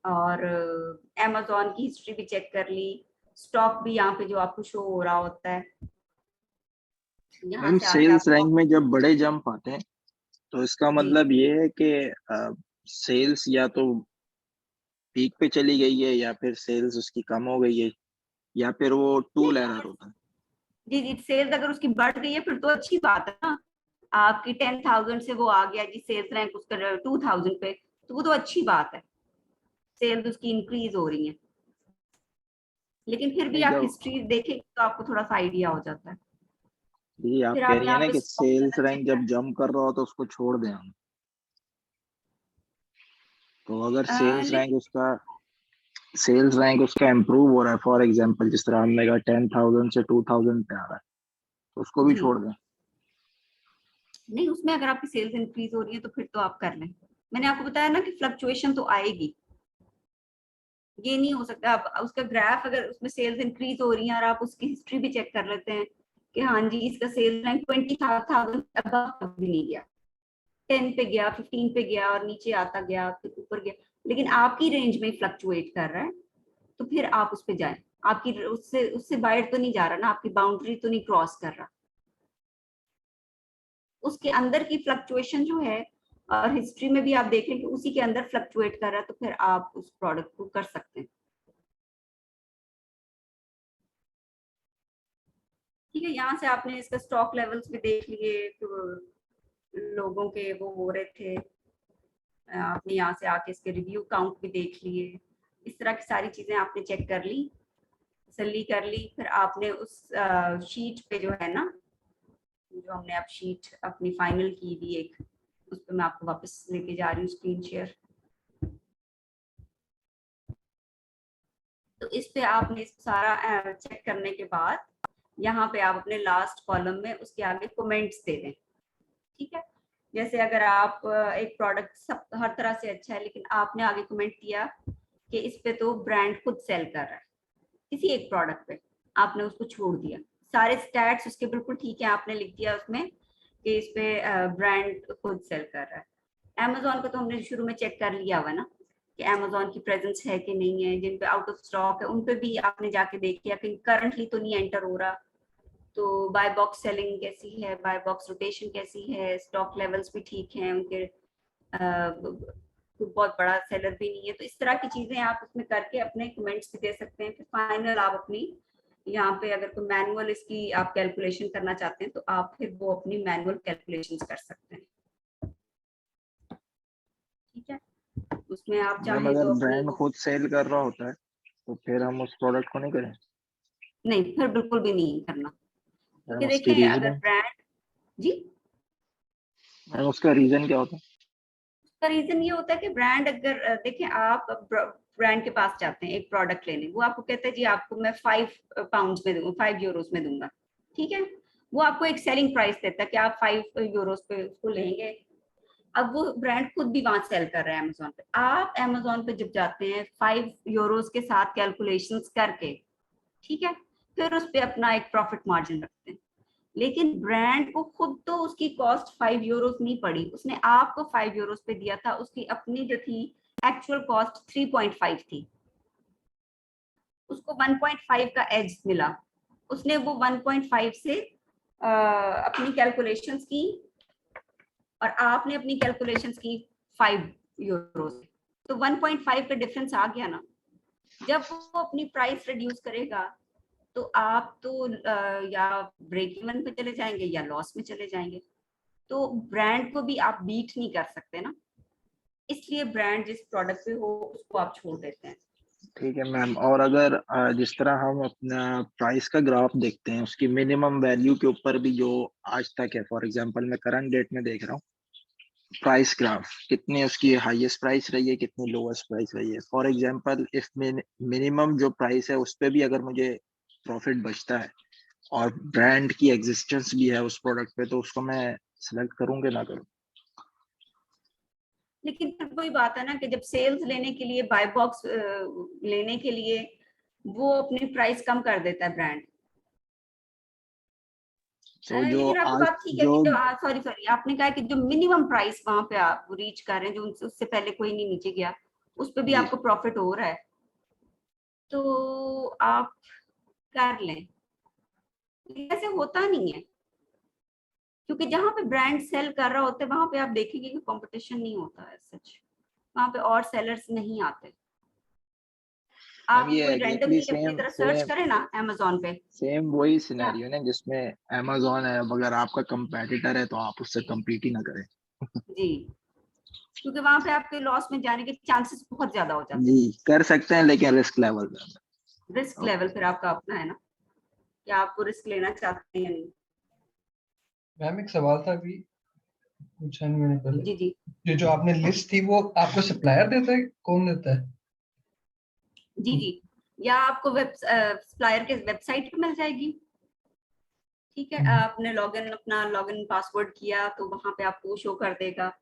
और Amazon की हिस्ट्री भी चेक कर ली, स्टॉक भी यहाँ पे जो आपको शो हो रहा होता है। मैम सेल्स रैंक में जब बड़े जंप आते हैं तो इसका मतलब ये है कि सेल्स या तो पीक पे चली गई है, या फिर सेल्स उसकी कम हो गई है, या फिर वो टूल एरर होता है। जी जी, सेल्स अगर उसकी बढ़ गई है फिर तो अच्छी बात है ना। आपकी 10,000 से वो आ गया जी सेल्स रैंक उसका 2,000 पे, तो वो तो अच्छी बात है, सेल्स उसकी इंक्रीज हो रही है। लेकिन फिर भी आप हिस्ट्री देखें तो आपको थोड़ा सा आइडिया हो जाता है। जी, आप कह रही है ना कि सेल्स रैंक जब जंप कर रहा हो तो उसको छोड़ दें हम। तो अगर सेल्स रैंक उसका इम्प्रूव हो रहा है, फॉर एग्जांपल जिस तरह हमने कहा 10,000 से 2,000 पे आ रहा है, तो उसको भी छोड़ दें? नहीं, उसमें अगर आपकी सेल्स इंक्रीज हो रही है तो फिर तो आप कर लें। मैंने आपको बताया ना कि फ्लक्चुएशन तो आएगी, ये नहीं हो सकता। अब उसका ग्राफ अगर उसमें सेल्स इंक्रीज हो रही है और आप उसकी हिस्ट्री भी चेक कर लेते हैं कि हाँ जी इसका सेल्स रैंक 20,000 अबव भी नहीं गया, 10 पे गया, 15 पे गया और नीचे आता गया, फिर ऊपर गया, लेकिन आपकी रेंज में फ्लक्चुएट कर रहा है, तो फिर आप उस पर जाए। आपकी उससे बाहर तो नहीं जा रहा ना, आपकी बाउंड्री तो नहीं क्रॉस कर रहा, उसके अंदर की फ्लक्चुएशन जो है, और हिस्ट्री में भी आप देखें कि उसी के अंदर फ्लक्चुएट कर रहा है, तो फिर आप उस प्रोडक्ट को कर सकते हैं। ठीक है, यहाँ से आपने इसका स्टॉक लेवल्स भी देख लिए, तो लोगों के वो हो रहे थे, आपने यहाँ से आके इसके रिव्यू काउंट भी देख लिए। इस तरह की सारी चीजें आपने चेक कर ली, तसल्ली कर ली। फिर आपने उस शीट पे जो है ना, जो हमने अब शीट अपनी फाइनल की थी एक, उस पर मैं आपको वापस लेके जा रही हूँ स्क्रीन शेयर। तो इस पे आपने सारा चेक करने के बाद यहाँ पे आप अपने लास्ट कॉलम में उसके आगे कमेंट्स दे दें, ठीक है। जैसे अगर आप एक प्रोडक्ट सब हर तरह से अच्छा है, लेकिन आपने आगे कमेंट दिया कि इस पे तो ब्रांड खुद सेल कर रहा है, किसी एक प्रोडक्ट पे आपने उसको छोड़ दिया, सारे स्टैट्स उसके बिल्कुल ठीक है, आपने लिख दिया उसमें कि इस पे ब्रांड खुद सेल कर रहा है। Amazon को तो हमने शुरू में चेक कर लिया हुआ ना कि Amazon की प्रेजेंस है कि नहीं है, जिन पे आउट ऑफ स्टॉक है उन पे भी आपने जाके देख लिया कि करंटली तो नहीं एंटर हो रहा, तो बाय बॉक्स सेलिंग कैसी है, बाय बॉक्स रोटेशन कैसी है, स्टॉक लेवल्स भी ठीक हैं उनके, कोई बहुत बड़ा सेलर भी नहीं है। तो इस तरह की चीजें आप उसमें करके अपने कमेंट्स भी दे सकते हैं। फिर फाइनल आप अपनी यहाँ पे अगर कोई मैनुअल इसकी आप कैलकुलेशन करना चाहते हैं तो आप फिर वो अपनी मैनुअल कैलकुलेशंस कर सकते हैं। ठीक है, उसमें आप मैम चाहें अगर तो अपनी ब्रांड खुद सेल कर रहा होता है तो फिर हम उस प्रोडक्ट को नहीं करें? नहीं, फिर बिल्कुल भी नहीं करना, क्योंकि मैम उसकी देखें रीजन अगर है? ब्रांड, जी, मैम उसका रीजन क्या होता है? उसका रीजन ये होता है कि ब्रांड अगर देखें आप ब्रांड के पास जाते हैं एक प्रोडक्ट लेने, वो आपको कहता है जी आपको मैं 5 पाउंड्स में दूंगा, 5 यूरोस में दूंगा, ठीक है, वो आपको एक सेलिंग प्राइस देता है कि आप 5 यूरोस पे उसको लेंगे। अब वो ब्रांड खुद भी वहां सेल कर रहा है अमेजोन पे, आप अमेजोन पे जब जाते हैं 5 यूरोस के साथ कैलकुलेशंस करके, ठीक है, फिर उस पे अपना एक प्रॉफिट मार्जिन रखते हैं। लेकिन ब्रांड को खुद तो उसकी कॉस्ट 5 यूरोस नहीं पड़ी, उसने आपको 5 यूरोस पे दिया था, उसकी अपनी जो थी एक्चुअल कॉस्ट 3.5 थी, उसको 1.5 का एज मिला, उसने वो 1.5 से अपनी कैलकुलेशंस की और आपने अपनी कैलकुलेशंस की 5 यूरो से, तो 1.5 का डिफरेंस आ गया ना। जब वो अपनी प्राइस रिड्यूस करेगा तो आप तो या ब्रेक इवन पे चले जाएंगे या लॉस में चले जाएंगे। तो ब्रांड को भी आप बीट नहीं कर सकते ना, इसलिए ब्रांड जिस प्रोडक्ट पे हो उसको आप छोड़ देते हैं। ठीक है मैम, और अगर जिस तरह हम अपना प्राइस का ग्राफ देखते हैं उसकी मिनिमम वैल्यू के ऊपर भी जो आज तक है, फॉर एग्जांपल मैं करंट डेट में देख रहा हूँ प्राइस ग्राफ, कितनी उसकी हाईएस्ट प्राइस रही है, कितनी लोएस्ट प्राइस रही है। फॉर एग्जांपल इफ मिनिमम जो प्राइस है उस पर भी अगर मुझे प्रॉफिट बचता है और ब्रांड की एग्जिस्टेंस भी है उस प्रोडक्ट पे, तो उसको मैं सिलेक्ट करूंगे ना करूँ? लेकिन फिर वही बात है ना कि जब सेल्स लेने के लिए, बाय बॉक्स लेने के लिए वो अपनी प्राइस कम कर देता है ब्रांड। तो जो लेकिन आपकी आज बात ठीक है जो कि जो सॉरी आपने कहा कि जो मिनिमम प्राइस वहां पे आप रीच कर रहे हैं, जो उससे पहले कोई नहीं नीचे गया, उस पे भी जी आपको प्रॉफिट हो रहा है, तो आप कर लें। ऐसे होता नहीं है, क्योंकि जहां पे ब्रांड सेल कर रहा होता है वहां पे आप देखेंगे कि कंपटीशन नहीं होता है सच, वहां पे और सेलर्स नहीं आते। मैम, आप ये कोई एग्जैक्टली रैंडमली अपनी सेम तरह सर्च सेम करें ना अमेजोन पे, सेम वही क्या, सिनेरियो ना जिसमें अमेजोन है, अब अगर आपका कंपेटिटर है तो आप उससे कम्पीट ही ना करें। जी, क्योंकि वहां पे आपके लॉस में जाने के चांसेस बहुत ज्यादा हो जाते जी कर सकते हैं लेकिन रिस्क लेवल में। हैं। Risk level okay. फिर आपका अपना है ना, कि आपको रिस्क लेना चाहते हैं या नहीं। मैम एक सवाल था अभी पूछा नहीं मैंने पहले, जी जी ये जो आपने लिस्ट थी वो आपको सप्लायर देता है, कौन देता है? जी जी, या आपको सप्लायर के वेबसाइट पे मिल जाएगी। ठीक है, आपने लॉगिन, अपना लॉगिन पासवर्ड किया तो वहां पे आपको शो कर देगा।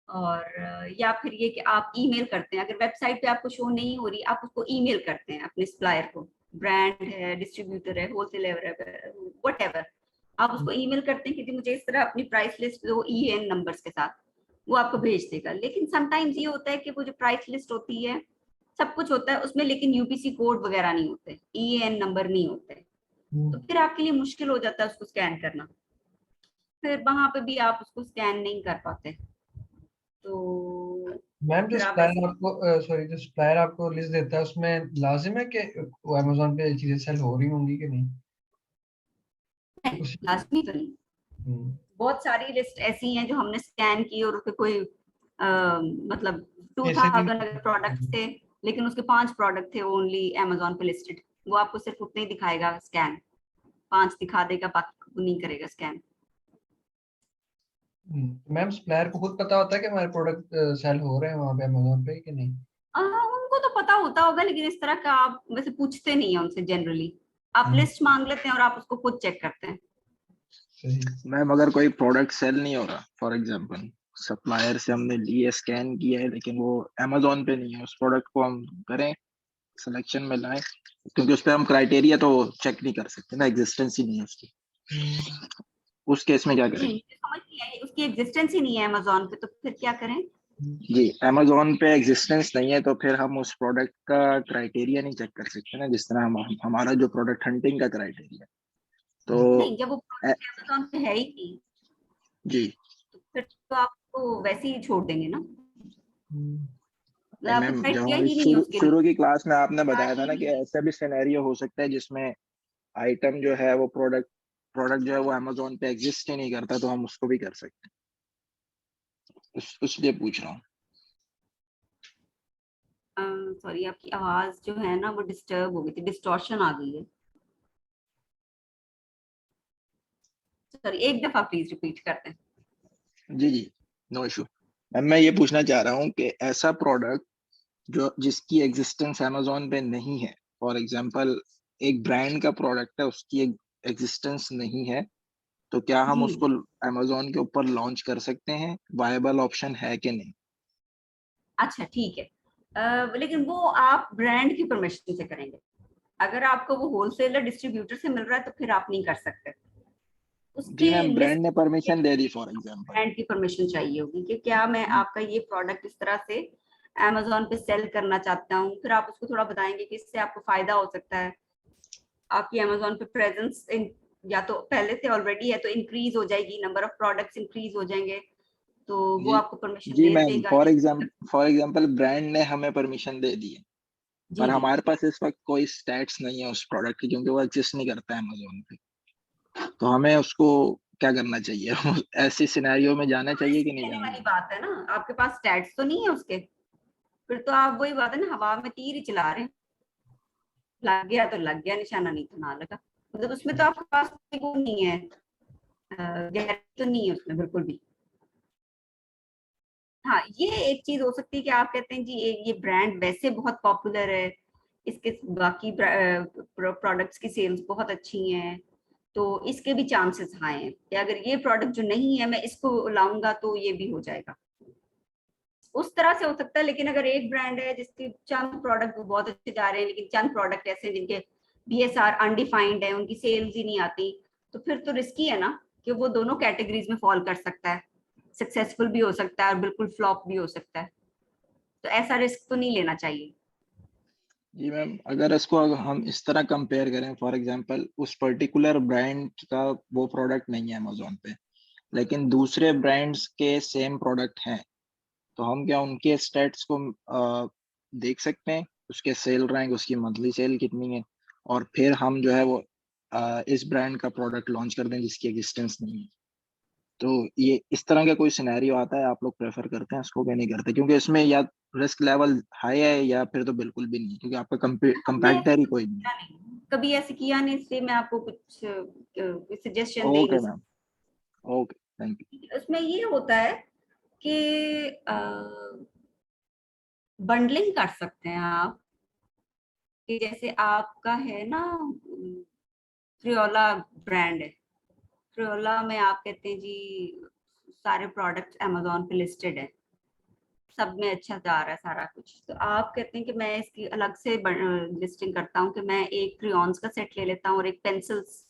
और या फिर ये कि आप ईमेल करते हैं, अगर वेबसाइट पे आपको शो नहीं हो रही, आप उसको ईमेल करते हैं अपने सप्लायर को, ब्रांड है, डिस्ट्रीब्यूटर है, होलसेलर है, व्हाटएवर, आप उसको ईमेल करते हैं कि जी मुझे इस तरह अपनी प्राइस लिस्ट दो ईएन नंबर्स के साथ, वो आपको भेज देगा। लेकिन समटाइम्स ये होता है कि वो जो प्राइस लिस्ट होती है सब कुछ होता है उसमें, लेकिन यूपीसी कोड वगैरह नहीं होते, ईएन नंबर नहीं होते, तो फिर आपके लिए मुश्किल हो जाता है उसको स्कैन करना, फिर वहां पे भी आप उसको स्कैन नहीं कर पाते, तो मैम जो फिर आप सप्लायर ऐसे, आपको सॉरी जो सप्लायर आपको लिस्ट देता है उसमें लाजिम है कि वो अमेजोन पे चीजें सेल हो रही होंगी कि नहीं? नहीं, उसी लाजमी तो नहीं। हम्म, बहुत सारी लिस्ट ऐसी हैं जो हमने स्कैन की और उसके कोई मतलब ऐसे भी 2000 प्रोडक्ट थे, लेकिन उसके 5 प्रोडक्ट थे ओनली अमेजोन पे लिस्टेड, वो आपको सिर्फ उतने ही दिखाएगा स्कैन, 5 दिखा देगा, बाकी नहीं करेगा स्कैन। मैम सप्लायर को खुद पता होता है कि हमारे प्रोडक्ट सेल हो रहे हैं वहां पे अमेजोन पे कि नहीं? उनको तो पता होता होगा, लेकिन इस तरह का आप वैसे पूछते नहीं है उनसे जनरली, आप हम्म, लिस्ट मांग लेते हैं और आप उसको खुद चेक करते हैं। सही। मैम अगर कोई प्रोडक्ट सेल नहीं हो रहा, फॉर एग्जांपल सप्लायर से हमने लिए, स्कैन किया है, लेकिन वो अमेजोन पे नहीं है, उस प्रोडक्ट को हम करें सिलेक्शन में लाएं, क्योंकि उस पर हम क्राइटेरिया तो चेक नहीं कर सकते ना, एग्जिस्टेंस ही नहीं है उसकी, हम्म, उस केस में क्या करें? नहीं, मुझे समझ नहीं आई, उसकी एग्जिस्टेंस ही नहीं है अमेजोन पे, तो फिर क्या करें? जी अमेजोन पे एग्जिस्टेंस नहीं है तो फिर हम उस प्रोडक्ट का क्राइटेरिया नहीं चेक कर सकते ना, जिस तरह हम हमारा जो प्रोडक्ट हंटिंग का क्राइटेरिया, तो नहीं, जब वो प्रोडक्ट अमेज़न पे है ही नहीं जी तो फिर तो आपको वैसे ही छोड़ देंगे ना, मतलब आपने मैम, ट्राई जब किया हमारी ही नहीं है उसके लिए। शुरू की क्लास में आपने बताया था ही ना कि नहीं। ऐसा भी सिनेरियो हो सकता है जिसमें आइटम जो है वो प्रोडक्ट जो है वो अमेजोन पे एग्जिस्ट ही नहीं करता, तो हम उसको भी कर सकते हैं, उसलिए पूछ रहा हूँ। सॉरी, आपकी आवाज जो है ना वो डिस्टर्ब हो गई थी, डिस्टॉर्शन आ गई है। सॉरी, एक दफा प्लीज रिपीट करते हैं। जी जी, नो इशू मैम। मैं ये पूछना चाह रहा हूँ कि ऐसा प्रोडक्ट जो जिसकी एग्जिस्टेंस अमेजोन पे नहीं है, फॉर एग्जांपल एक ब्रांड का प्रोडक्ट है, उसकी एग्जिस्टेंस नहीं है, तो क्या हम जी, उसको अमेजोन के ऊपर लॉन्च कर सकते हैं? वायबल ऑप्शन है कि नहीं? अच्छा ठीक है। लेकिन वो आप ब्रांड की परमिशन से करेंगे। अगर आपको वो होलसेलर डिस्ट्रीब्यूटर से मिल रहा है तो फिर आप नहीं कर सकते। जी उसके मैम, ब्रांड लिस्ट ने permission they the for example. Brand की परमिशन चाहिए होगी कि क्या मैं आपका ये प्रोडक्ट इस तरह से अमेजोन पे सेल करना चाहता हूँ, फिर आप उसको थोड़ा बताएंगे कि इससे आपको फायदा हो सकता है, आपकी अमेजोन पे प्रेजेंस या तो पहले से ऑलरेडी है तो इंक्रीज हो जाएगी, नंबर ऑफ प्रोडक्ट्स इंक्रीज हो जाएंगे, तो वो जी आपको परमिशन जी दे मैम, देगा। फॉर एग्जांपल ब्रांड ने हमें परमिशन दे दी है, जी पर जी। हमारे पास इस वक्त कोई स्टैट्स नहीं है उस प्रोडक्ट की, क्योंकि वो एग्जिस्ट नहीं करता है अमेजोन पे। तो हमें उसको क्या करना चाहिए? ऐसी सिनेरियो में जाना तो चाहिए रिस्क कि नहीं लेने जाना वाली चाहिए? बात है ना, आपके पास स्टैट्स तो नहीं है उसके, फिर तो आप वही बात है ना, हवा में तीर ही चला रहे हैं, लग गया तो लग गया, निशाना नहीं तो ना लगा। मतलब उसमें तो आपके पास कोई वो नहीं है, गारंटी तो नहीं है उसमें बिल्कुल भी। हाँ, ये एक चीज हो सकती है कि आप कहते हैं जी ये ब्रांड वैसे बहुत पॉपुलर है, इसके बाकी प्रोडक्ट्स की सेल्स बहुत अच्छी हैं, तो इसके भी चांसेस हाई हैं कि अगर ये प्रोडक्ट जो नहीं है मैं इसको लाऊंगा तो ये भी हो जाएगा। उस तरह से हो सकता है। लेकिन अगर एक ब्रांड है जिसके चंद प्रोडक्ट बहुत अच्छे जा रहे हैं, लेकिन चंद प्रोडक्ट ऐसे हैं जिनके बीएसआर अनडिफाइंड है, उनकी सेल्स ही नहीं आती, तो फिर तो रिस्की है ना कि वो दोनों कैटेगरीज में फॉल कर सकता है, सक्सेसफुल भी हो सकता है और बिल्कुल फ्लॉप भी हो सकता है। तो ऐसा रिस्क तो नहीं लेना चाहिए। जी मैम, अगर इसको अगर हम इस तरह कंपेयर करें, फॉर एग्जांपल उस पर्टिकुलर ब्रांड का वो प्रोडक्ट नहीं है अमेजोन पे, लेकिन दूसरे ब्रांड्स के सेम प्रोडक्ट हैं, तो हम क्या उनके स्टेट्स को देख सकते हैं? उसके सेल रैंक, उसकी मंथली सेल कितनी है, और फिर हम जो है वो इस ब्रांड का प्रोडक्ट लॉन्च कर दें जिसकी एग्जिस्टेंस नहीं है। तो ये इस तरह का कोई सिनेरियो आता है, आप लोग प्रेफर करते हैं इसको कि नहीं करते? क्योंकि इसमें या रिस्क लेवल हाई है या फिर तो बिल्कुल भी नहीं, क्योंकि आपका हमने ऐसे कंपेटिटर ही कोई नहीं है। किया नहीं, कभी ऐसे किया नहीं, इसलिए मैं आपको कुछ सजेशन दे ओके नहीं मैम, ओके, थैंक यू। सकती। उसमें ये होता है कि बंडलिंग कर सकते हैं आप, कि जैसे आपका है ना क्रियोला ब्रांड है, क्रियोला में आप कहते हैं जी सारे प्रोडक्ट्स अमेजोन पे लिस्टेड है, सब में अच्छा जा रहा है सारा कुछ, तो आप कहते हैं कि मैं इसकी अलग से लिस्टिंग करता हूँ कि मैं एक क्रियॉन्स का सेट ले लेता हूँ और एक पेंसिल्स,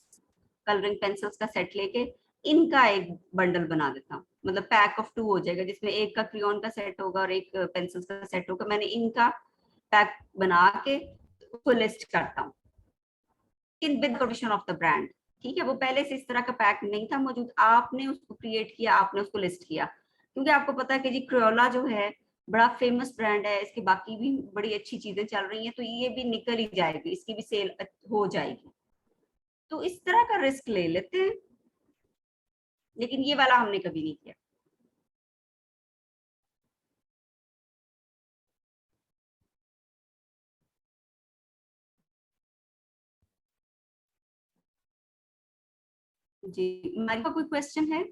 कलरिंग पेंसिल्स का सेट लेके इनका एक बंडल बना देता हूँ, मतलब पैक ऑफ 2 हो जाएगा जिसमें एक का क्रियॉन का सेट होगा और एक पेंसिल्स का सेट होगा। मैंने इनका पैक बना के उसको लिस्ट करता हूँ in with permission of the brand. ठीक है, वो पहले से इस तरह का पैक नहीं था मौजूद, आपने उसको क्रिएट किया, आपने उसको लिस्ट किया, क्योंकि आपको पता है कि जी क्रियोला जो है बड़ा फेमस ब्रांड है, इसकी बाकी भी बड़ी अच्छी चीजें चल रही हैं, तो ये भी निकल ही जाएगी, इसकी भी सेल हो जाएगी, तो इस तरह का रिस्क ले लेते हैं, लेकिन ये वाला हमने कभी नहीं किया। जी, हमारी कोई क्वेश्चन है?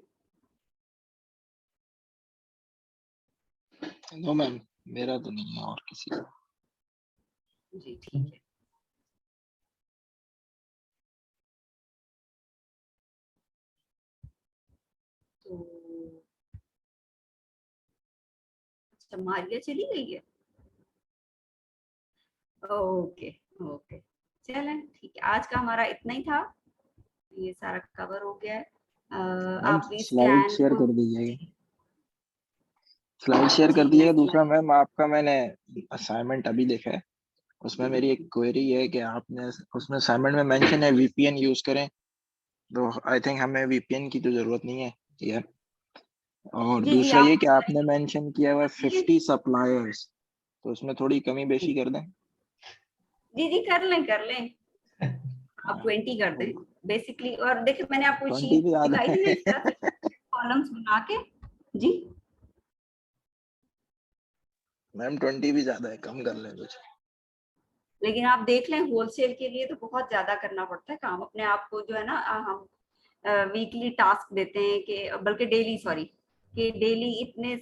नो मैम, मेरा तो नहीं है, और किसी का। जी ठीक है। तो अच्छा, मारिया चली गई है। ओके ओके, चलें ठीक है, आज का हमारा इतना ही था, ये सारा कवर हो गया है। मैम आप भी स्लाइड स्कैन शेयर को कर दीजिएगा, स्लाइड शेयर जी कर मैं दीजिएगा। दूसरा स्लाइड, मैम, आपका मैंने असाइनमेंट अभी देखा है, उसमें मेरी एक क्वेरी है कि आपने उसमें असाइनमेंट में मेंशन है वीपीएन यूज करें, तो आई थिंक हमें वीपीएन की तो जरूरत नहीं है यार। और जी, दूसरा ये आप कि आपने मेंशन किया हुआ 50 सप्लायर्स, तो उसमें थोड़ी कमी बेशी कर दें। जी कर लें आप 20 कर दें बेसिकली। और देखिए मैंने आपको 20 शीट भी ज्यादा दिखाई थी ना इस तरह से है। कॉलम्स बना के। जी मैम 20 भी ज्यादा है, कम कर लें कुछ। लेकिन आप देख लें होलसेल के लिए तो बहुत ज्यादा करना पड़ता है काम अपने आप को जो है ना। हम वीकली टास्क देते हैं कि बल्कि डेली सॉरी कि डेली इतने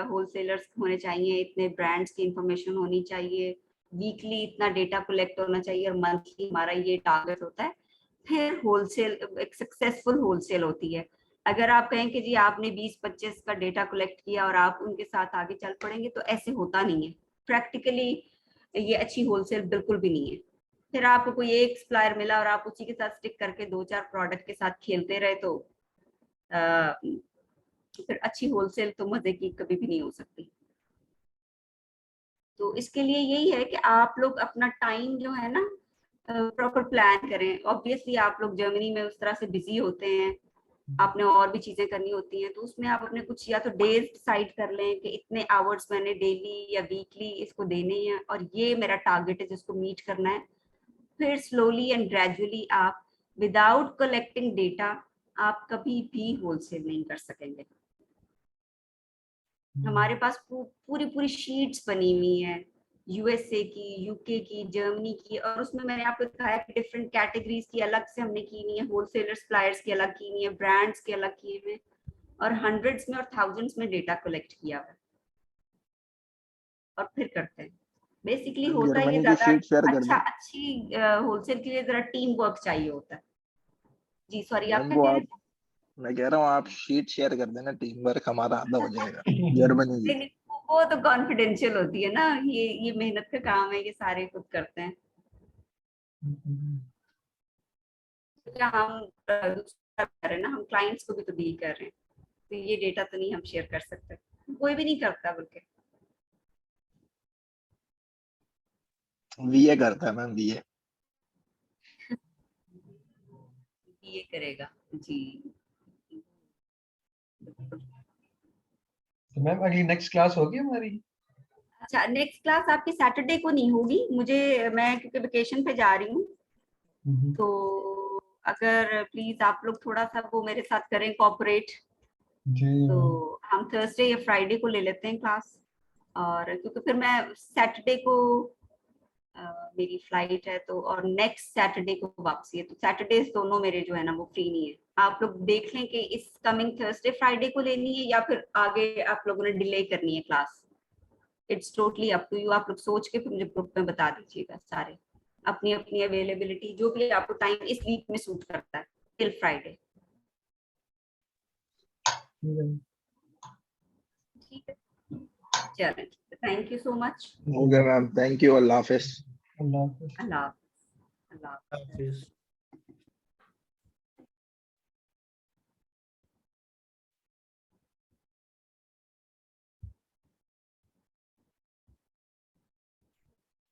होलसेलर्स होने चाहिए, इतने ब्रांड्स की इंफॉर्मेशन होनी चाहिए, वीकली इतना डेटा कलेक्ट होना चाहिए और मंथली हमारा ये टारगेट होता है। फिर होलसेल एक सक्सेसफुल होलसेल होती है। अगर आप कहें कि जी आपने 20-25 का डेटा कलेक्ट किया और आप उनके साथ आगे चल पड़ेंगे तो ऐसे होता नहीं है प्रैक्टिकली। ये अच्छी होलसेल बिल्कुल भी नहीं है। फिर आपको कोई एक सप्लायर मिला और आप उसी के साथ स्टिक करके 2-4 प्रोडक्ट के साथ खेलते रहे तो फिर अच्छी होलसेल तो मजे की कभी भी नहीं हो सकती। तो इसके लिए यही है कि आप लोग अपना टाइम जो है ना प्रॉपर प्लान करें। ऑब्वियसली आप लोग जर्मनी में उस तरह से बिजी होते हैं, आपने और भी चीजें करनी होती हैं, तो उसमें आप अपने कुछ या तो डेज डिसाइड कर लें कि इतने आवर्स मैंने डेली या वीकली इसको देने हैं और ये मेरा टारगेट है जिसको मीट करना है। फिर स्लोली एंड ग्रेजुअली आप विदाउट कलेक्टिंग डेटा आप कभी भी होलसेल नहीं कर सकेंगे। हमारे पास पूरी पूरी शीट्स बनी हुई हैं यूएसए की, यूके की, जर्मनी की, और उसमें मैंने आपको दिखाया कि डिफरेंट कैटेगरीज की अलग से हमने की हुई है, होलसेलर सप्लायर्स की अलग की हुई है, ब्रांड्स के अलग किए हुए, और हंड्रेड्स में और थाउजेंड्स में डेटा कलेक्ट किया हुआ और फिर करते हैं। बेसिकली होता है ये जर्मनी की ज्यादा शीट शेयर कर दें। अच्छी होलसेल के लिए जरा टीम वर्क चाहिए होता है। जी सॉरी आप मैम क्या वो कह रहे आप, थे? मैं कह रहा हूँ आप शीट शेयर कर देना, टीम वर्क हमारा आधा हो जाएगा जर्मनी की। लेकिन वो तो कॉन्फिडेंशियल होती है ना, ये मेहनत का काम है, ये सारे खुद करते हैं। क्या हम दूसरा कर रहे हैं ना, हम क्लाइंट्स को भी तो डील कर रहे हैं, तो ये डेटा तो नहीं हम शेयर कर सकते, कोई भी नहीं करता बल्कि। वीए करता है मैम, वीए। ये करेगा जी। तो मैम अगली नेक्स्ट क्लास होगी हमारी? अच्छा नेक्स्ट क्लास आपकी सैटरडे को नहीं होगी, मैं क्योंकि वेकेशन पे जा रही हूँ, तो अगर प्लीज आप लोग थोड़ा सा वो मेरे साथ करें कोऑपरेट, जी तो मैम। हम थर्सडे या फ्राइडे को ले लेते हैं क्लास। और क्योंकि फिर मैं सैटरडे को मेरी फ्लाइट है, तो और नेक्स्ट सैटरडे को वापसी है, तो सैटरडे दोनों मेरे जो है ना वो फ्री नहीं है। आप लोग देख लें कि इस कमिंग थर्सडे फ्राइडे को लेनी है या फिर आगे आप लोगों ने डिले करनी है class. It's totally up to you. आप लोग सोच के फिर मुझे ग्रुप में बता दीजिएगा सारे अपनी अपनी अवेलेबिलिटी, जो भी आपको टाइम इस वीक में सूट करता है टिल फ्राइडे। ठीक है चलें, थैंक यू सो मच। हो गया ma'am, thank you, Allah Hafiz. Allah Hafiz. Allah Hafiz. Hafiz.